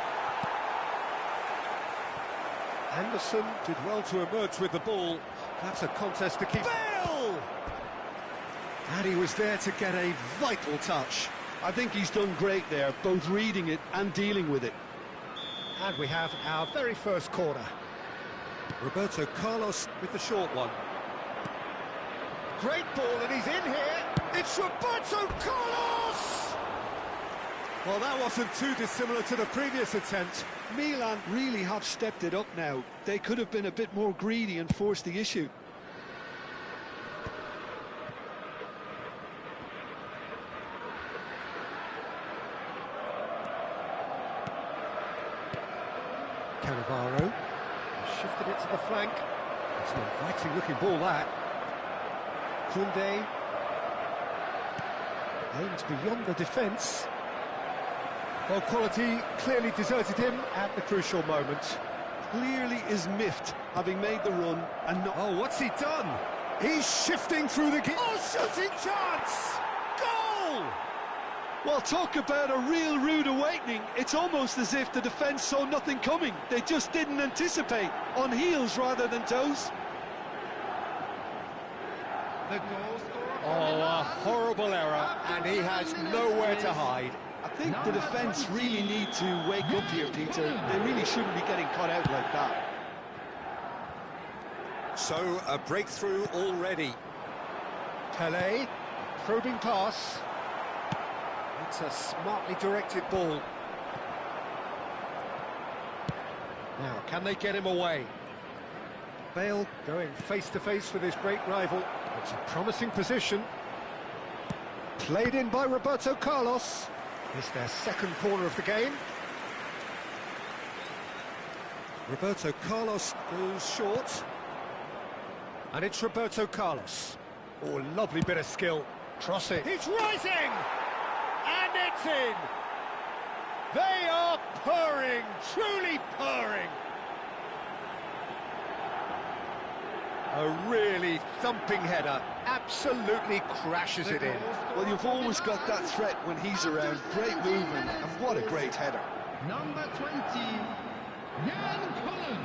Anderson did well to emerge with the ball. That's a contest to keep... Bale! And he was there to get a vital touch. I think he's done great there, both reading it and dealing with it. And we have our very first corner. Roberto Carlos with the short one. Great ball, and he's in here. It's Roberto Carlos! Well, that wasn't too dissimilar to the previous attempt. Milan really have stepped it up now. They could have been a bit more greedy and forced the issue. Cannavaro shifted it to the flank. It's an inviting looking ball, that. Koundé aims beyond the defence. Well, quality clearly deserted him at the crucial moment. Clearly is miffed, having made the run and not... Oh, what's he done? He's shifting through the... Oh, shooting chance! Goal! Well, talk about a real rude awakening. It's almost as if the defence saw nothing coming. They just didn't anticipate, on heels rather than toes. Oh, a horrible error, and he has nowhere to hide. I think the defence really need to wake up here, Peter. They really shouldn't be getting caught out like that. So, a breakthrough already. Pelé, probing pass. It's a smartly directed ball. Now, can they get him away? Bale going face-to-face with his great rival. It's a promising position. Played in by Roberto Carlos. It's their second corner of the game. Roberto Carlos goes short. And it's Roberto Carlos. Oh, lovely bit of skill. Cross it. He's rising! And it's in! They are purring, truly purring. A really thumping header, absolutely crashes it in. Well, you've always got that threat when he's around. Great movement, and what a great header. Number 20, Jan Cullen.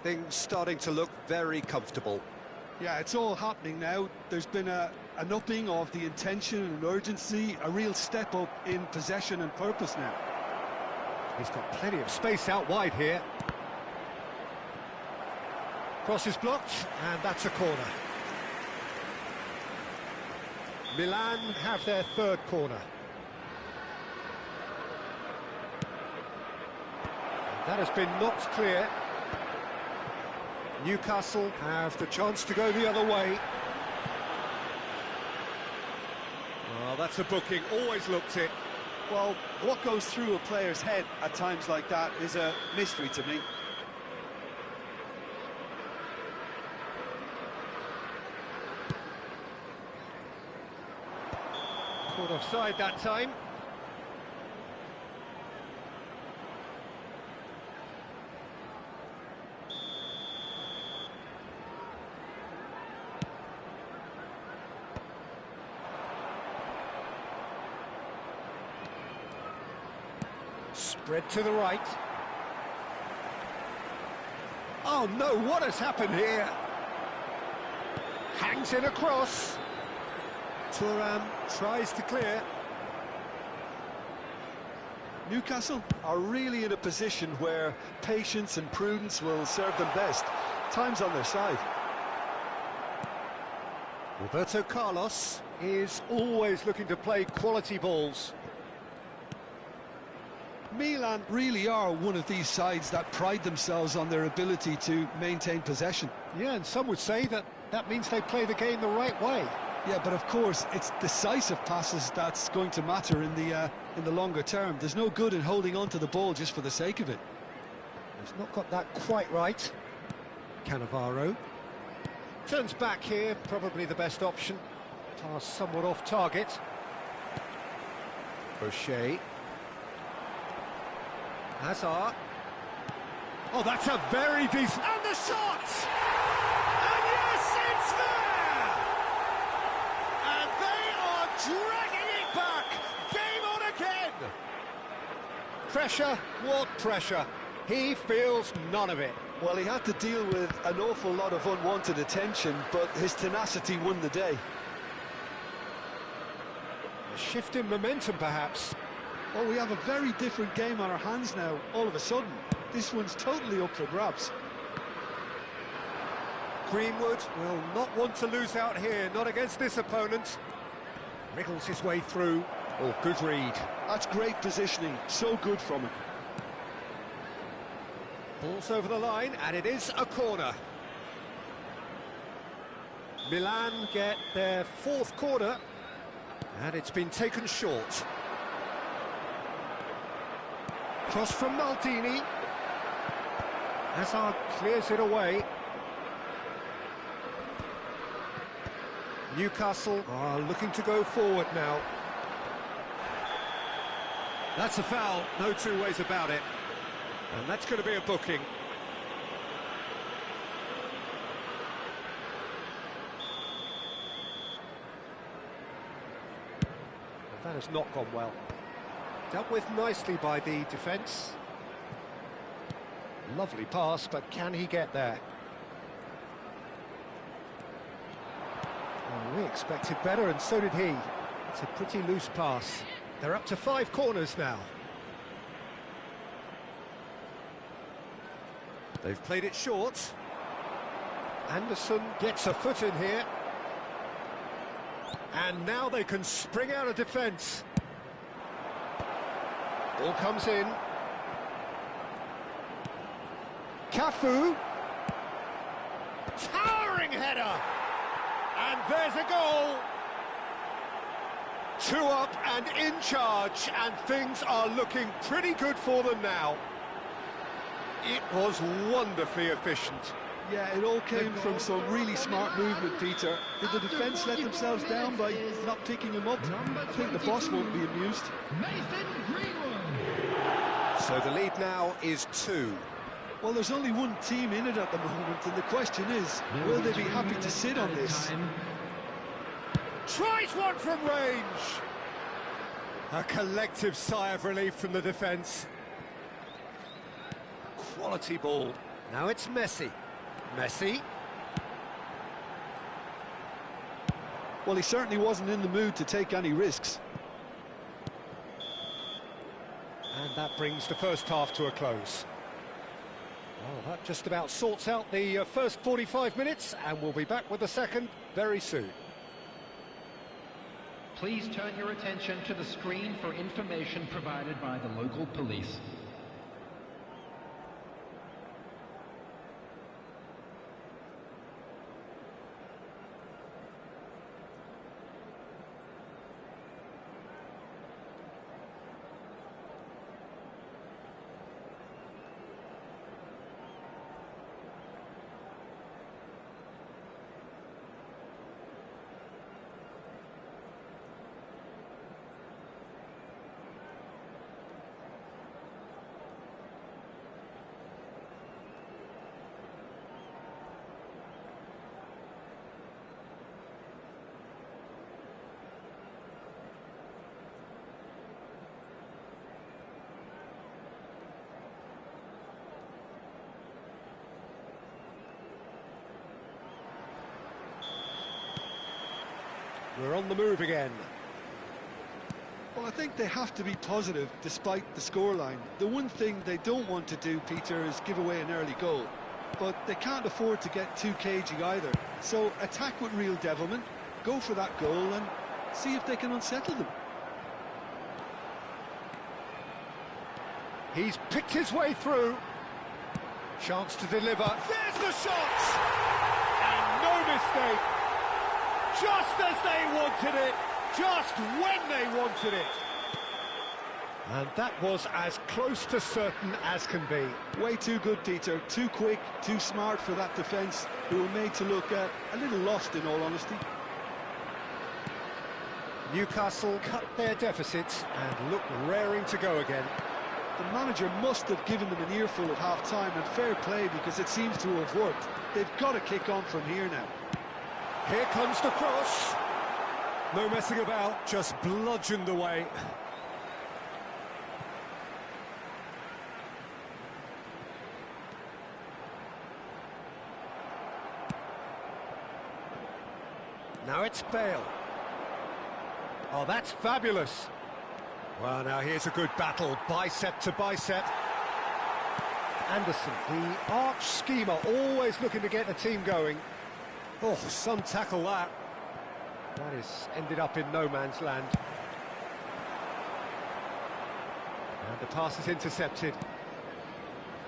Things starting to look very comfortable. Yeah, it's all happening now. There's been an upping of the intention and urgency, a real step up in possession and purpose now. He's got plenty of space out wide here. Cross is blocked, and that's a corner. Milan have their third corner. That has been knocked clear. Newcastle have the chance to go the other way. Well, that's a booking, always looked it. Well, what goes through a player's head at times like that is a mystery to me. Caught offside that time. Spread to the right. Oh no, what has happened here? Hangs in across. Thuram tries to clear. Newcastle are really in a position where patience and prudence will serve them best. Time's on their side. Roberto Carlos is always looking to play quality balls. Milan really are one of these sides that pride themselves on their ability to maintain possession. Yeah, and some would say that that means they play the game the right way. Yeah, but of course, it's decisive passes that's going to matter in the longer term. There's no good in holding on to the ball just for the sake of it. He's not got that quite right. Cannavaro turns back here, probably the best option. Pass somewhat off target. O'Shea. Hazard. Oh, that's a very decent... And the shot! And yes, it's there! And they are dragging it back! Game on again! Pressure? What pressure? He feels none of it. Well, he had to deal with an awful lot of unwanted attention, but his tenacity won the day. A shift in momentum, perhaps. Well, we have a very different game on our hands now, all of a sudden. This one's totally up for grabs. Greenwood will not want to lose out here, not against this opponent. Wriggles his way through. Oh, good read. That's great positioning, so good from him. Ball's over the line, and it is a corner. Milan get their fourth corner, and it's been taken short. Cross from Maldini. Hazard clears it away. Newcastle are looking to go forward now. That's a foul, no two ways about it. And that's going to be a booking. That has not gone well. Dealt with nicely by the defence. Lovely pass, but can he get there? Well, we expected better, and so did he. It's a pretty loose pass. They're up to 5 corners now. They've played it short. Anderson gets a foot in here. And now they can spring out of defence. Ball comes in. Cafu. Towering header. And there's a goal. 2 up and in charge, and things are looking pretty good for them now. It was wonderfully efficient. Yeah, it all came from some really smart movement, Peter. Did the defence let themselves down by not picking him up? I think the boss won't be amused. So the lead now is 2. Well, there's only one team in it at the moment, and the question is, will they be happy to sit on this? Tries one from range. A collective sigh of relief from the defence. Quality ball. Now it's Messi. Messi. Well, he certainly wasn't in the mood to take any risks. And that brings the first half to a close. Well, that just about sorts out the first 45 minutes, and we'll be back with the second very soon. Please turn your attention to the screen for information provided by the local police. We're on the move again. Well, I think they have to be positive despite the scoreline. The one thing they don't want to do, Peter, is give away an early goal. But they can't afford to get too cagey either. So attack with real devilment, go for that goal and see if they can unsettle them. He's picked his way through. Chance to deliver. There's the shot! And no mistake. Just as they wanted it. Just when they wanted it. And that was as close to certain as can be. Way too good, Peter. Too quick, too smart for that defence, who were made to look a little lost, in all honesty. Newcastle cut their deficit and look raring to go again. The manager must have given them an earful at half-time, and fair play, because it seems to have worked. They've got to kick on from here now. Here comes the cross. No messing about, just bludgeoned away. Now it's Bale. Oh, that's fabulous. Well, now here's a good battle, bicep to bicep. Anderson, the arch schemer, always looking to get the team going. Oh, some tackle that. That is ended up in no man's land. And the pass is intercepted.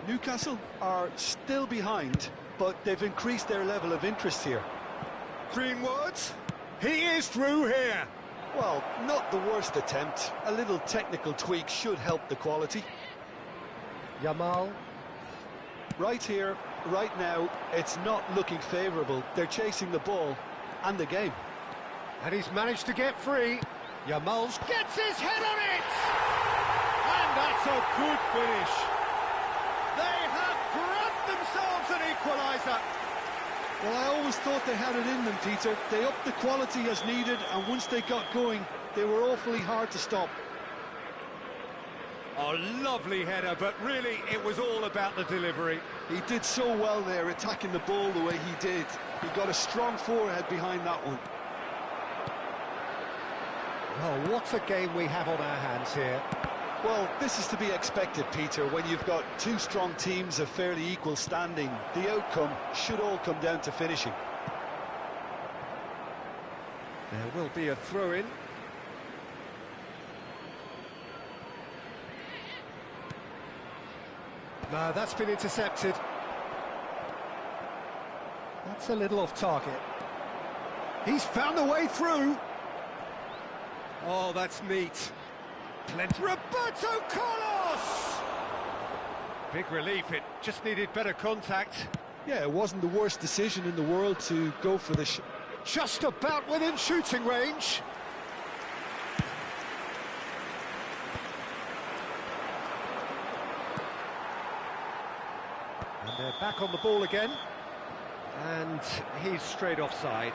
Newcastle are still behind, but they've increased their level of interest here. Greenwood, he is through here. Well, not the worst attempt. A little technical tweak should help the quality. Yamal. Right here, right now, it's not looking favourable. They're chasing the ball and the game. And he's managed to get free. Yamal gets his head on it! And that's a good finish. They have grabbed themselves an equaliser. Well, I always thought they had it in them, Peter. They upped the quality as needed, and once they got going, they were awfully hard to stop. Oh, lovely header, but really it was all about the delivery. He did so well there, attacking the ball the way he did. He got a strong forehead behind that one. Well, what a game we have on our hands here. Well, this is to be expected, Peter, when you've got two strong teams of fairly equal standing. The outcome should all come down to finishing. There will be a throw-in. No, that's been intercepted. That's a little off target. He's found a way through. Oh, that's neat. Plenty. Roberto Carlos! Big relief, it just needed better contact. Yeah, it wasn't the worst decision in the world to go for the shot. Just about within shooting range. And they're back on the ball again. And he's straight offside.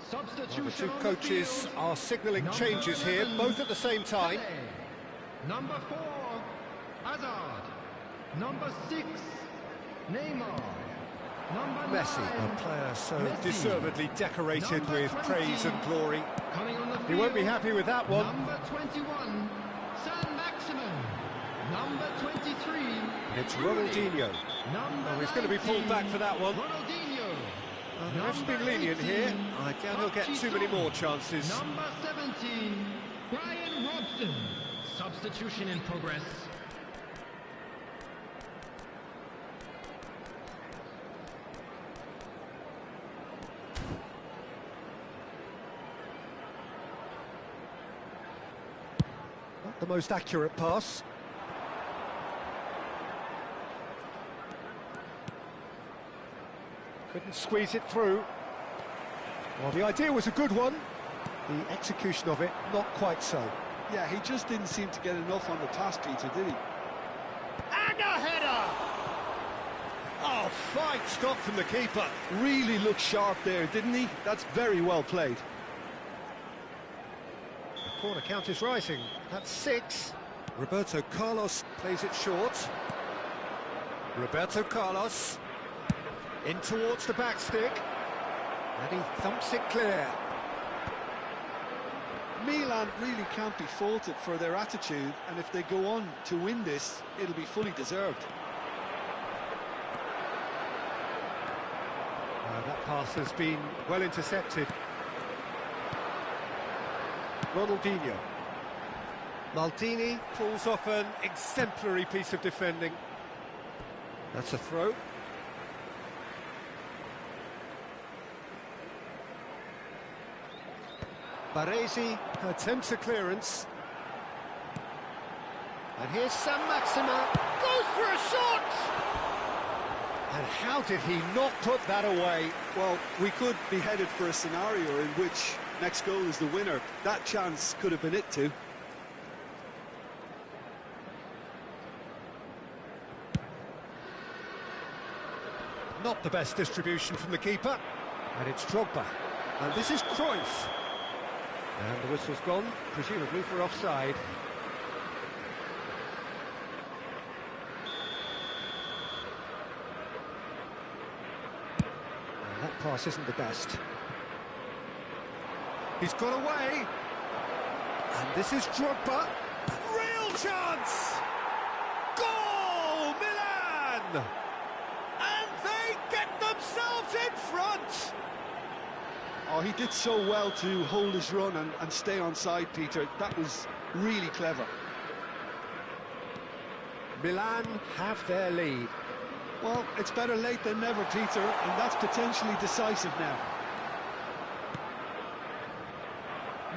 Substitution. The two coaches are signalling changes here, both at the same time. Number 4, Hazard. Number 6, Neymar. Number Messi, 9, a player so Messi. deservedly decorated Number with 20, praise and glory. Coming on the He won't be field, happy with that one. Number 21, San Maximin. Number 23, It's Rooney. Ronaldinho. Number Oh, he's going to be pulled back for that one. Ronaldinho. The ref's been lenient here. I doubt he'll get too many more chances. Number 17, Brian Robson. Substitution in progress. Not the most accurate pass. Couldn't squeeze it through. Well, the idea was a good one. The execution of it, not quite so. Yeah, he just didn't seem to get enough on the pass, Peter, did he? And a header! Oh, fine stop from the keeper. Really looked sharp there, didn't he? That's very well played. The corner count is rising. That's 6. Roberto Carlos plays it short. Roberto Carlos in towards the back stick. And he thumps it clear. Milan really can't be faulted for their attitude, and if they go on to win this, it'll be fully deserved. That pass has been well intercepted. Ronaldinho. Maldini pulls off an exemplary piece of defending. That's a throw. Baresi attempts a clearance. And here's San Maxima, goes for a shot! And how did he not put that away? Well, we could be headed for a scenario in which next goal is the winner. That chance could have been it too. Not the best distribution from the keeper. And it's Drogba. And this is Cruyff. And the whistle's gone, presumably for offside. And that pass isn't the best. He's got away. And this is Drogba. Real chance! Goal, Milan! And they get themselves in front! Oh, he did so well to hold his run and stay on side, Peter. That was really clever. Milan have their lead. Well, it's better late than never, Peter, and that's potentially decisive now.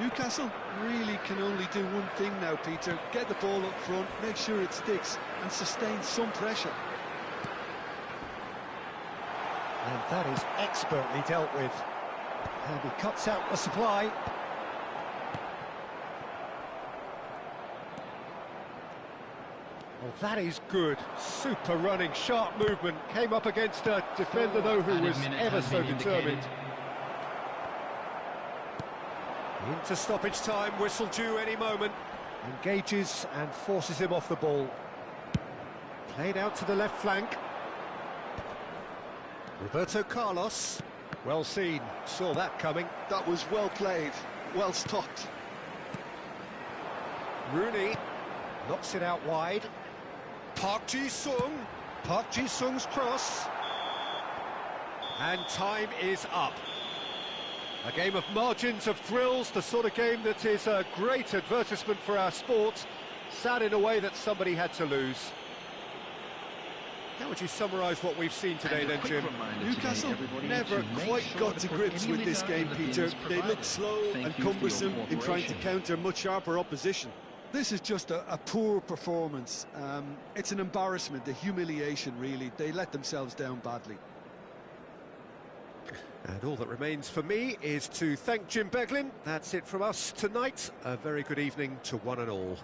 Newcastle really can only do one thing now, Peter. Get the ball up front, make sure it sticks, and sustain some pressure. And that is expertly dealt with. And he cuts out the supply. Well, that is good. Super running, sharp movement. Came up against a defender, though, who was ever so determined. Into stoppage time, whistle due any moment. Engages and forces him off the ball. Played out to the left flank. Roberto Carlos. Well seen, saw that coming. That was well played, well stopped. Rooney knocks it out wide. Park Ji-sung. Park Ji-sung's cross. And time is up. A game of margins, of thrills, the sort of game that is a great advertisement for our sport. Sad in a way that somebody had to lose. How would you summarise what we've seen today then, Jim? Newcastle never quite got to grips with this game, Peter. They looked slow and cumbersome in trying to counter much sharper opposition. This is just a poor performance. It's an embarrassment, a humiliation, really. They let themselves down badly. And all that remains for me is to thank Jim Beglin. That's it from us tonight. A very good evening to one and all.